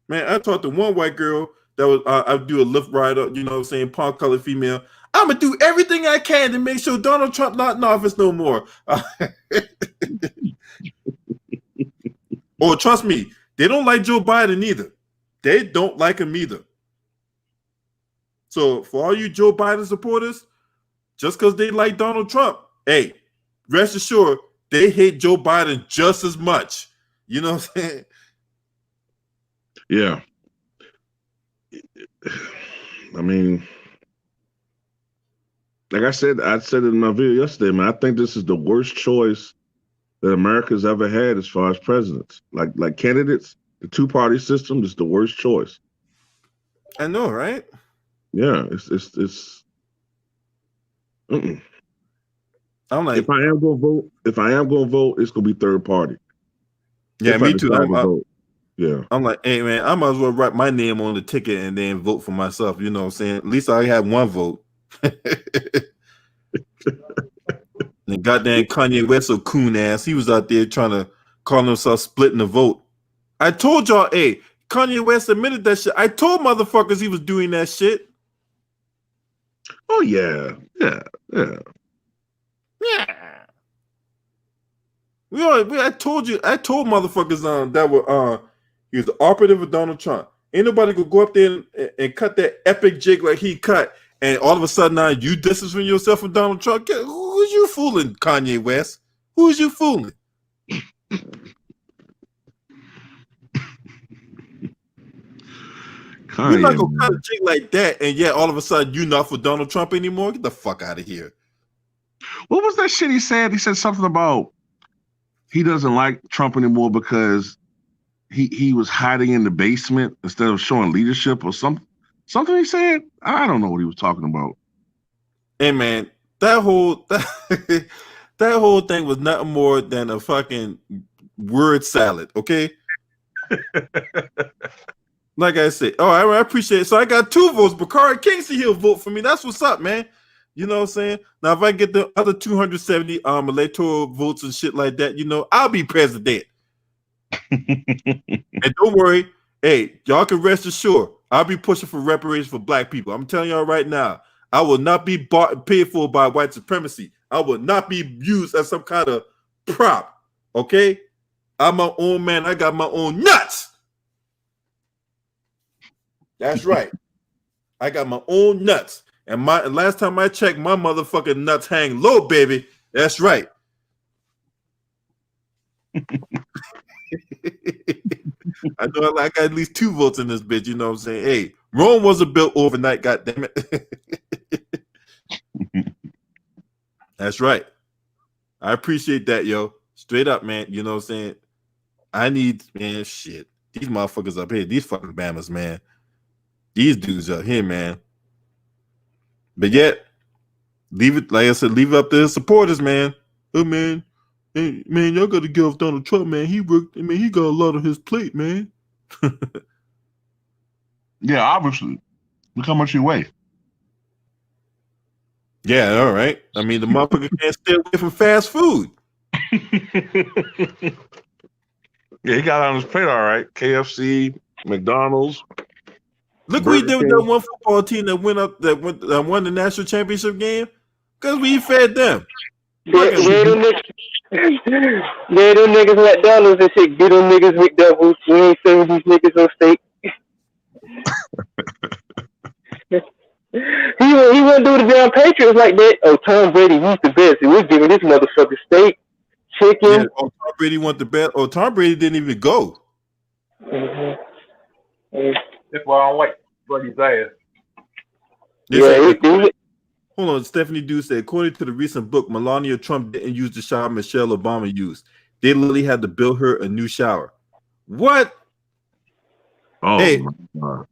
Man, I talked to one white girl that was I do a Lyft ride up, palm colored female. I'm gonna do everything I can to make sure Donald Trump not in office no more. Or trust me, they don't like Joe Biden either. They don't like him either. So for all you Joe Biden supporters, just because they like Donald Trump, hey, rest assured, they hate Joe Biden just as much. You know what I'm saying? Yeah. I mean, like I said it in my video yesterday, man. I think this is the worst choice that America's ever had as far as presidents. Like candidates, the two-party system is the worst choice. I know, right? Yeah, it's I'm like, if I am gonna vote, it's gonna be third party. Yeah, me too. Yeah. I'm like, hey man, I might as well write my name on the ticket and then vote for myself. You know what I'm saying? At least I have one vote. And goddamn Kanye West, so coon ass, he was out there trying to call himself splitting the vote. I told y'all, hey, Kanye West admitted that shit. I told motherfuckers he was doing that shit. Oh yeah. Yeah. I told motherfuckers that were he was the operative of Donald Trump. Ain't nobody could go up there and cut that epic jig like he cut, and all of a sudden now you distancing yourself from Donald Trump. Who's you fooling, Kanye West? Who's you fooling? You're not gonna cut a jig like that, and yet all of a sudden you're not for Donald Trump anymore. Get the fuck out of here. What was that shit he said? He said something about he doesn't like Trump anymore because he was hiding in the basement instead of showing leadership or something he said. I don't know what he was talking about. Hey man, that whole thing was nothing more than a fucking word salad, okay? Like I said, I appreciate it. So I got 2 votes. Bakari Kingsley, he'll vote for me. That's what's up, man. You know what I'm saying? Now, if I get the other 270 electoral votes and shit like that, I'll be president. And don't worry, hey, y'all can rest assured, I'll be pushing for reparations for black people. I'm telling y'all right now, I will not be bought and paid for by white supremacy. I will not be used as some kind of prop. Okay? I'm my own man. I got my own nuts. That's right. I got my own nuts. And last time I checked, my motherfucking nuts hang low, baby. That's right. I know I got at least 2 votes in this bitch. You know what I'm saying? Hey, Rome wasn't built overnight, goddammit. That's right. I appreciate that, yo. Straight up, man. You know what I'm saying? I need, man, shit. These motherfuckers up here, these fucking Bamas, man. These dudes up here, man. But yet, leave it, like I said, leave it up to the supporters, man. Oh, man. Hey, man, y'all got to give Donald Trump, man. He worked, he got a lot on his plate, man. Yeah, obviously. Look how much you weigh. Yeah, all right. The motherfucker can't stay away from fast food. Yeah, he got on his plate, all right. KFC, McDonald's. Look what he did with that one football team that won the national championship game. Because we fed them. Yeah, them niggas McDonald's and shit. Get them niggas McDoubles. We ain't serving these niggas no steak. He don't do the damn Patriots like that. Oh, Tom Brady, he's the best. And we're giving this motherfucker steak, Yeah. chicken. Oh, Tom Brady want the bet. Oh, Tom Brady didn't even go. Mm-hmm. That's why I don't like Brady's ass. They Yeah, said, it. hold on. Stephanie Dew said, according to the recent book, Melania Trump didn't use the shower Michelle Obama used. They literally had to build her a new shower. What? Oh, Hey, my God.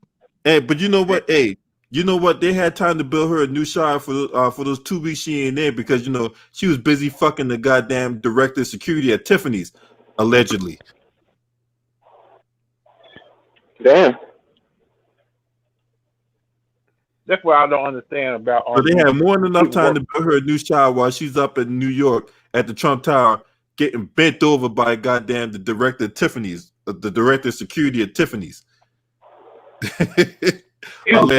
hey, but you know what? Hey, you know what? They had time to build her a new shower for those 2 weeks she ain't there because she was busy fucking the goddamn director of security at Tiffany's, allegedly. Damn. That's what I don't understand about. So they had more than enough time to build her a new shower while she's up in New York at the Trump Tower getting bent over by goddamn the director of Tiffany's, the director of security at Tiffany's. Hey, kind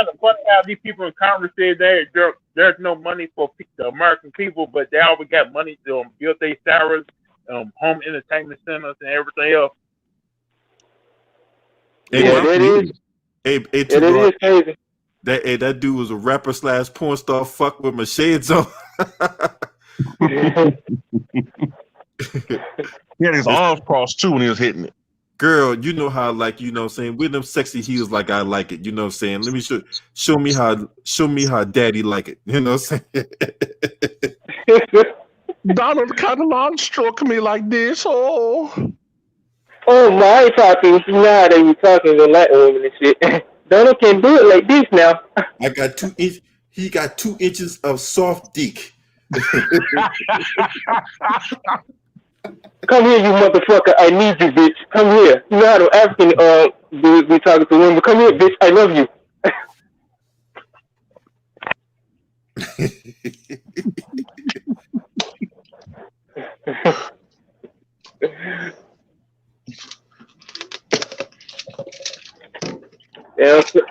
of funny how these people in Congress say there's no money for the American people, but they always got money to build their showers, home entertainment centers, and everything else. Hey, Yeah, that is. Hey, It is crazy. that dude was a rapper / porn star. Fuck with my shades on. He had his arms crossed too when he was hitting it. Girl, you know how saying with them sexy heels like I like it. You know what I'm saying? Let me show me how daddy like it. You know what I'm saying? Donald Catalan struck me like this. Oh. Oh my, talking. Now that you talking to Latin women and shit. Donald can do it like this now. I got 2 inches. He got 2 inches of soft dick. Come here, you motherfucker. I need you, bitch. Come here. You know how the African dudes be talking to women. Come here, bitch. I love you.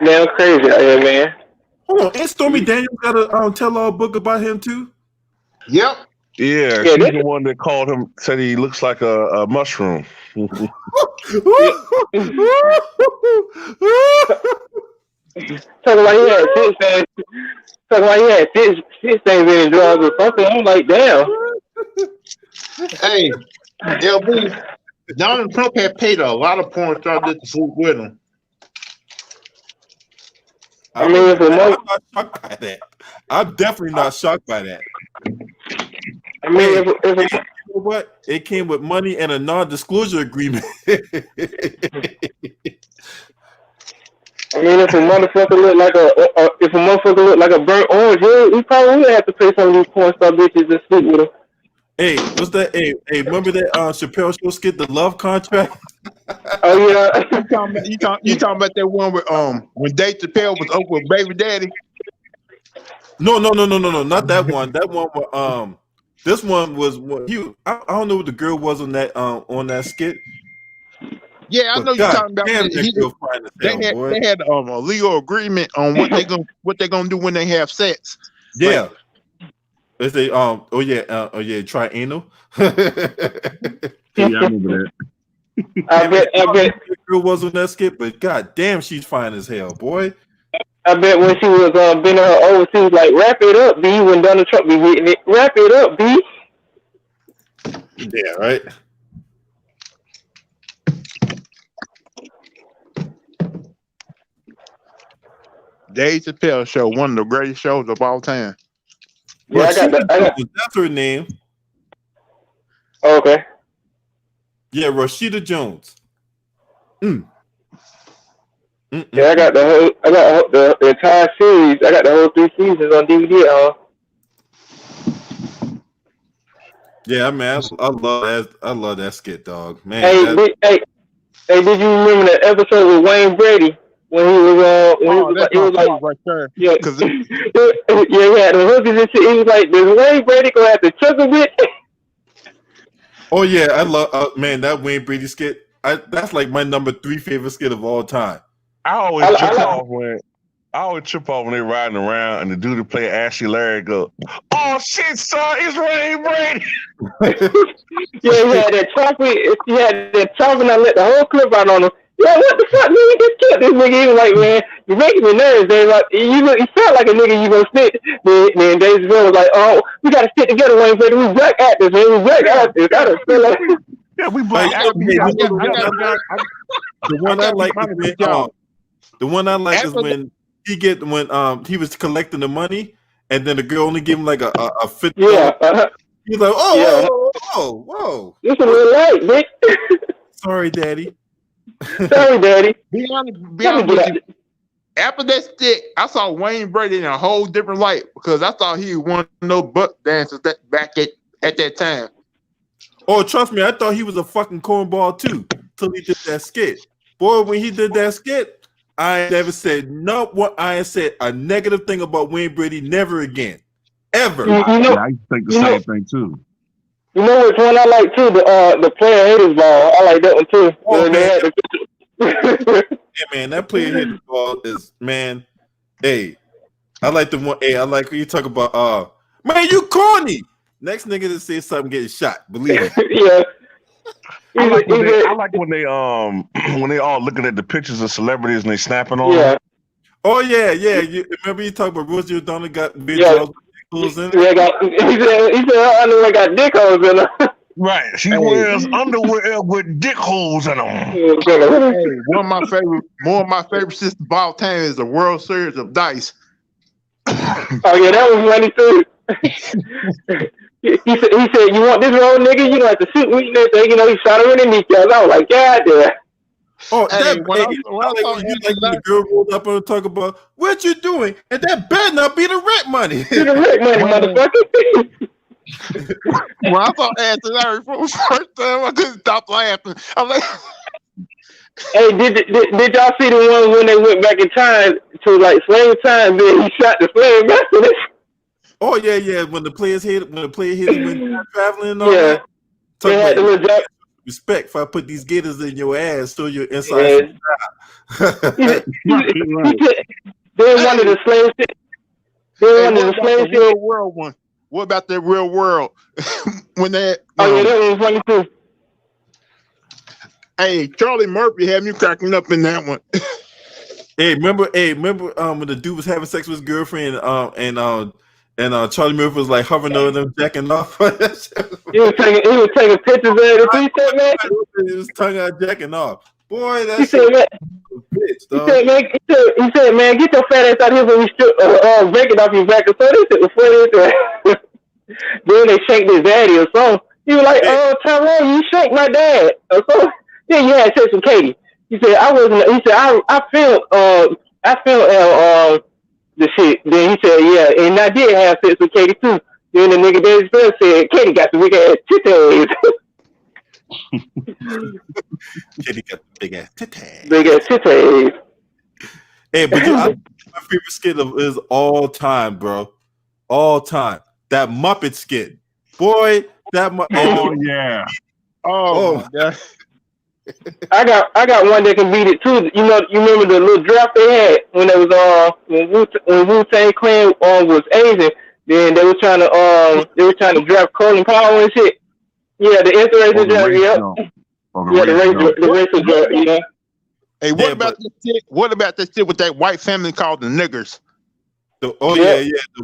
Damn crazy out here, man. Hold on, ain't Stormy Daniels got a tell-all book about him too? Yep. Yeah, she's the one that called him, said he looks like a mushroom. Talking about he had six things. Talking about he had six things in drugs or something. I'm like, damn. Hey, LB, Donald Trump had paid a lot of porn stars to sleep with him. I mean, I'm not shocked by that. I'm definitely not shocked by that. I mean, you know what? It came with money and a non-disclosure agreement. I mean, if a motherfucker look like a burnt orange, he probably would have to pay some of these porn star bitches to sleep with him. Hey, what's that? Hey, remember that Chappelle Show skit, The Love Contract? Oh yeah. You talking about that one with when Dave Chappelle was up with Baby Daddy? No, not that one. That one was this one was I don't know what the girl was on that skit. Yeah, I know you're talking about. They had a legal agreement on what they gonna do when they have sex. Yeah. They say trianal. Yeah, I remember that. I bet the girl was on that skit, but god damn, she's fine as hell, boy. I bet when she was bending her over, she was like, "Wrap it up, B." When Donald Trump be hitting it, "Wrap it up, B." Yeah, right. Dave Chappelle Show, one of the greatest shows of all time. Yeah, I got that. That's her name. Oh, okay. Yeah, Rashida Jones. Yeah, I got the entire series. I got the whole 3 seasons on DVD. Yeah, man, I love that skit, dog. Man, Hey, did you remember that episode with Wayne Brady when he was like right there. Yeah, he had the hookers and shit. He was like, "Does Wayne Brady gonna have to chuck a bit?" Oh yeah, I love man that Wayne Brady skit. That's like my number 3 favorite skit of all time. I always trip off when they're riding around and the dude that play Ashley Larry go, "Oh shit, son, it's Wayne Brady." Yeah, he had that chocolate. He had that chocolate. And I let the whole clip out on him. Yeah, what the fuck, man? You just killed this nigga. He was like, man, you're making me nervous. They like, you felt like a nigga you gonna spit. Then Dave Chappelle was like, oh, we gotta stick together, Wayne Brady. We black actors, man. We black actors. I don't feel like. Yeah, we Like, black. hey, the one I like is when, the one I like is when he was collecting the money, and then the girl only gave him like a $50. Yeah. He's like, whoa. This is a little light, bitch. Sorry, daddy. Sorry, daddy. Be honest with you. After that stick, I saw Wayne Brady in a whole different light because I thought he was one of those buck dancers back at that time. Oh, trust me, I thought he was a fucking cornball too till he did that skit. Boy, when he did that skit, I never said I said a negative thing about Wayne Brady never again. Ever. I used to think the same thing too. You know which one I like too? The player haters ball. I like that one too. Oh, man. Yeah, man, that player hitting ball is, man. Hey, I like the one. Hey, I like when you talk about man, you corny. Next nigga that says something getting shot. Believe it. Yeah. I like when they when they all looking at the pictures of celebrities and they snapping on them. Oh yeah. You remember you talk about Rosie O'Donnell got big holes in it? Yeah, he said her underwear got dick holes in it. Right. She wears underwear with dick holes in them. Hey, one of my favorite systems of all time is the World Series of Dice. Oh yeah, that was funny too. He said, you want this role, nigga? You don't have to shoot me and everything. You know, he shot her in the kneecaps. I was like, God damn. Oh, when the girl rolled up and talk about what you doing, and that better not be the rent money. Be the rent money, motherfucker. When I saw Anthony Larry for the first time, I couldn't stop laughing. I'm like, hey, did y'all see the one when they went back in time to like slave time? Then he shot the slave master. Oh yeah. When the player hit him when traveling and all that. Talk about respect if I put these gators in your ass so you're inside. Then one of the slave shit. Then one of the slave shit. Real world one. What about that real world? When they that was funny too. Hey, Charlie Murphy had me cracking up in that one. Hey, remember when the dude was having sex with his girlfriend and Charlie Murphy was like hovering over them, jacking off. he was taking pictures of the three-step match. He was tongue out jacking off. Boy, he said, man, get your fat ass out here when we still break it off your back. So this shit was funny. Then they shanked his daddy or something. He was like, Tyrone, you shanked my dad. So then you had sex with Katie. He said, I felt the shit. Then he said, yeah, and I did have sex with Katie too. Then the nigga Dave Chappelle said, Katie got the big ass titties. Katie got the big ass titties. Big ass titties. Hey, but my favorite skit is all time, bro. All time. That Muppet skit. Boy, that Oh yeah. Oh my God. I got one that can beat it too. You remember the little draft they had when they was when Wu-Tang Clan was Asian. Then they were trying to draft Colin Powell and shit. Yeah, the interracial draft. The racial draft. Yeah. Hey, what about this shit with that white family called the niggers? That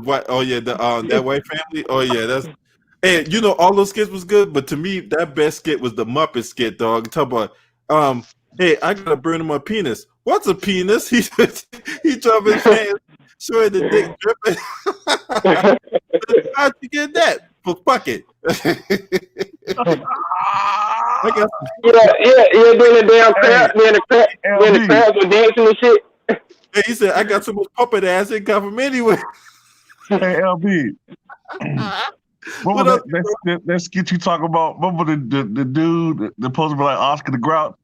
white family. Oh yeah, that's. And all those skits was good, but to me, that best skit was the Muppet skit, dog. Talk about, hey, I gotta burn my penis. What's a penis? He dropped his hands, showing the dick dripping. How'd you get that? Well, fuck it. Then the damn crowd, then the crowds were dancing and shit. Hey, he said, I got so much puppet ass, it got from anywhere. Hey, LB. What was that skit you talk about? Remember the dude, the supposed to be like Oscar the Grouch?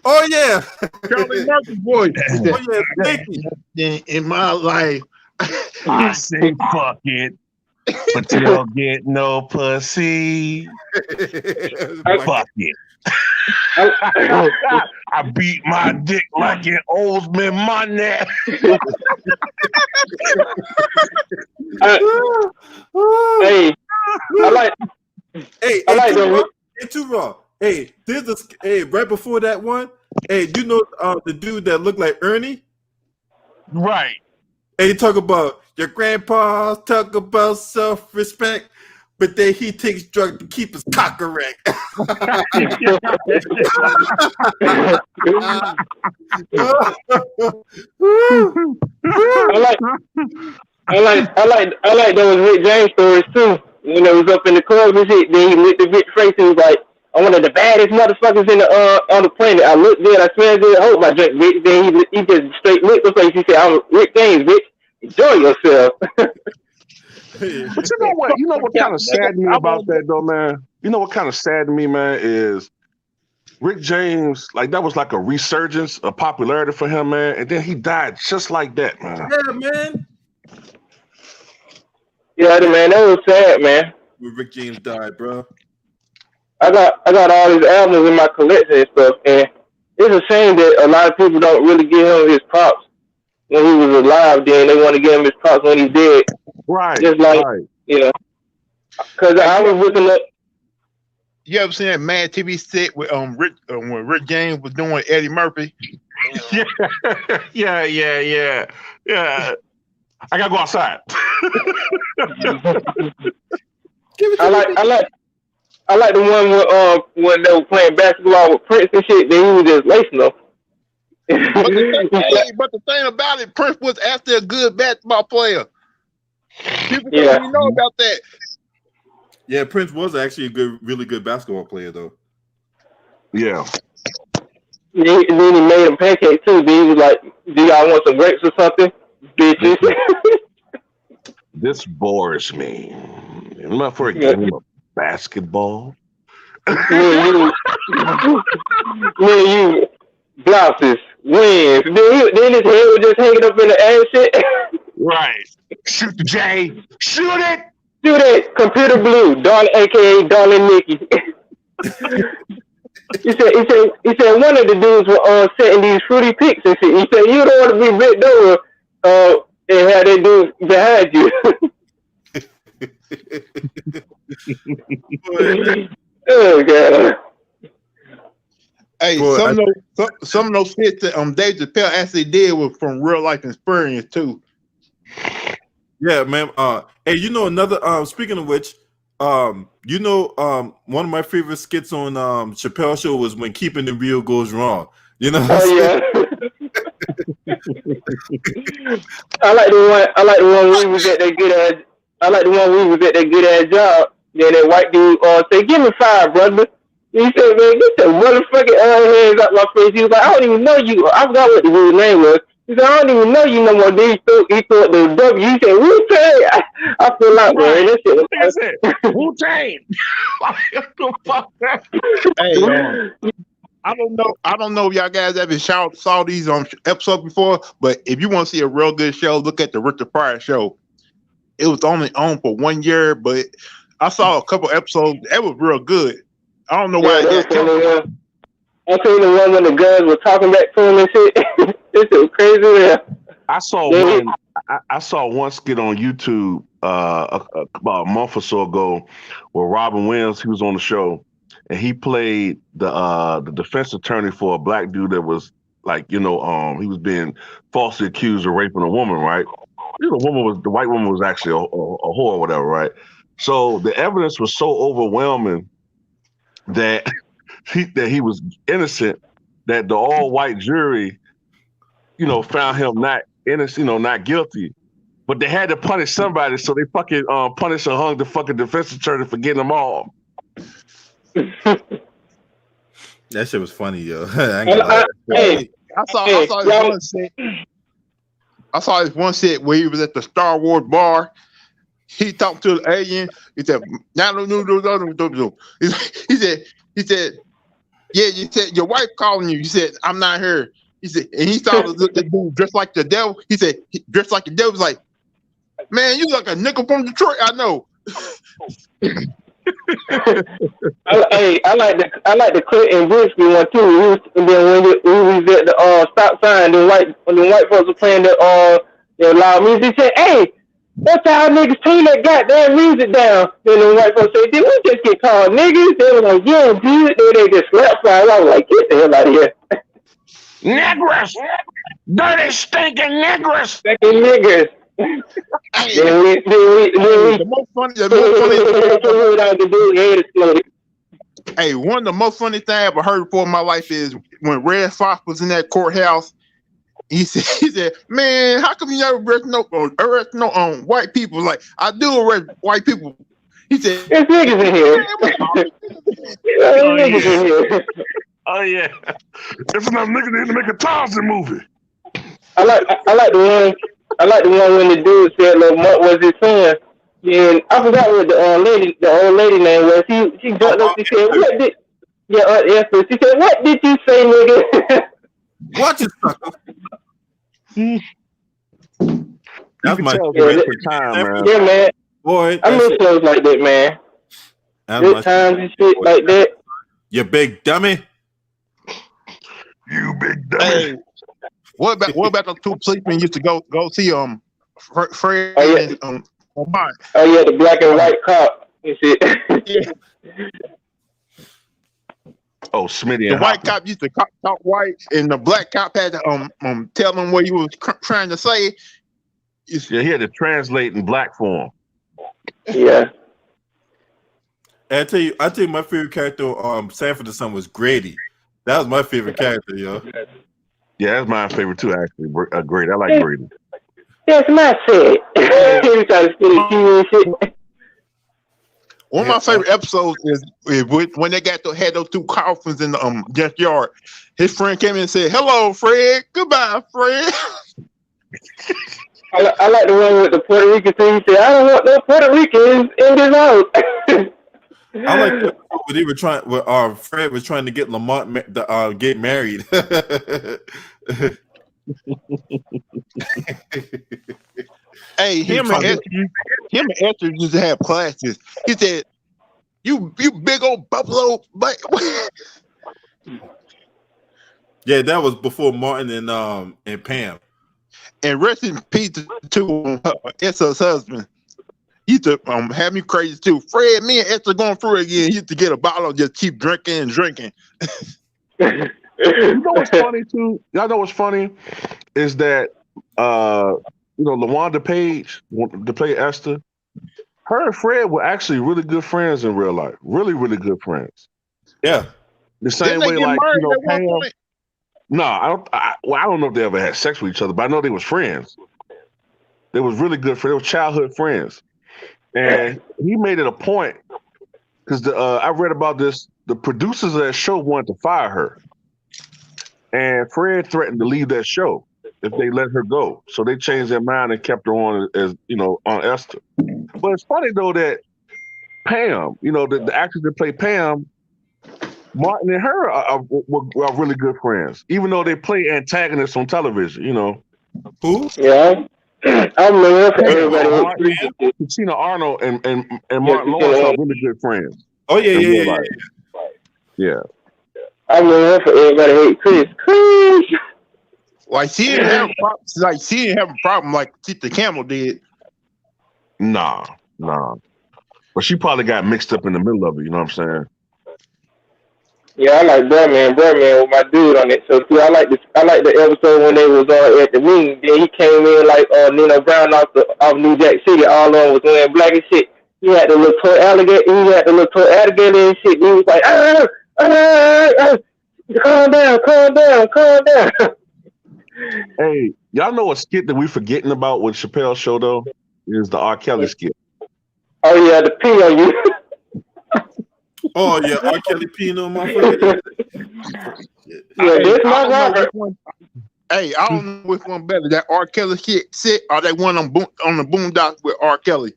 Oh yeah, Charlie Murphy boy. Oh yeah, in my life, I say fuck it, but you don't get no pussy. Fuck it. I beat my dick like it owes me money. Hey, I like too raw. Hey, right before that one. Hey, you know the dude that looked like Ernie? Right. Hey, you talk about your grandpa talk about self-respect, but then he takes drugs to keep his cock erect. I like those Rick James stories too. When they was up in the club and shit, then he lit the Rick face and was like, "I'm one of the baddest motherfuckers in the on the planet." I look good, I smell good. I hope I drink Rick. Then he just straight lit the face. He said, "I'm Rick James, bitch. Enjoy yourself." But you know what? You know what kind of saddened me about that though, man? You know what kind of saddened me, man, is Rick James, like that was like a resurgence of popularity for him, man. And then he died just like that, man. Yeah, man. Yeah, man, that was sad, man. When Rick James died, bro. I got all his albums in my collection and stuff, and it's a shame that a lot of people don't really give him his props when he was alive. Then they want to give him his props when he's dead. Right. Just like because I was looking up. You ever seen that Mad TV set with Rick when Rick James was doing Eddie Murphy? Yeah. I gotta go outside. I like the one when they were playing basketball with Prince and shit. Then he was just lacing them. But the thing about it, Prince was actually a good basketball player. People don't even know about that. Yeah, Prince was actually a really good basketball player, though. Yeah. Then he made him pancakes too. Then he was like, "Do y'all want some grapes or something, bitches?" This bores me. I'm not for a game of basketball. You blouses, wins. Then his head was just hanging up in the air and shit. Right. Shoot the J. Shoot it. Shoot it. Computer Blue, Darling, aka Darling Nikki. He said one of the dudes were setting these fruity pics and shit. He said you don't want to be bent over and have that dude behind you. Oh god. Hey, some of those hits that Dave Chappelle actually did was from real life experience too. Yeah, man. Hey, you know another. Speaking of which, one of my favorite skits on Chappelle Show was when Keeping It Real Goes Wrong. You know. Yeah. I like the one we was at that good ass. I like the one we was at that good ass job. Then that white dude said, "Give me 5, brother." He said, "Man, get your motherfucking hands out my face." He was like, "I don't even know you." I forgot what the dude's name was. He said, "I don't even know you no more." Then he thought the W. He said, "Wu-Tang." I feel like, man, that shit was Wu-Tang. Hey, I don't know if y'all guys ever saw these episodes before, but if you want to see a real good show, look at the Richard Pryor Show. It was only on for 1 year, but I saw a couple episodes. It was real good. I don't know why. I seen the one when the guys were talking back to him and shit. This is crazy. Yeah. I saw one skit on YouTube about a month or so ago where Robin Williams, he was on the show, and he played the defense attorney for a black dude that was like, he was being falsely accused of raping a woman, right? The white woman was actually a whore or whatever, right? So the evidence was so overwhelming that he was innocent that the all-white jury, found him not innocent, not guilty. But they had to punish somebody, so they fucking punished and hung the fucking defense attorney for getting them all. That shit was funny, yo. I saw this one set where he was at the Star Wars bar. He talked to the alien. He said, he said, "Yeah, you said your wife calling you." He said, "I'm not here." He said, and he saw the dude dressed like the devil. He said, dressed like the devil. Was like, "Man, you like a nickel from Detroit." I know. I like the Clinton Brisky one too. And then when we was at the stop sign, when the white folks were playing the loud music, he said, "Hey, That's how niggas turn that goddamn music down. Then the white folks say, did we just get called niggas? They were like, yeah, dude. Then they just slapped fire. I was like, get the hell out of here. Negress! Dirty, stinking negress! Fucking niggas. Hey, Then the most funny we hey, one of the most funny things I ever heard before in my life is when Red Fox was in that courthouse. He said, man, how come you never arrest no white people? Like, I do arrest white people. He said, there's niggas in here. There's niggas in here. Oh yeah. There's enough niggas to make a Tarzan movie. I like the one when the dude said Lamont was his son. And I forgot what the old lady name was. She got up. She said, "What did?" Yeah, Esther. She said, "What did you say, nigga?" Watch it, sucker. That's my favorite time, man. Yeah, man. Boy, I miss shows like that, man. Good times and shit like that. You big dummy. You big dummy. hey, what about the two policemen used to go see Fred Oh, yeah. and Omar? Oh yeah, the black and white cop and shit. Oh, Smitty The and white Hopper. cop used to talk white, and the black cop had to tell him what he was trying to say. Yeah, he had to translate in black form. Yeah. I tell you, my favorite character, Sanford the Son, was Grady. That was my favorite character, yo. Yeah, that's my favorite too, actually. Grady. I like Grady. That's my shit. He trying to steal the key and shit. One of my favorite episodes is when they had those two coffins in the junkyard. His friend came in and said, "Hello, Fred. Goodbye, Fred." I like the one with the Puerto Rican thing. He said, "I don't want no Puerto Ricans in this house." I like the when they were trying. Where Fred was trying to get Lamont get married. Hey, him and Esther used to have classes. He said, "You big old buffalo." But Yeah, that was before Martin and Pam. and rest in peace to Esther's husband. He used to have me crazy too. Fred, me and Esther going through it again. He used to get a bottle and just keep drinking and drinking. You know what's funny too? Y'all know what's funny is that LaWanda Page to play Esther. Her and Fred were actually really good friends in real life. Really, really good friends. Yeah. The same Didn't they way, get like married at one Pam. point? No, I don't know if they ever had sex with each other, but I know they was friends. They was really good friends. They were childhood friends. And he made it a point because I read about this. The producers of that show wanted to fire her, and Fred threatened to leave that show if they let her go. So they changed their mind and kept her on as on Esther. But it's funny though that Pam, the actress that played Pam, Martin and her are really good friends, even though they play antagonists on television. Who? Yeah. I remember for everybody. Christina Arnold and Martin Lawrence are really good friends. Oh yeah. Yeah. I remember for everybody hate Chris. Like she didn't have a problem. Like she didn't have a problem like Tita Campbell did. Nah. But she probably got mixed up in the middle of it. You know what I'm saying? Yeah, I like Birdman with my dude on it. So too, I like the episode when they was at the ring. Then he came in like Nino Brown off New Jack City. All of them was wearing black and shit. He had the little toy alligator. And shit. He was like, calm down. Hey, y'all know a skit that we forgetting about with Chappelle's show though is the R. Kelly skit. Oh yeah, the pee on you. Oh yeah, R. Kelly peeing on my face. Yeah, that's my Robert. Hey, I don't know which one better, that R. Kelly shit or that one on the Boondocks with R. Kelly.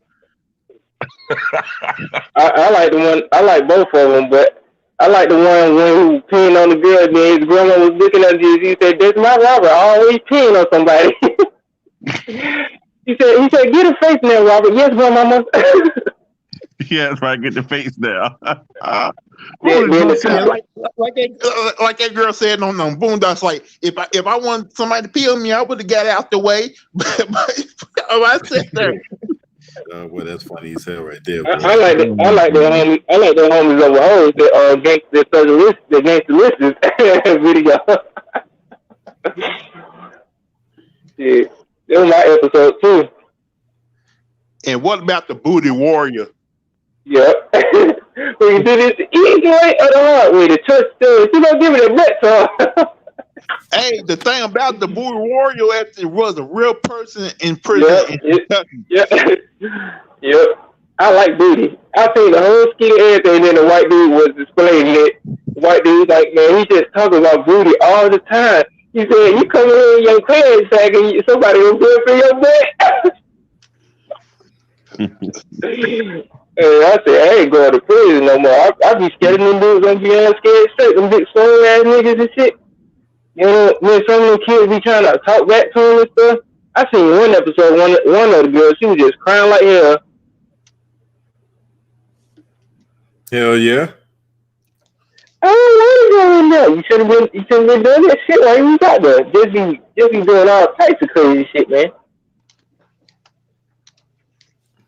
I like the one. I like both of them, but I like the one when he was peeing on the girl. And his grandma was looking at you. He said, "That's my Robert. Always peeing on somebody." He said, "Get a face now, Robert." Yes, grandmama. Yeah, that's right. Get the face now. Like that girl said on the Boondocks, like if I want somebody to pee on me, I would have got out the way. But I sit there. Well, that's funny as hell right there, I, boy. I like the I like the homie I like the homies over hoes that gangster list video. Shit. That was my episode too. And what about the booty warrior? Yep. When you do this the easy way or the hard way, the church says, you don't give it a bet to Hey, the thing about the booty warrior actually was a real person in prison Yep. in Yep. Kentucky. Yep. Yep. I like booty. I seen the whole skit and everything, and then the white dude was displaying it. The white dude like, man, he just talking about booty all the time. He said, you come in your pants sack and somebody will do it for your butt. And I said, I ain't going to prison no more. I be scared of them dudes. I'm being scared straight. Them big slow ass niggas and shit. You know, when some of them kids be trying to talk back to him and stuff. I seen one episode, one of the girls, she was just crying like hell. Hell yeah. I don't want to go in there. You should have been doing that shit while you was out there. Just be doing all types of crazy shit, man.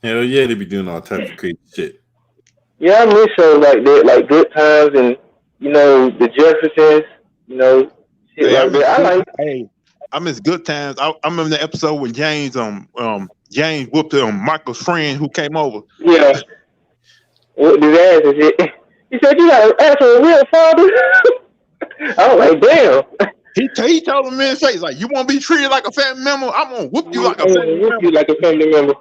Hell yeah, they be doing all types of crazy shit. Yeah, I miss shows like that, like Good Times and, you know, the Jeffersons, you know, shit Hey, like that. I like I miss good times. I remember the episode with James James whooped Michael's friend who came over. yeah, whooped his ass and shit. He said, you got to ask for a real father? I was like, damn. He told him in his face, like, you want to be treated like a family member? I'm going to whoop you like a I'm family gonna whoop member. you like a family member.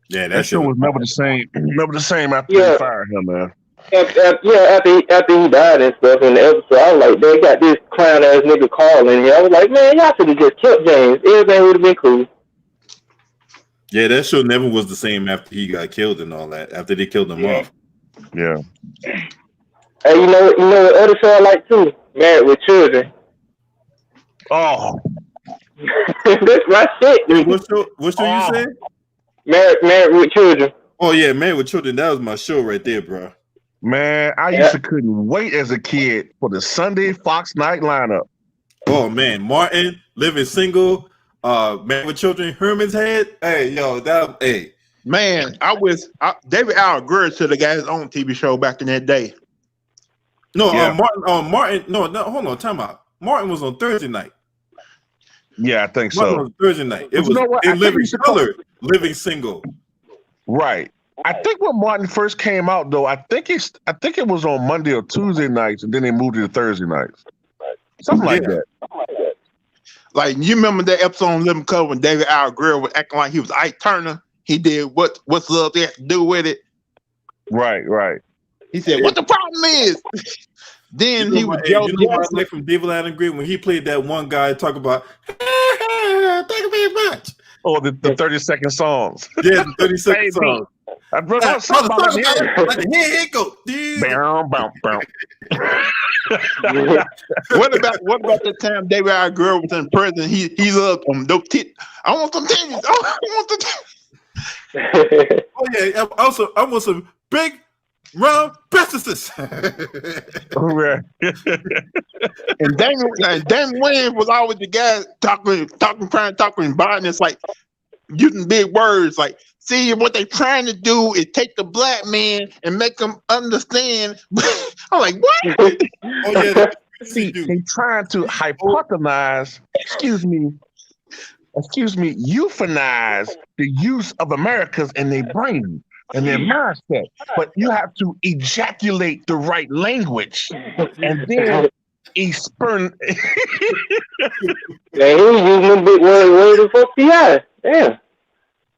Yeah, That show was never the same. Never the same after Yeah. they fired him, man. After he died and stuff in the episode, I was like, they got this clown ass nigga calling me. I was like, man, y'all should have just kept James. Everything would have been cool. Yeah, that show never was the same after he got killed and all that. After they killed him off. Yeah. Hey, you know what other show I like too? Married with Children. Oh, That's my shit. Wait, what show you say? Married with Children. Oh yeah, Man with Children. That was my show right there, bro. man, I used to couldn't wait as a kid for the Sunday Fox night lineup. Oh man, Martin, Living Single, Man with Children, Herman's Head. Hey, yo, hey. Man, David Al Greer should have got his own TV show back in that day. No, Yeah. Martin, no, hold on, time out. Martin was on Thursday night. Yeah, I think Martin so. was Thursday night. It But you was know what? I in think Living we should call- Color, Living Single. Right. I think when Martin first came out, though, I think it was on Monday or Tuesday nights, and then they moved it to Thursday nights. Something like that. Like, you remember that episode on Living Color when David Al Greer was acting like he was Ike Turner? He did what's love got to do with it? Right. He said, what the problem is? Then he was Joe You know what I Jackson. like from David Allen Greer when he played that one guy talk about thank you very much. Or the 30-second songs. Yeah, the 30-second Hey, song. I brought something about it here. Like, here it go. Dude. Bow, bow, bow. What about the time David Al Greer was in prison? He loved those titties. I want some titties. I want the titties. Oh yeah, I want some big round pesticides. Right. And Damon Wayans was always the guy talking, and it's like using big words like, see, what they trying to do is take the black man and make them understand. I'm like, what? Oh yeah, See, they trying to hypothesize, euphemize the use of Americans in their brain and their mindset. But you have to ejaculate the right language and then spurn. Man, he was using them big words for T.I. Damn.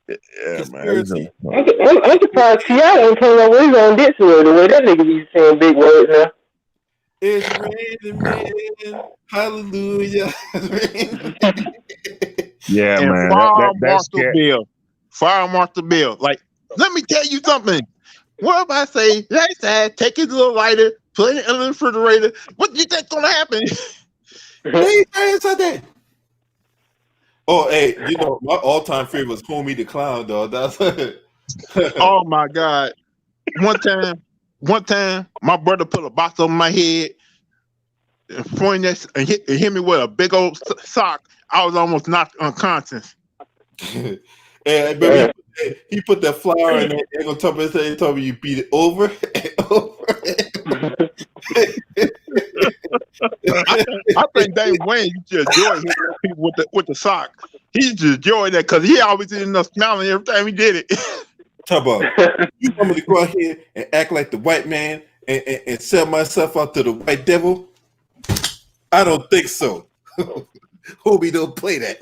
Yeah, Conspiracy. man. I'm surprised T.I. ain't came up with his own dictionary the way that nigga be saying big words now. It's raining, man. Hallelujah. Yeah, And man. Fire Martha Bill. Like, let me tell you something. What if I say, next time, take his little lighter, put it in the refrigerator? What do you think gonna happen? Hey, said that. Oh, hey, you know my all-time favorite was Homie the Clown, dog. That's Oh my God. One time, my brother put a box over my head and pointed and hit me with a big old sock. I was almost knocked unconscious. Hey, And but he put that flour in there and on top of his head. He told me you beat it over and over. I think Dave Wayne used to enjoy hitting people with the sock. He used to enjoy that because he always ended up smiling every time he did it. Talk about you want me to go out here and act like the white man and sell myself out to the white devil? I don't think so. Hobie don't play that.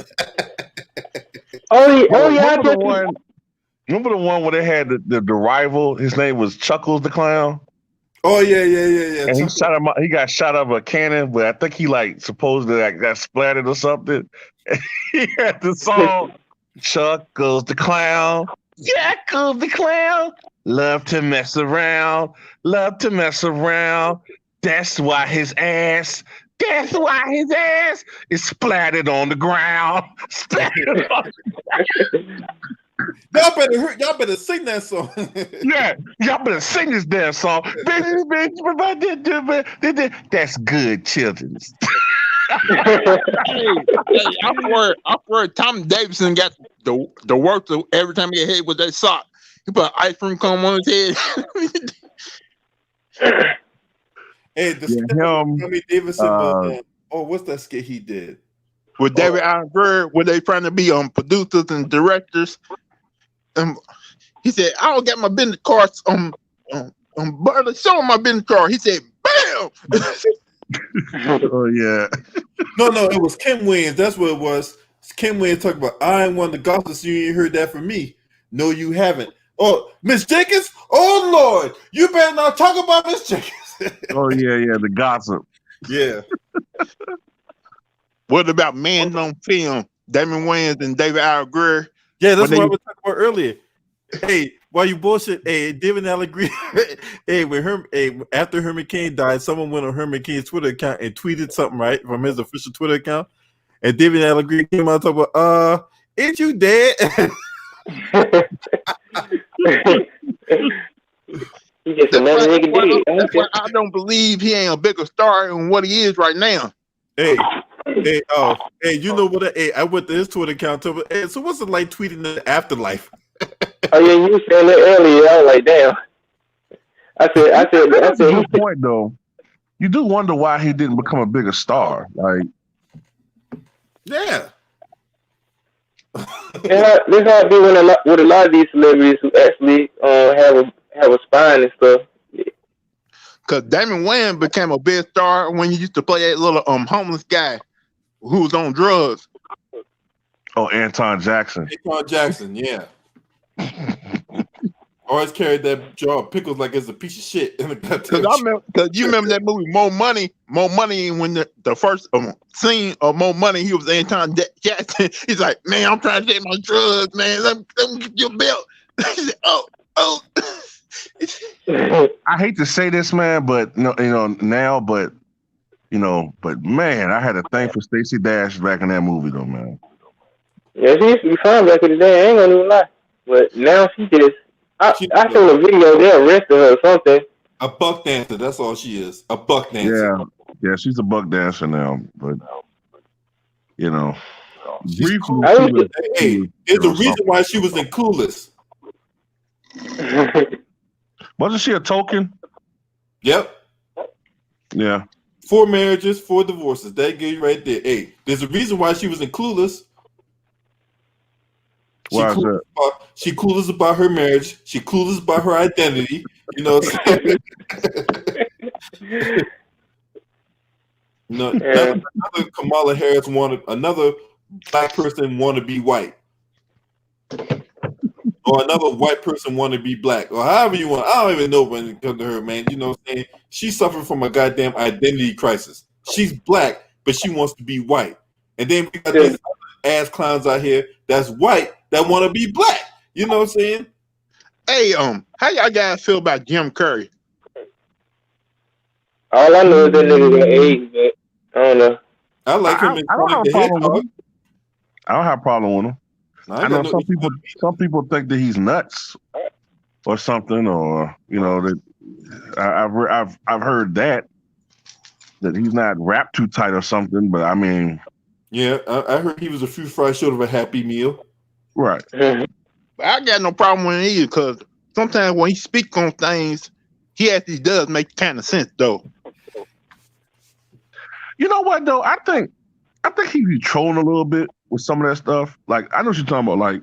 Remember the one where they had the rival? His name was Chuckles the Clown. Oh yeah. And he shot him. He got shot out of a cannon, but I think he supposedly got splattered or something. He had the song Chuckles the Clown. Chuckles the Clown. Love to mess around. That's why his ass is splattered on the ground. Y'all better sing that song. Yeah, y'all better sing this damn song. That's good, children. Hey, I swear Tom Davidson got the worst of every time he get hit with that sock. He put an ice cream cone on his head. Hey, Tommy Davidson. What's that skit he did with David Allen Greer, where they trying to be producers and directors? He said, "I don't get my business cards but show him my business card." He said, "Bam!" Oh yeah. No, it was Kim Williams. That's what it was. Kim Williams talking about, I ain't one of the gossips. You ain't heard that from me. No, you haven't. Oh, Miss Jenkins? Oh Lord, you better not talk about Miss Jenkins. Oh yeah, the gossip. Yeah. What about Men on Film? Damon Wayans and David Allen Greer. Yeah, that's what I was talking about earlier. Hey, while you bullshit, hey, David Allen Greer, after Herman Cain died, someone went on Herman Cain's Twitter account and tweeted something, right, from his official Twitter account. And David Allen Greer came out and talking about, ain't you dead? That's why I don't believe he ain't a bigger star than what he is right now. Hey, you know what? I went to his Twitter account. Hey, so what's it like tweeting in the afterlife? Oh yeah, you were saying that earlier. I was like, damn. That's a good point, though. You do wonder why he didn't become a bigger star. Like, yeah. This how it be with a lot of these celebrities who actually have a spine and stuff. Because Damon Wayans became a big star when he used to play that little homeless guy who was on drugs. Oh, Anton Jackson. Anton Jackson, yeah. Always carried that jar of pickles like it's a piece of shit. Because you remember that movie More Money, when the first scene of More Money, he was Anton Jackson. He's like, man, I'm trying to take my drugs, man. Let me get your belt. He said, oh. I hate to say this, man, but now, but man, I had a thing for Stacey Dash back in that movie, though, man. Yeah, she used to be fine back in the day. I ain't gonna even lie, but now she just. I saw a video. They arrested her or something. A buck dancer. That's all she is. A buck dancer. Yeah, she's a buck dancer now, but briefly. Hey, there's a reason why she was in Clueless. Wasn't she a token? Yep. Yeah. 4 marriages, 4 divorces. That gave you right there. Hey, there's a reason why she was in Clueless. She clueless about her marriage. She clueless about her identity. You know what I'm saying? Another Kamala Harris another black person want to be white. Or another white person want to be black. Or however you want. I don't even know when it comes to her, man. You know what I'm saying? She's suffering from a goddamn identity crisis. She's black, but she wants to be white. And then we got these ass clowns out here that's white that want to be black. You know what I'm saying? Hey, how y'all guys feel about Jim Curry? All I know is that nigga got AIDS, but I don't know. I like him. I don't have a problem with him. I don't have a problem with him. I know some people think that he's nuts or something, or that I've heard that he's not wrapped too tight or something. But I mean, yeah, I heard he was a few fries short of a Happy Meal. Right. Mhm. But I got no problem with it either, because sometimes when he speaks on things, he actually does make kind of sense though. You know what though? I think he be trolling a little bit with some of that stuff. Like I know what you're talking about. Like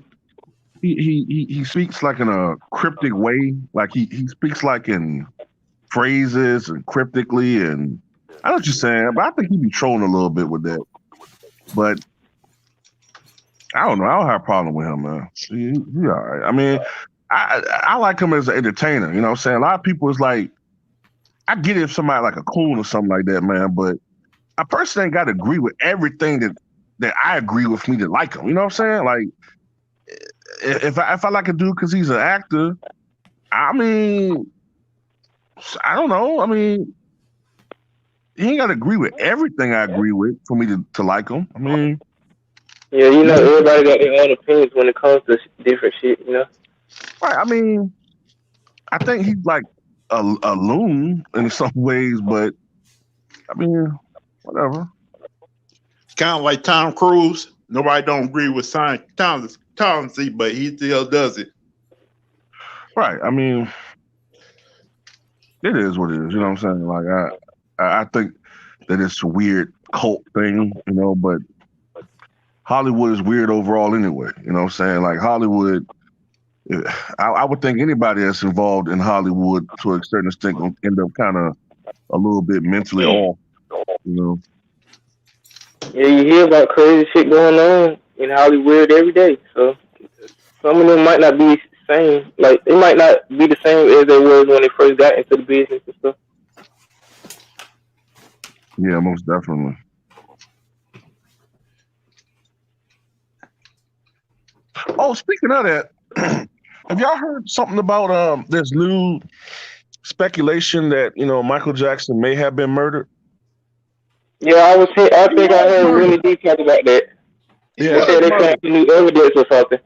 he speaks like in a cryptic way. Like he speaks like in phrases and cryptically, and I know what you're saying, but I think he be trolling a little bit with that. But I don't know. I don't have a problem with him, man. He all right. I mean, I like him as an entertainer. You know what I'm saying? A lot of people is like, I get it if somebody like a coon or something like that, man, but a person ain't got to agree with everything that I agree with me to like him. You know what I'm saying? Like, if I like a dude because he's an actor, I mean, I don't know. I mean, he ain't got to agree with everything I agree with for me to like him. I mean, Yeah, everybody got their own opinions when it comes to different shit. right? I mean, I think he's like a loon in some ways, but I mean, whatever. It's kind of like Tom Cruise. Nobody don't agree with Thomas, but he still does it. Right. I mean, it is what it is. You know what I'm saying? Like I think that it's a weird cult thing, but Hollywood is weird overall anyway. You know what I'm saying? Like Hollywood, I would think anybody that's involved in Hollywood to a certain extent will end up kind of a little bit mentally off. Yeah, you hear about crazy shit going on in Hollywood every day. So some of them might not be the same. Like they might not be the same as they was when they first got into the business and stuff. Yeah, most definitely. Oh, speaking of that, have y'all heard something about this new speculation that Michael Jackson may have been murdered? Yeah, I think I heard really deep talk about that. Yeah, they said they found some new evidence or something.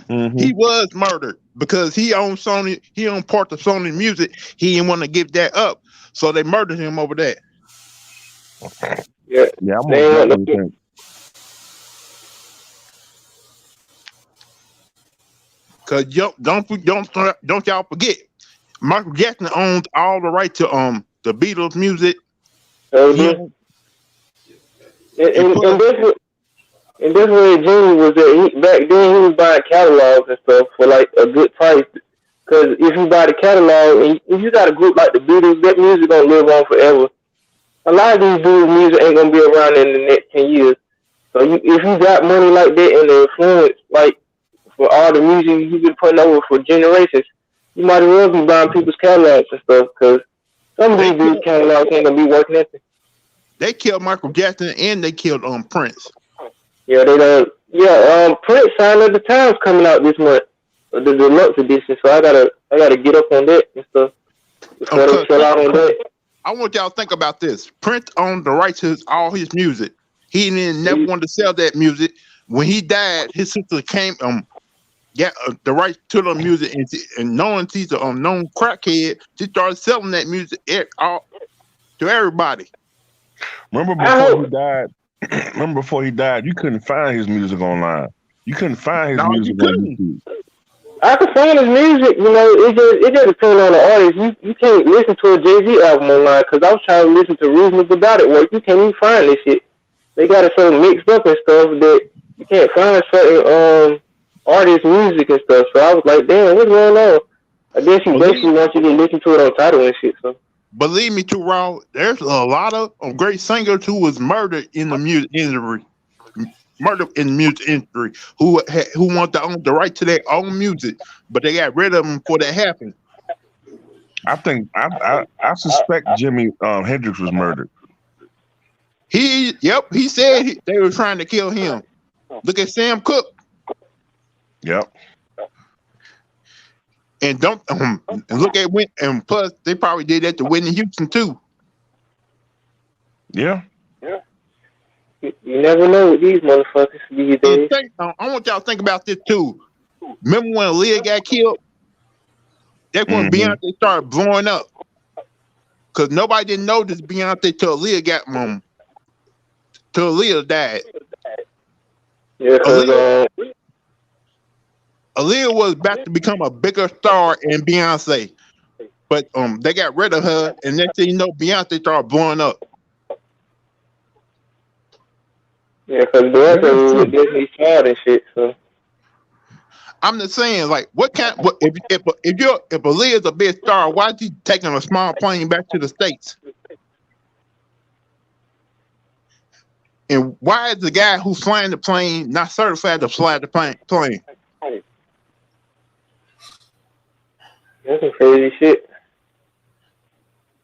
Mm-hmm. He was murdered because he owned Sony. He owned part of Sony Music. He didn't want to give that up, so they murdered him over that. Yeah, I'm most definitely think. Cause don't y'all forget, Michael Jackson owns all the right to the Beatles music. And this way Jimmy was that back then he was buying catalogs and stuff for like a good price. Because if you buy the catalog and if you got a group like the Beatles, that music gonna live on forever. A lot of these dudes' music ain't gonna be around in the next 10 years. So if you got money like that and the influence like for all the music you've been putting over for generations, you might as well be buying people's catalogs and stuff. Because some of these catalogs ain't gonna be worth nothing. They killed Michael Jackson and they killed Prince. Yeah, they don't. Yeah, Prince Sign of the Times coming out this month, the deluxe edition. So I gotta get up on that and stuff before they sell out on that. I want y'all to think about this. Prince owned the rights to all his music. He didn't never wanted to sell that music. When he died, his sister came got the rights to the music, and knowing he's a known crackhead, she started selling that music to everybody. Remember before he died? Remember before he died, you couldn't find his music online. You couldn't find his music on YouTube. I could find his music, it just depends on the artist. You can't listen to a Jay-Z album online because I was trying to listen to Reasonable Doubt at work. You can't even find this shit. They got it so mixed up and stuff that you can't find certain artists' music and stuff. So I was like, damn, what's going on? I guess he basically wants you to listen to it on title and shit. So. Believe me, too, Raw. There's a lot of great singers who was murdered in the music industry. Who want to own the right to their own music, but they got rid of them before that happened. I think I suspect Jimi Hendrix was murdered. He said they were trying to kill him. Look at Sam Cooke. Yep. And don't and look at and plus they probably did that to Whitney Houston too. Yeah. You never know with these motherfuckers these days. I want y'all to think about this too. Remember when Aaliyah got killed? That's when Beyonce started blowing up. Cause nobody didn't know this Beyonce till Aaliyah died. Yeah, cause Aaliyah was about to become a bigger star than Beyonce, but they got rid of her, and next thing you know, Beyonce started blowing up. Yeah, because That is Beyonce was true. with Disney Child and shit. So I'm just saying, like, if Aaliyah's a big star, why is he taking a small plane back to the States? And why is the guy who's flying the plane not certified to fly the plane? that's some crazy shit.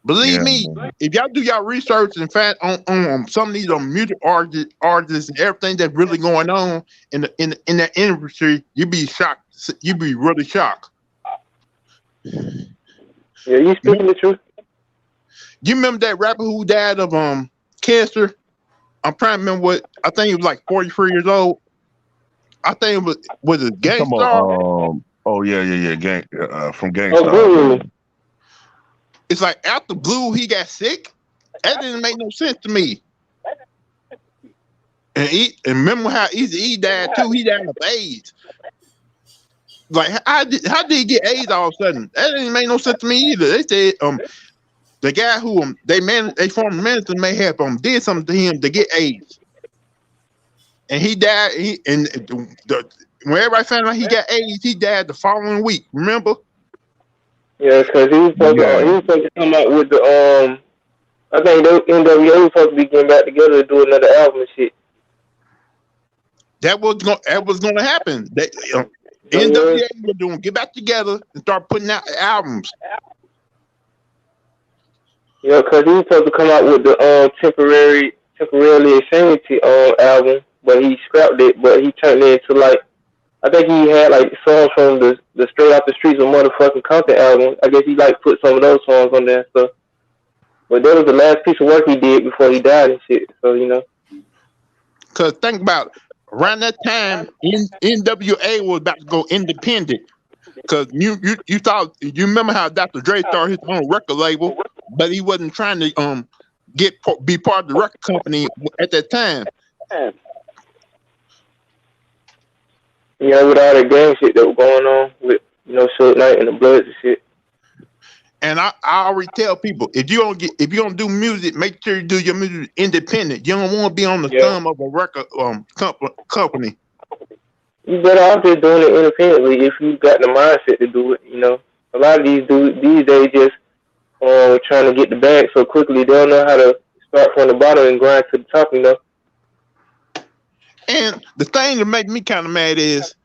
Believe Yeah, me, man. if y'all do y'all research and find on some of these music artists and everything that's really going on in that industry, you'd be shocked. You'd be really shocked. Yeah, you speaking the truth. You remember that rapper who died of cancer? I'm trying to remember what I think he was like 43 years old. I think it was a You talking Gangstar. about oh yeah, gang from Oh, Gangstar. Guru. It's like after Blue he got sick. That didn't make no sense to me. And remember how Eazy-E died too? He died of AIDS. Like how did he get AIDS all of a sudden? That didn't make no sense to me either. They said the guy who they former minister may have did something to him to get AIDS, and he died. When everybody found out he got AIDS, he died the following week. Remember? Yeah, because he was supposed to come out with the I think the NWA was supposed to be getting back together to do another album and shit. That was gonna happen. They Don't worry. NWA were doing get back together and start putting out albums. Yeah, because he was supposed to come out with the temporarily insanity album, but he scrapped it. But he turned it into like I think he had like songs from the Straight Off the Streets of Motherfucking Compton album. I guess he like put some of those songs on there and stuff. But that was the last piece of work he did before he died and shit. So you know. Cause think about it, around that time, NWA was about to go independent. Cause you remember how Dr. Dre started his own record label, but he wasn't trying to be part of the record company at that time. Yeah, with all that gang shit that was going on with Suge Knight and the Bloods and shit. And I already tell people if you don't do music, make sure you do your music independent. You don't want to be on the thumb of a record company. You better off just doing it independently if you got the mindset to do it. A lot of these dudes these days just trying to get the bag so quickly they don't know how to start from the bottom and grind to the top. And the thing that makes me kind of mad is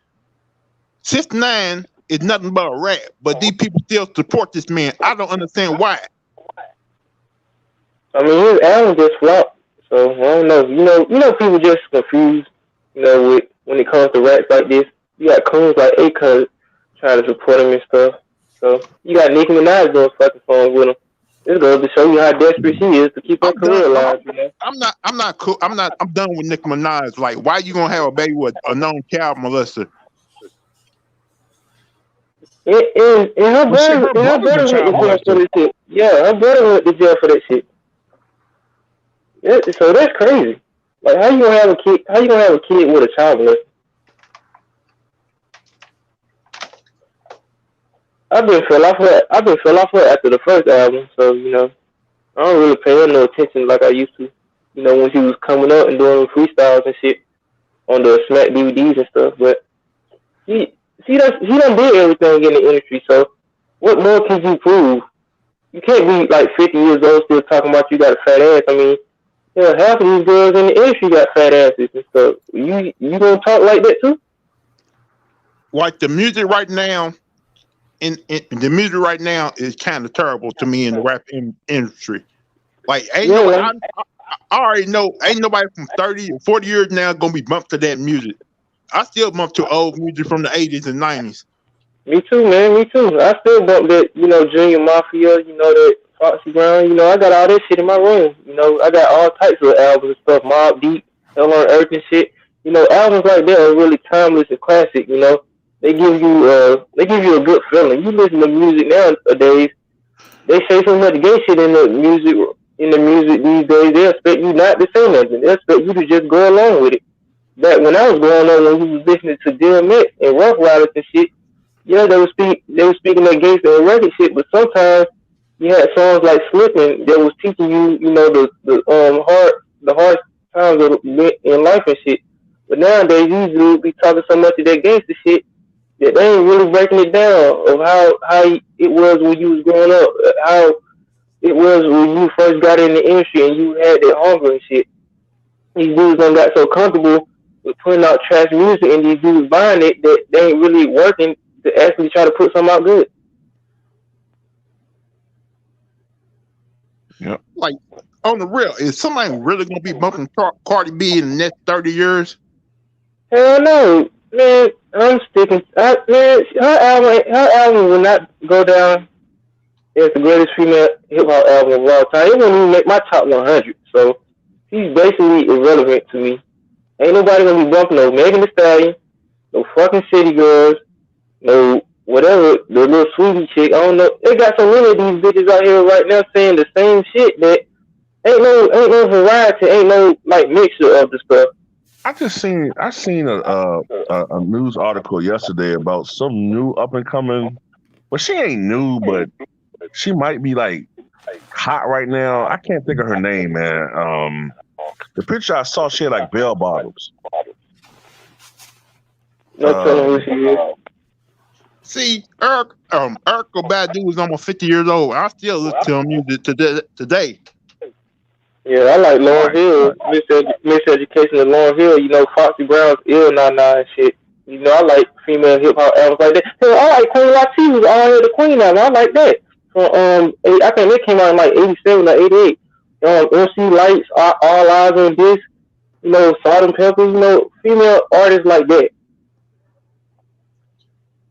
6ix9ine is nothing but a rap, but these people still support this man. I don't understand why. I mean, his album just flopped, so I don't know. People just confused. With when it comes to raps like this, you got coons like Akon trying to support him and stuff. So you got Nicki Minaj doing fucking songs with him. This goes to show you how desperate she is to keep her career alive. I'm not cool. I'm done with Nicki Minaj. Like, why you gonna have a baby with a known child molester? And her brother went to jail for that shit. Yeah, her brother went to jail for that shit. Yeah, so that's crazy. Like, how you gonna have a kid? How you gonna have a kid with a child molester? I've been fell off her after the first album, so I don't really pay her no attention like I used to. When she was coming up and doing freestyles and shit on the Smack DVDs and stuff. But she done did everything in the industry. So what more can you prove? You can't be like 50 years old still talking about you got a fat ass. I mean, half of these girls in the industry got fat asses and stuff. You gonna talk like that too? Like the music right now. The music right now is kind of terrible to me in the rap industry. Like, I already know, ain't nobody from 30 or 40 years now gonna be bumped to that music. I still bump to old music from the 80s and 90s. Me too, man. Me too. I still bump that, Junior Mafia, that Foxy Brown. I got all that shit in my room. I got all types of albums and stuff, Mobb Deep, Hell on Earth and shit. Albums like that are really timeless and classic. They give you a good feeling. You listen to music nowadays, they say so much gay shit in the music these days. They expect you not to say nothing. They expect you to just go along with it. back when I was growing up, when we was listening to DMX and Rough Riders and shit, yeah, they were speaking that gangster and record shit, but sometimes you had songs like Slippin' that was teaching you, you know, the hard times in life and shit. But nowadays, these dudes be talking so much of that gangster shit that they ain't really breaking it down of how it was when you was growing up, how it was when you first got in the industry and you had that hunger and shit. These dudes done got so comfortable with putting out trash music and these dudes buying it that they ain't really working to actually try to put something out good. Yep. Like on the real, is somebody really gonna be bumping Cardi B in the next 30 years? Hell no, man. I'm sticking. Man, her album will not go down as the greatest female hip hop album of all time. It won't even make my top 100. So she's basically irrelevant to me. Ain't nobody gonna be bumping no Megan Thee Stallion, no fucking City Girls, no whatever, the little sweetie chick. I don't know. They got so many of these bitches out here right now saying the same shit that ain't no variety, ain't no like mixture of the stuff. I seen a news article yesterday about some new up and coming. Well, she ain't new, but she might be like hot right now. I can't think of her name, man. The picture I saw, she had like bell bottoms. No telling who she is. See, Erykah Badu is almost 50 years old. I still listen to her music today. Yeah, I like Lauryn Hill, Miseducation of Lauryn Hill. You know, Foxy Brown's Ill Nana and shit. You know, I like female hip hop albums like that. Hell, I like Queen Latifah was all here the Queen album. I like that. So, I think that came out in like '87 or '88. MC Lights, All Eyes on This. You know, Salt and Pepper. You know, female artists like that.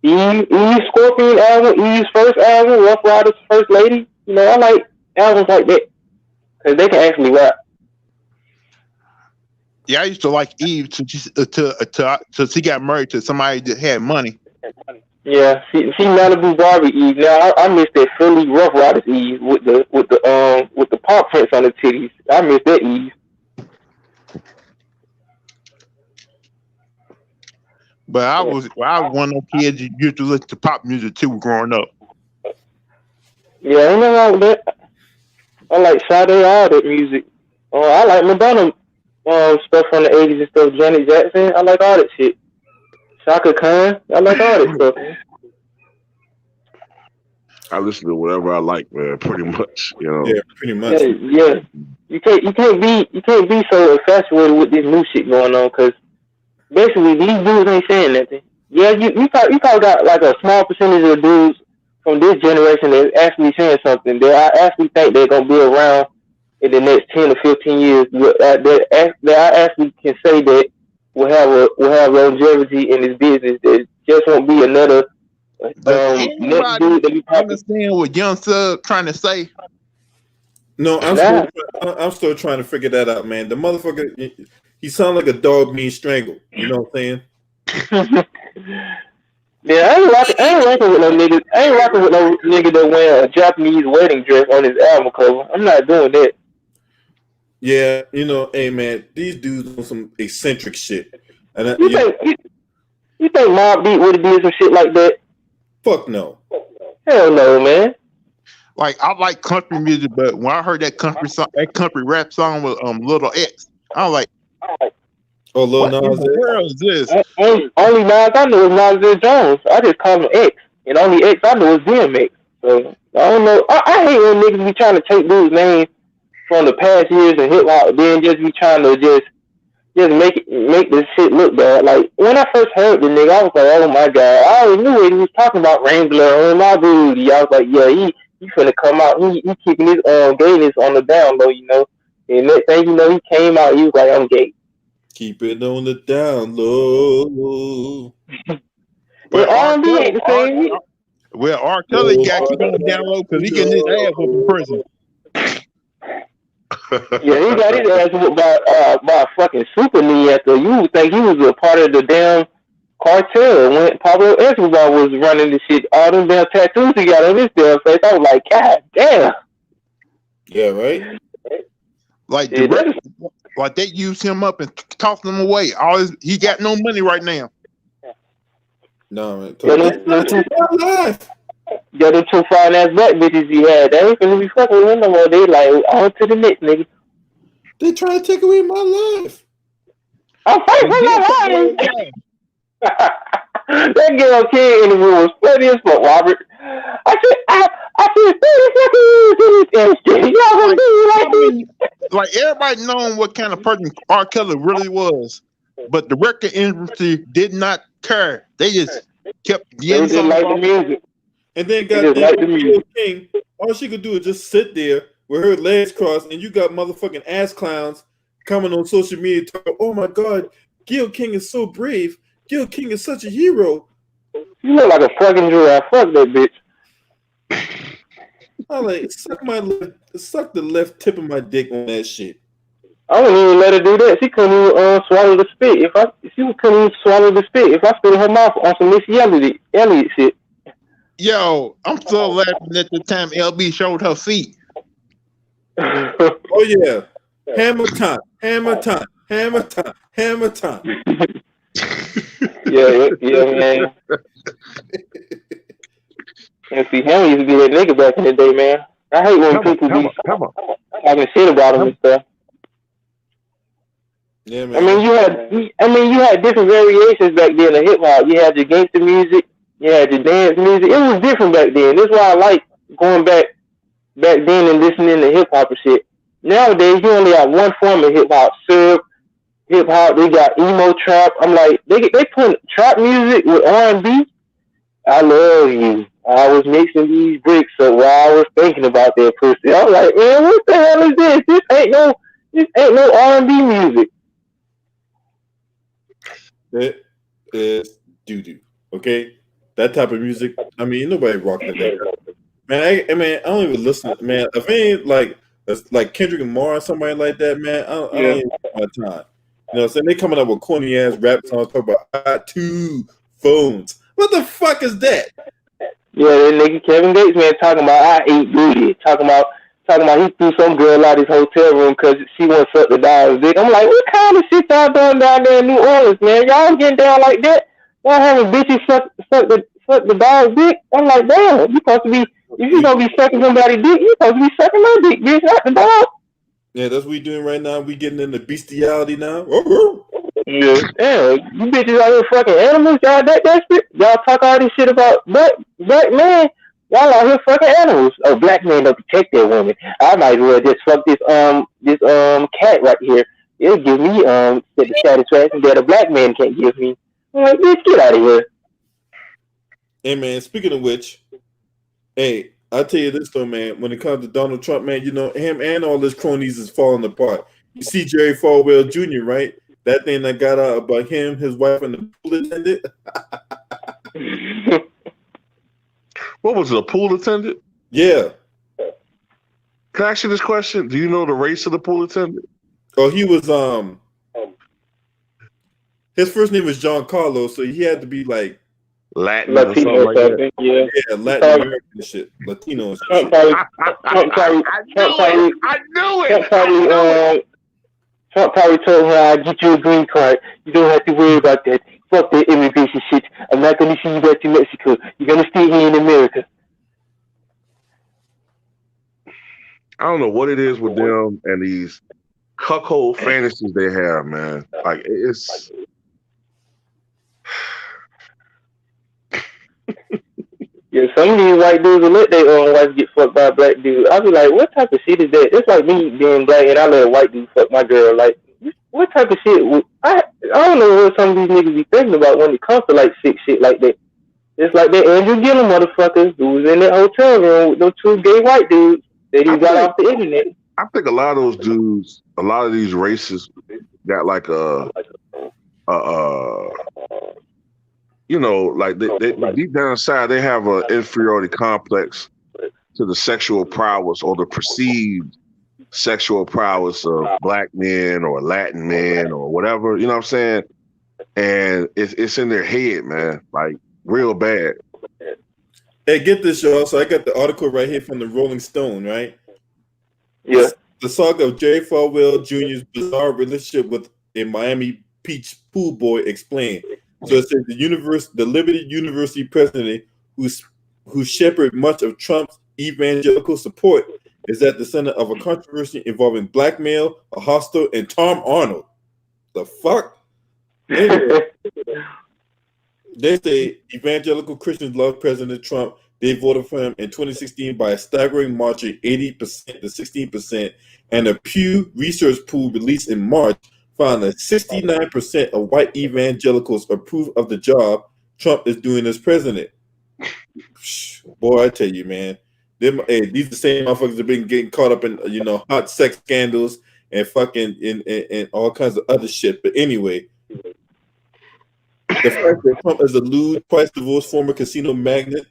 Eve's Scorpion album, Eve's first album, Rough Riders' First Lady. You know, I like albums like that because they can actually rap. Yeah, I used to like Eve till she got married to somebody that had money. Yeah, she Malibu Barbie Eve. Now I miss that Philly Rough Riders Eve with the paw prints on the titties. I miss that Eve. But I was one of those kids that used to listen to pop music too growing up. Yeah, ain't nothing wrong with that. I like Sade, all that music. I like Madonna stuff from the '80s and stuff. Janet Jackson, I like all that shit. Shaka Khan, I like all that stuff. I listen to whatever I like, man. Pretty much, you know. Yeah, pretty much. Yeah. You can't be so infatuated with this new shit going on because basically these dudes ain't saying nothing. Yeah, you probably got like a small percentage of dudes from this generation that's actually saying something. That I actually think they're gonna be around in the next 10 or 15 years. That I actually can say that will have longevity in this business. There just won't be another next dude that we understand what Young Thug trying to say. No, I'm still trying to figure that out, man. The motherfucker, he sounds like a dog being strangled. You know what I'm saying? Yeah, I ain't rocking with no nigga. I ain't rocking with no nigga that wear a Japanese wedding dress on his album cover. I'm not doing that. Yeah, you know, hey man, these dudes on some eccentric shit. And you think Mobb Deep would have did some shit like that? Fuck no. Hell no, man. Like I like country music, but when I heard that country rap song with Little X, I was like, oh, Lil what Nas in the world is this? Only Nas I know is Nas Jones. I just call him X, and only X I know is DMX. So I don't know. I hate when niggas be trying to take dudes' names from the past years and hip hop, then just be trying to just make this shit look bad. Like when I first heard the nigga, I was like, oh my god, I already knew what he was talking about. Wrangler on my booty. I was like, yeah, he finna come out. He keeping his gayness on the down low, you know. And next thing you know, he came out. He was like, I'm gay. Keep it on the down low. But R&B ain't the same. Well, R. Kelly got keep on the down low because he getting his ass whooped in prison. Yeah, he got his ass whooped by a fucking super knee after. You would think he was a part of the damn cartel when Pablo Escobar was running this shit. All them damn tattoos he got on his damn face. I was like, God damn. Yeah, right. Like Like they use him up and toss him away. He got no money right now. No, man. Yeah, them two fine ass black bitches he had. They ain't finna be fucking with him no more. They like on to the next nigga. They trying to take away my life. I'm fighting for my life. That girl King interview was funny as fuck, Robert. I said 30 fucking years in this industry. Y'all gonna do like this? Like everybody knowing what kind of person R. Kelly really was, but the record industry did not care. They just kept getting something like the music. And then goddamn King, all she could do is just sit there with her legs crossed, and you got motherfucking ass clowns coming on social media talking, oh my God, Gil King is so brave. Gil King is such a hero. You look like a fucking giraffe. Fuck that bitch. I like suck the left tip of my dick on that shit. I wouldn't even let her do that. She couldn't even swallow the spit. She couldn't even swallow the spit if I spit in her mouth on some Missy Elliott shit. Yo, I'm so laughing at the time LB showed her feet. Oh yeah, hammer time. Yeah, man. And see, Hammer used to be that nigga back in the day, man. I hate when people be talking shit about him and stuff. Yeah, man. I mean, you had different variations back then of hip hop. You had your gangster music, you had your dance music. It was different back then. That's why I like going back then and listening to hip hop and shit. Nowadays, you only have one form of hip hop. Syrup, hip hop. They got emo trap. I'm like, they put trap music with R&B. I love you. I was mixing these bricks up while I was thinking about that pussy. I'm like, man, what the hell is this? This ain't no R&B music. It is doo-doo. Okay? That type of music, I mean, nobody rocking that. Man, I don't even listen. Man, if it ain't like Kendrick Lamar or somebody like that, man, I don't even have my time. You know what I'm saying? They coming up with corny ass rap songs talking about I got 2 phones. What the fuck is that? Yeah, that nigga Kevin Gates, man, talking about I ate booty. Talking about he threw some girl out his hotel room because she wants to suck the dog's dick. I'm like, what kind of shit y'all doing down there in New Orleans, man? Y'all getting down like that? Y'all having bitches suck the dog's dick? I'm like, damn, you supposed to be, if you gonna be sucking somebody's dick, you supposed to be sucking my dick, bitch, not the dog. Yeah, that's what we doing right now. We getting into bestiality now. Yeah, damn, you bitches out here fucking animals. Y'all that desperate? Y'all talk all this shit about black man. Y'all out here fucking animals. Oh, black man don't protect that woman. I might as well just fuck this cat right here. It'll give me the satisfaction that a black man can't give me. I'm like, bitch, get out of here. Hey man, speaking of which, hey, I'll tell you this though, man. When it comes to Donald Trump, man, you know him and all his cronies is falling apart. You see Jerry Falwell Jr., right? That thing that got out about him, his wife, and the pool attendant. What was it, a pool attendant? Yeah. Can I ask you this question? Do you know the race of the pool attendant? Oh, he was his first name was John Carlos, so he had to be like Latin or something like that. Yeah, Latin American shit, Latino. I knew it. Trump probably told her, I'll get you a green card. You don't have to worry about that. Fuck that immigration shit. I'm not going to send you back to Mexico. You're going to stay here in America. I don't know what it is with them and these cuckold fantasies they have, man. Like, it's... Yeah, some of these white dudes will let their own wife get fucked by a black dude. I'll be like, what type of shit is that? It's like me being black and I let a white dude fuck my girl. Like, what type of shit? I don't know what some of these niggas be thinking about when it comes to like sick shit like that. It's like that Andrew Gillum motherfucker who was in that hotel room with those 2 gay white dudes that he got off the internet. I think a lot of those dudes, a lot of these races got like you know, like they deep down inside, they have an inferiority complex to the sexual prowess or the perceived sexual prowess of black men or Latin men or whatever. You know what I'm saying? And it's in their head, man, like real bad. Hey, get this, y'all. So I got the article right here from the Rolling Stone, right? Yeah. the saga of Jerry Falwell Jr.'s bizarre relationship with a Miami Beach pool boy explained. So it says the Liberty University president, who shepherded much of Trump's evangelical support, is at the center of a controversy involving blackmail, a hostel, and Tom Arnold. The fuck? Anyway, they say evangelical Christians love President Trump. They voted for him in 2016 by a staggering margin, 80% to 16%, and a Pew Research poll released in March found that 69% of white evangelicals approve of the job Trump is doing as president. Boy, I tell you, man, these are the same motherfuckers that have been getting caught up in hot sex scandals and fucking and all kinds of other shit. But anyway, the fact that Trump is a lewd, twice divorced former casino magnate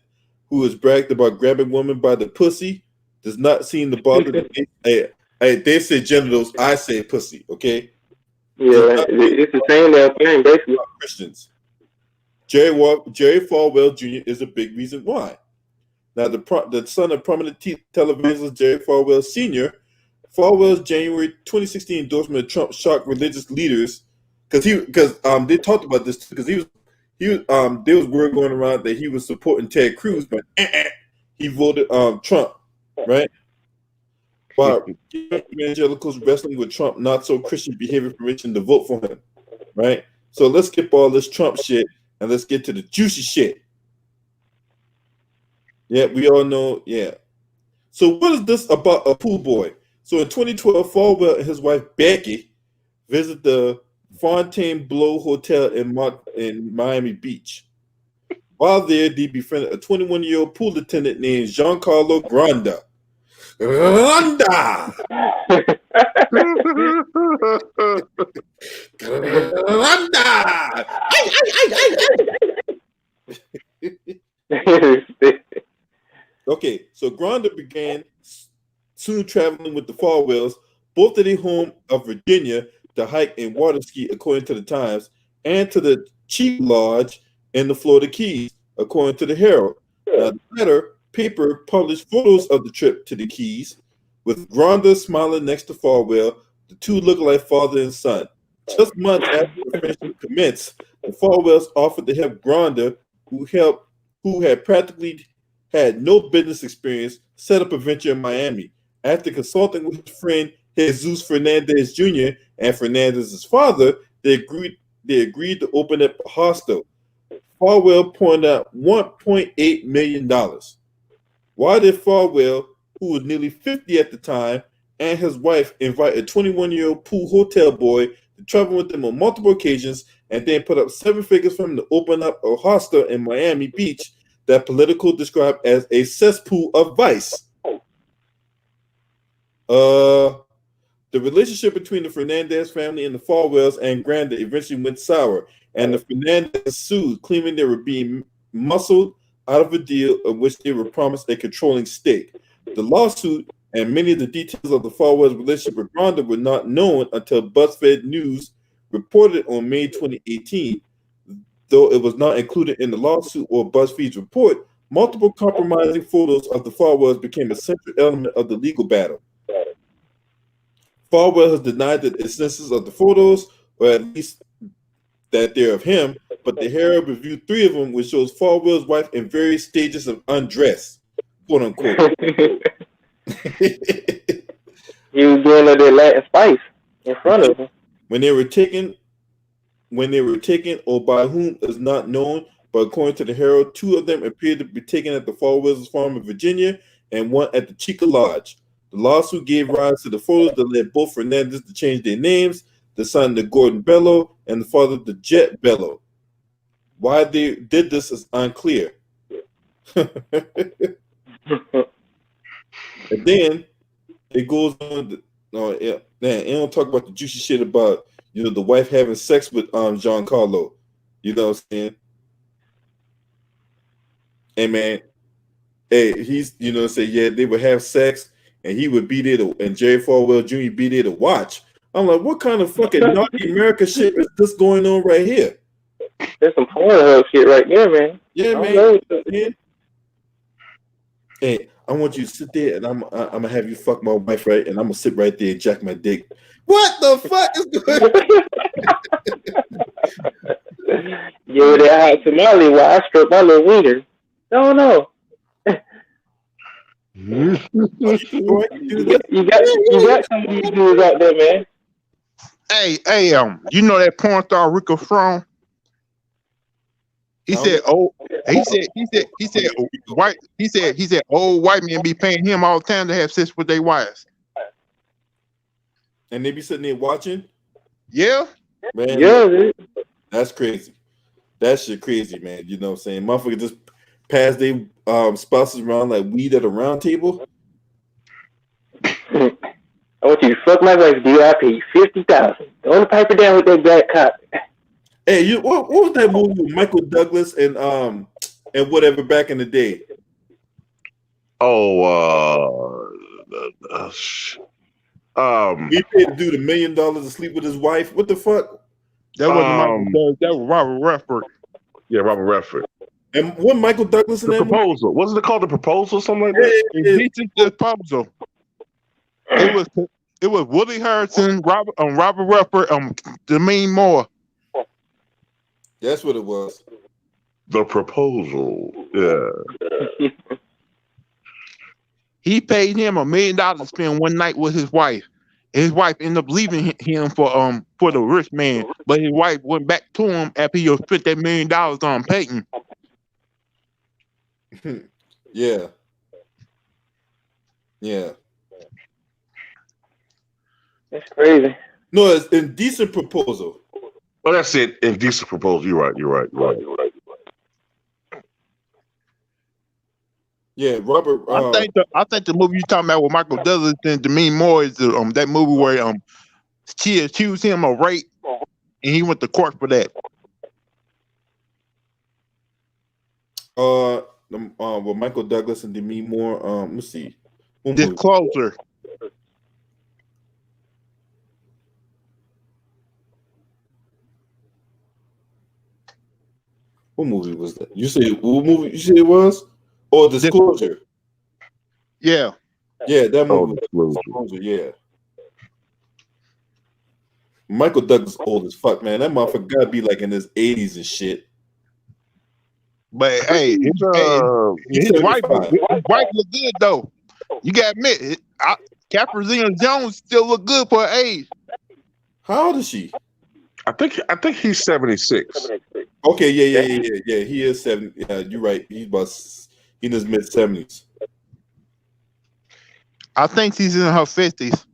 who has bragged about grabbing women by the pussy does not seem to bother them. They say genitals, I say pussy, okay? Yeah, it's the same damn thing, basically. Christians. Jerry Falwell Jr. is a big reason why. Now, the son of prominent televangelist Jerry Falwell Sr., Falwell's January 2016 endorsement of Trump shocked religious leaders because they talked about this because there was word going around that he was supporting Ted Cruz, but he voted Trump, right? While evangelicals wrestling with Trump not so Christian behavior permission to vote for him, right? So let's skip all this Trump shit and let's get to the juicy shit. Yeah, we all know. Yeah. So what is this about a pool boy? So in 2012, Falwell and his wife Becky visit the Fontainebleau Hotel in Miami Beach. While there, they befriended a 21-year-old pool attendant named Giancarlo Granda. Granda! Okay, so Granda began soon traveling with the Falwells, both to their home of Virginia, to hike and water ski, according to the Times, and to the Cheek Lodge in the Florida Keys, according to the Herald. Now, the latter paper published photos of the trip to the Keys, with Granda smiling next to Falwell. The two look like father and son. Just months after the friendship commenced, the Falwells offered to help Granda, who had practically had no business experience, set up a venture in Miami. After consulting with his friend Jesus Fernandez Jr. and Fernandez's father, they agreed to open up a hostel. Falwell pointed out $1.8 million. Why did Falwell, who was nearly 50 at the time, and his wife invite a 21-year-old pool hotel boy to travel with them on multiple occasions and then put up 7 figures for him to open up a hostel in Miami Beach that Politico described as a cesspool of vice? The relationship between the Fernandez family and the Falwells and Granda eventually went sour, and the Fernandez sued, claiming they were being muscled out of a deal in which they were promised a controlling stake. The lawsuit and many of the details of the Falwells' relationship with Granda were not known until BuzzFeed News reported on May 2018. Though it was not included in the lawsuit or BuzzFeed's report, multiple compromising photos of the Falwells became a central element of the legal battle. Falwell has denied the existence of the photos, or at least that they're of him, but the Herald reviewed 3 of them, which shows Falwell's wife in various stages of undress, quote unquote. He was doing that Latin spice in front of him. When they were taken, or by whom is not known, but according to the Herald, 2 of them appeared to be taken at the Falwells' farm in Virginia and 1 at the Chica Lodge. The lawsuit gave rise to the photos that led both Fernandez to change their names, the son to Gordon Bello and the father to Jet Bello. Why they did this is unclear. And then it goes on. It don't talk about the juicy shit about the wife having sex with Giancarlo. You know what I'm saying? Hey man, he's say they would have sex and he would be there and Jerry Falwell Jr. be there to watch. I'm like, what kind of fucking naughty America shit is this going on right here? There's some Pornhub shit right there, man. Yeah, man. Hey, I want you to sit there, and I'm gonna have you fuck my wife, right? And I'm gonna sit right there and jack my dick. What the fuck is going? Yo, that hot tamale while I stroke my little wiener. No, no. You sure you do that? You got some of these dudes out there, man. Hey, you know that porn star Rico Strong? He said, "Oh, he said, old white men be paying him all the time to have sex with their wives." And they be sitting there watching. Yeah, Man, Yeah, dude. that's crazy. That shit crazy, man. You know what I'm saying? Motherfucker just pass their spouses around like weed at a round table. I want you to fuck my wife, dude. I pay you $50,000. Don't pipe her down with that black cop. Hey, what was that movie with Michael Douglas and whatever back in the day? We paid to do $1 million to sleep with his wife. What the fuck? that wasn't Michael Douglas. That was Robert Redford. Yeah, Robert Redford. And what Michael Douglas in The that movie? Proposal. Wasn't it called The Proposal? Something like that? Indecent Disposal. It was Woody Harrelson, Robert Redford, Demi Moore. That's what it was. The Proposal. Yeah. He paid him $1 million to spend one night with his wife. His wife ended up leaving him for the rich man, but his wife went back to him after he spent that $1 million on Peyton. Yeah. Yeah. That's crazy. No, it's Indecent Proposal. Oh, that's it. Indecent Proposal. You're right. Yeah, Robert. I think the movie you talking about with Michael Douglas and Demi Moore is that movie where she accused him of rape and he went to court for that. With Michael Douglas and Demi Moore. Let's see. Disclosure. What movie was that? You say what movie? You say it was? Or Disclosure? Yeah. Yeah, that movie. Oh, Disclosure. Yeah. Michael Douglas old as fuck, man. That motherfucker gotta be like in his 80s and shit. But hey, his wife look good though. You gotta admit, Catherine Zeta-Jones still look good for her age. How old is she? I think he's 76. Okay, yeah. He is 70. Yeah, you're right. He's in his mid 70s. I think she's in her 50s.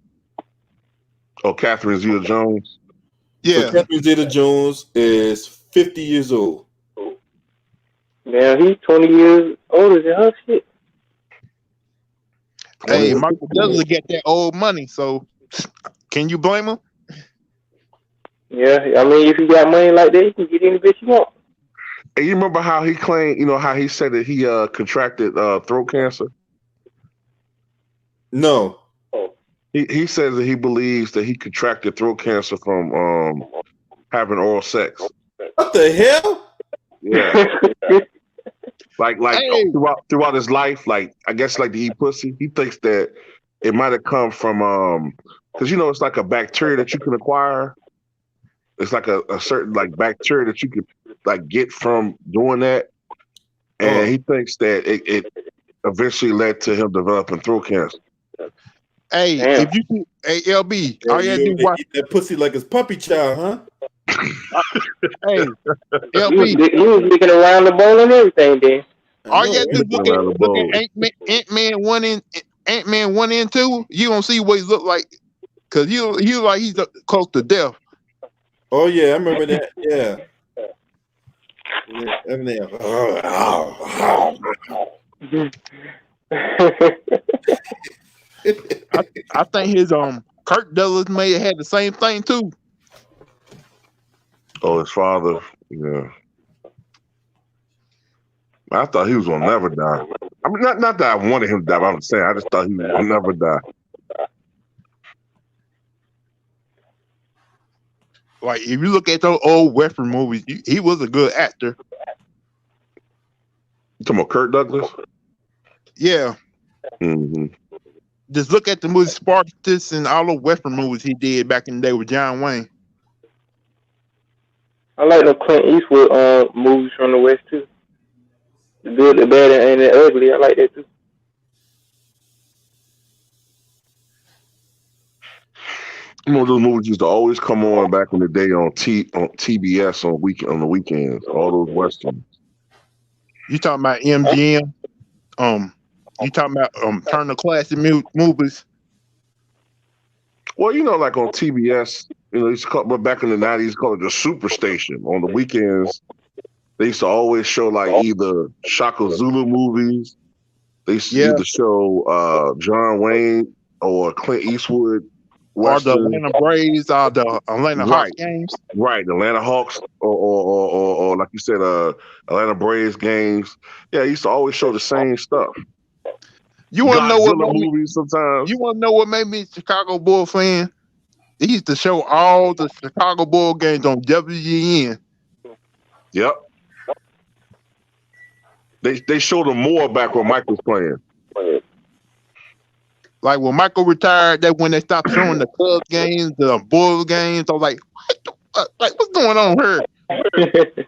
Oh, Catherine Zeta-Jones. Yeah. So Catherine Zeta-Jones is 50 years old. Now he's 20 years older than her shit. Hey, Michael Douglas get that old money, so can you blame him? Yeah, I mean, if you got money like that, you can get any bitch you want. And you remember how he claimed, how he said that he contracted throat cancer? No. He says that he believes that he contracted throat cancer from having oral sex. What the hell? Yeah. like throughout his life, like I guess like to eat pussy. He thinks that it might have come from because it's like a bacteria that you can acquire. It's like a certain like bacteria that you could like get from doing that, and he thinks that it eventually led to him developing throat cancer. Hey, Damn. if you see, hey LB, all you You do watch. eat that pussy like his puppy child, huh? Hey, He LB, was licking around the bowl and everything, then. all you do Looking around the look bowl. at Ant-Man 1 and 2. You don't see what he look like because he look like he's close to death. Oh yeah, I remember that. Yeah. Eminem. I think his Kirk Douglas may have had the same thing too. Oh, his father. Yeah. I thought he was gonna never die. I mean, not that I wanted him to die. But I'm saying I just thought he was gonna never die. Like if you look at those old Western movies, he was a good actor. You talking about Kirk Douglas? Yeah. Mm-hmm. Just look at the movie Spartacus and all the Western movies he did back in the day with John Wayne. I like the Clint Eastwood movies from the West too. The good, the bad, and the ugly. I like that too. You know, those movies used to always come on back in the day on TBS on the weekends. All those westerns. You talking about MGM? You talking about Turner Classic movies? Well, you know, like on TBS, you know, but back in the '90s, called it the Superstation. On the weekends, they used to always show like either Shaka Zulu movies. They used to Yeah, either show John Wayne or Clint Eastwood or the Western. Atlanta Braves, or the Atlanta Hawks Right, games. right. The Atlanta Hawks or like you said, Atlanta Braves games. Yeah, they used to always show the same stuff. You want to know what Godzilla made me? movies sometimes. You want to know what made me a Chicago Bull fan? They used to show all the Chicago Bull games on WGN. Yep. They showed them more back when Mike was playing. Like when Michael retired, that when they stopped showing the Cubs games, the Bulls games, I was like, what the fuck? Like, what's going on here?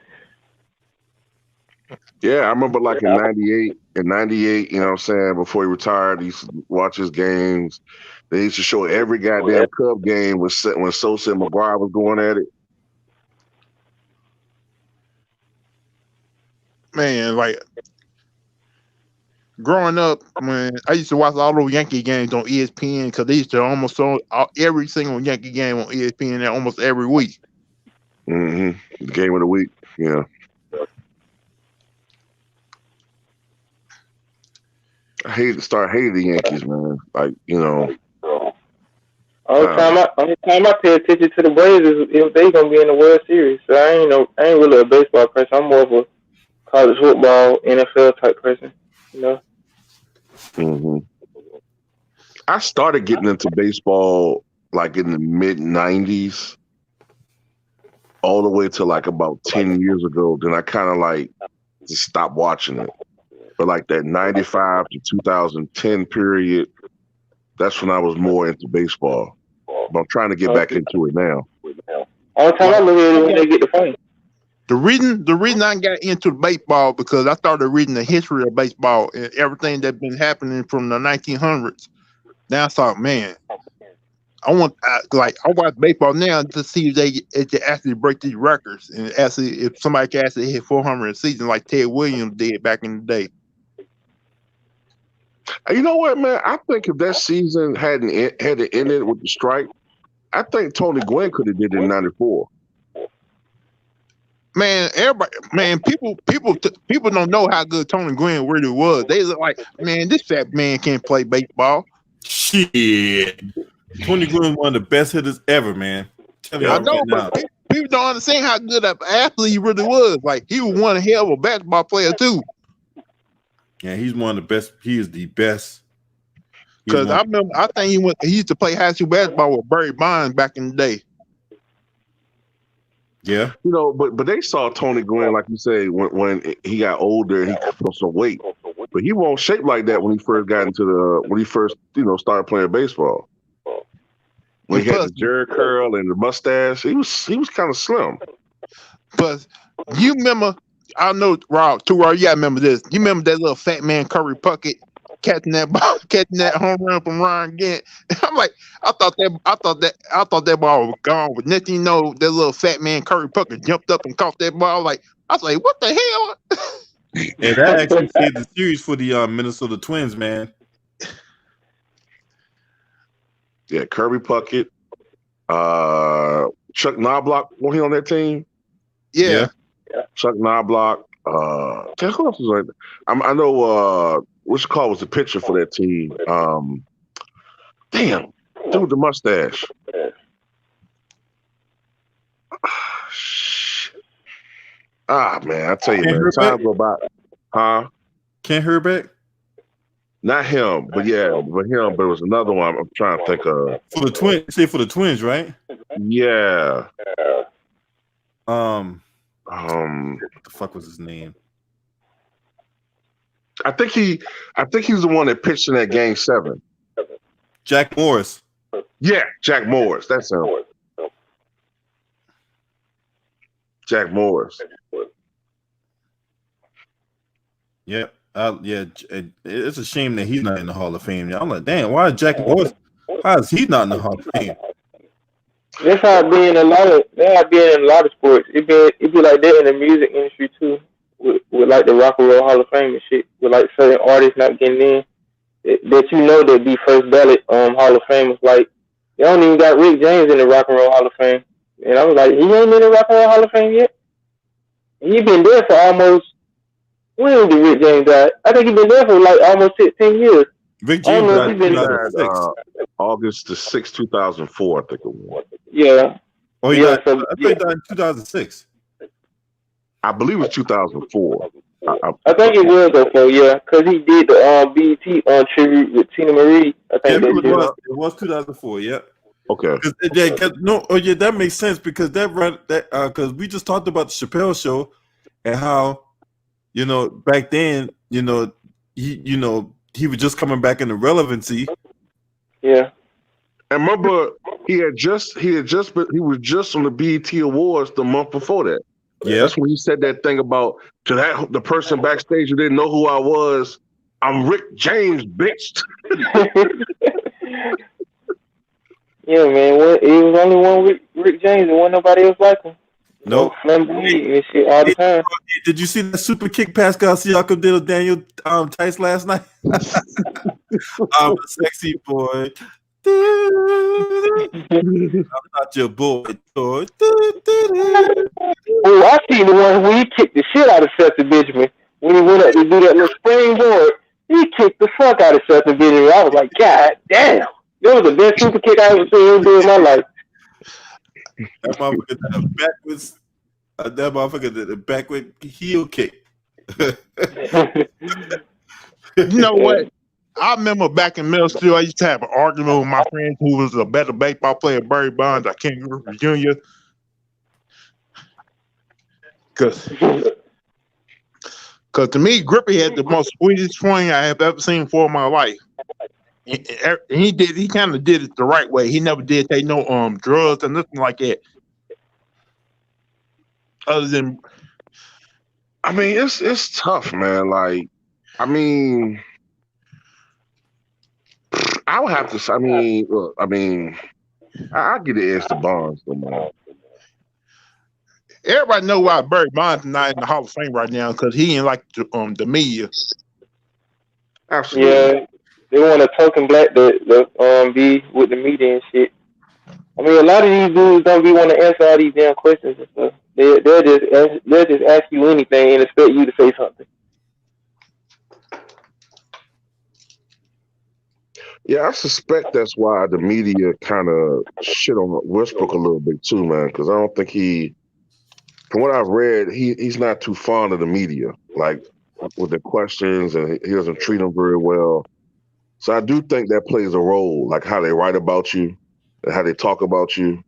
Yeah, I remember like in '98, you know what I'm saying, before he retired, he used to watch his games. They used to show every goddamn Cub game when Sosa and McGuire was going at it. Man, like growing up, when I used to watch all those Yankee games on ESPN because they used to almost show every single Yankee game on ESPN almost every week. Mm-hmm. The game of the week, yeah. I hated the Yankees, man. Like, you know. Only time I pay attention to the Braves is if they gonna be in the World Series. So I ain't really a baseball person. I'm more of a college football, NFL type person. You know. Mm-hmm. I started getting into baseball like in the mid '90s, all the way to like about 10 years ago. Then I kind of like just stopped watching it. But like that '95 to 2010 period, that's when I was more into baseball. But I'm trying to get back into it now. All the time I look at it when they get the phone. The reason I got into baseball because I started reading the history of baseball and everything that's been happening from the 1900s. Now I thought, man, I watch baseball now to see if they actually break these records and actually if somebody can actually hit 400 a season like Ted Williams did back in the day. You know what, man? I think if that season had ended with the strike, I think Tony Gwynn could have did it in '94. Man, people don't know how good Tony Gwynn really was. They look like, man, this fat man can't play baseball. Shit. Tony Gwynn one of the best hitters ever, man. Tell you I know, but people don't understand how good an athlete he really was. Like, he was one hell of a basketball player too. Yeah, he's one of the best. He is the best. Because I remember, I think he used to play high school basketball with Barry Bonds back in the day. Yeah, you know, but they saw Tony Gwynn, like you say, when he got older, he put some weight, but he won't shape like that when he first got into started playing baseball. When he had the Jerry curl and the mustache, he was kind of slim. But you remember, I know, Rob, you gotta remember this. You remember that little fat man Kirby Puckett catching that home run from Ryan Gant? I'm like, I thought that ball was gone. But next thing you know, that little fat man Kirby Puckett jumped up and caught that ball. I was like, what the hell? And that actually saved the series for the Minnesota Twins, man. Yeah, Kirby Puckett, Chuck Knobloch, was he on that team? Yeah. Chuck Knobloch. Who else was like? I know. What's called was the pitcher for that team? Damn, dude with the mustache. Man, I tell you, man, time go by. Huh? Kent Herbeck? Not him, but him. But it was another one. I'm trying to think of. For the Twins, say for the Twins, right? Yeah. What the fuck was his name? I think he's the one that pitched in that game 7. Jack Morris. Yeah, Jack Morris. That's him. Jack Morris. Yep. It's a shame that he's not in the Hall of Fame. I'm like, damn, why is Jack Morris? How is he not in the Hall of Fame? That's how it be in a lot of sports. It be like that in the music industry too. With like the Rock and Roll Hall of Fame and shit. With like certain artists not getting in. That you know they'd be first ballot Hall of Famers. Like they don't even got Rick James in the Rock and Roll Hall of Fame. And I was like, he ain't in the Rock and Roll Hall of Fame yet. And he been there for almost, when did Rick James die? I think he been there for like almost 15 years. Rick James died in 2006. August the 6th, 2004, I think it was. Yeah. Oh, he died. I thought he died in 2006. I believe it was 2004. I think it was also, yeah, because he did the BET tribute with Tina Marie. I think it was 2004. Yeah. Okay. That makes sense because because we just talked about the Chappelle Show and how back then he was just coming back into relevancy. Yeah. And remember, he was just on the BET Awards the month before that. Yeah, that's when he said that thing about the person backstage who didn't know who I was. I'm Rick James, bitch. Yeah, man. It was only one Rick James, and wasn't nobody else like him. Nope. Flamboyant and shit all the time. Did you see the super kick Pascal Siakam did with Daniel Tice last night? I'm a sexy boy. I'm not your boy. Oh, I seen the one where he kicked the shit out of Seth Benjamin when he went up to do that little springboard. He kicked the fuck out of Seth Benjamin. I was like, God damn. That was the best super kick I ever seen him do in my life. That motherfucker did a backward heel kick. You know what? I remember back in middle school, I used to have an argument with my friend who was a better baseball player, Barry Bonds. I can't remember Jr. Because to me, Grippy had the most sweetest swing I have ever seen for my life. He kind of did it the right way. He never did take no drugs or nothing like that. Other than, I mean, it's tough, man. Like, I mean, I would have to. I mean, look, I get the edge to Bonds, man. Everybody know why Barry Bonds is not in the Hall of Fame right now because he ain't like the media. Absolutely. Yeah, they want a token black to be with the media and shit. I mean, a lot of these dudes don't be want to answer all these damn questions and stuff. They'll just ask you anything and expect you to say something. Yeah, I suspect that's why the media kind of shit on Westbrook a little bit too, man. Because I don't think from what I've read, he's not too fond of the media, like with the questions, and he doesn't treat them very well. So I do think that plays a role, like how they write about you, and how they talk about you.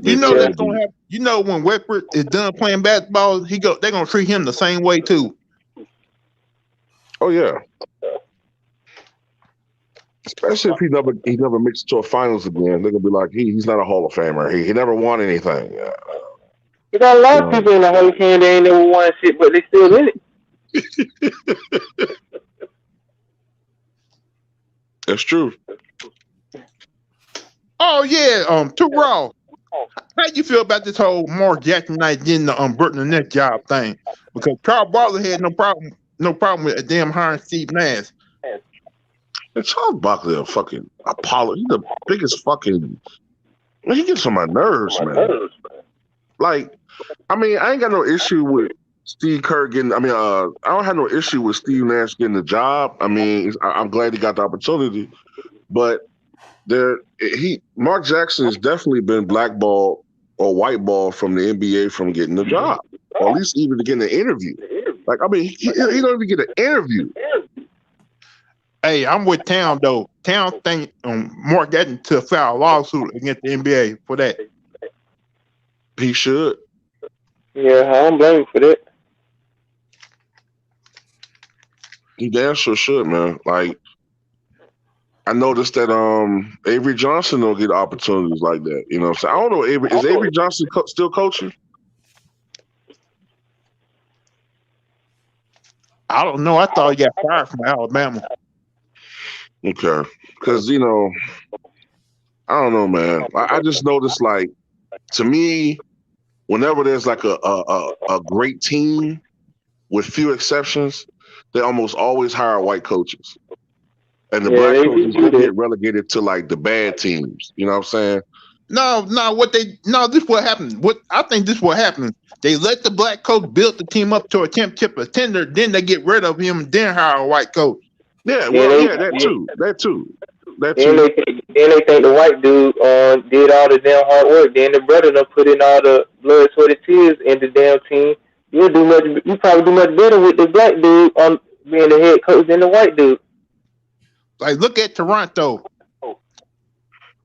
You know that's gonna happen. You know when Westbrook is done playing basketball, they're gonna treat him the same way too. Oh yeah. Especially if he never makes it to a finals again, they're gonna be like, he's not a Hall of Famer. He never won anything. You got a lot of people in the Hall of Fame that ain't never won shit, but they still in it. That's true. Oh yeah, Too Raw. How you feel about this whole Mark Jackson night getting the Burton neck job thing? Because Charles Barkley had no problem with a damn hiring Steve Nash. And Charles Barkley a fucking Apollo. He's the biggest fucking. He gets on my nerves, man. Like, I mean, I ain't got no issue with Steve Kerr getting. I mean, I don't have no issue with Steve Nash getting the job. I mean, I'm glad he got the opportunity, but Mark Jackson has definitely been blackballed or whiteballed from the NBA from getting the job, or at least even to get an interview. Like, I mean, he don't even get an interview. Hey, I'm with Town though. Town think Mark Jackson to file a lawsuit against the NBA for that. He should. Yeah, I don't blame him for that. He damn sure should, man. Like I noticed that Avery Johnson don't get opportunities like that. You know what I'm saying? I don't know. Is Avery Johnson still coaching? I don't know. I thought he got fired from Alabama. Okay, because I don't know, man. I just noticed, like, to me, whenever there's like a great team, with few exceptions, they almost always hire white coaches, and the Yeah, black they coaches do they that. get relegated to like the bad teams. You know what I'm saying? No, this what happened. What I think this what happened. They let the black coach build the team up to a championship contender, then they get rid of him, then hire a white coach. Yeah, Yeah, well, they yeah, that too. then they think the white dude did all the damn hard work. Then the brother done put in all the blood, sweat, and tears in the damn team. You probably do much better with the black dude on being the head coach than the white dude. Like, look at Toronto.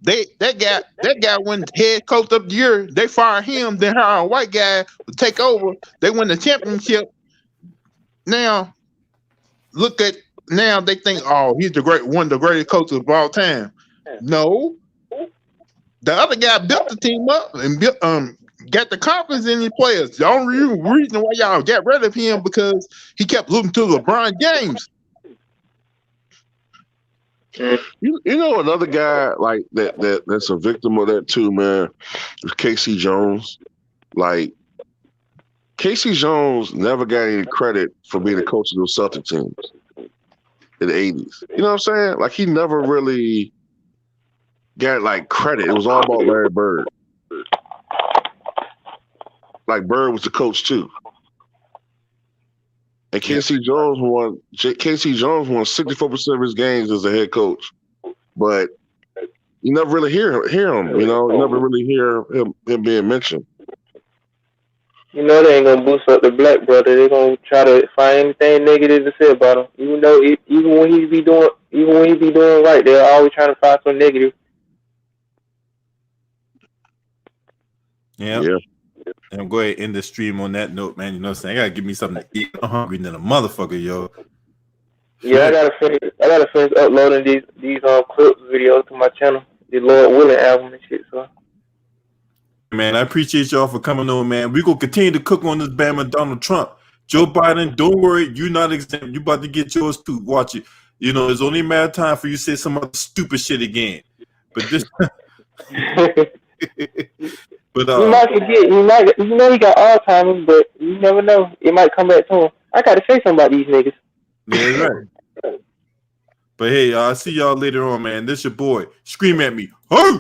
That guy won head coach of the year. They fire him, then hire a white guy to take over. They win the championship. Now they think, oh, he's one of the greatest coaches of all time. No, the other guy built the team up and got the confidence in his players. The only reason why y'all got rid of him because he kept losing to LeBron James. You know another guy like that's a victim of that too, man, is Casey Jones. Like Casey Jones never got any credit for being a coach of those Celtic teams in the 80s. You know what I'm saying? Like he never really got like credit. It was all about Larry Bird. Like Bird was the coach too. And Casey Jones won 64% of his games as a head coach. But you never really hear him, you know, you never really hear him being mentioned. You know they ain't gonna boost up the black brother. They gonna try to find anything negative to say about him. Even when he be doing right, they're always trying to find some negative. Yeah. And go ahead and end the stream on that note, man. You know what I'm saying? I gotta give me something to eat. I'm hungry than a motherfucker, yo. Yeah, I gotta finish uploading these clips videos to my channel. The Lord Willing album and shit. So Man, I appreciate y'all for coming on, man. We gonna continue to cook on this Bama Donald Trump. Joe Biden, don't worry, you're not exempt. You about to get yours too. Watch it. You know, it's only a matter of time for you to say some other stupid shit again. But this but you might forget, he got Alzheimer's, but you never know. It might come back to him. I gotta say something about these niggas. Yeah, right. But hey, I'll see y'all later on, man. This your boy. Scream at me. Hey!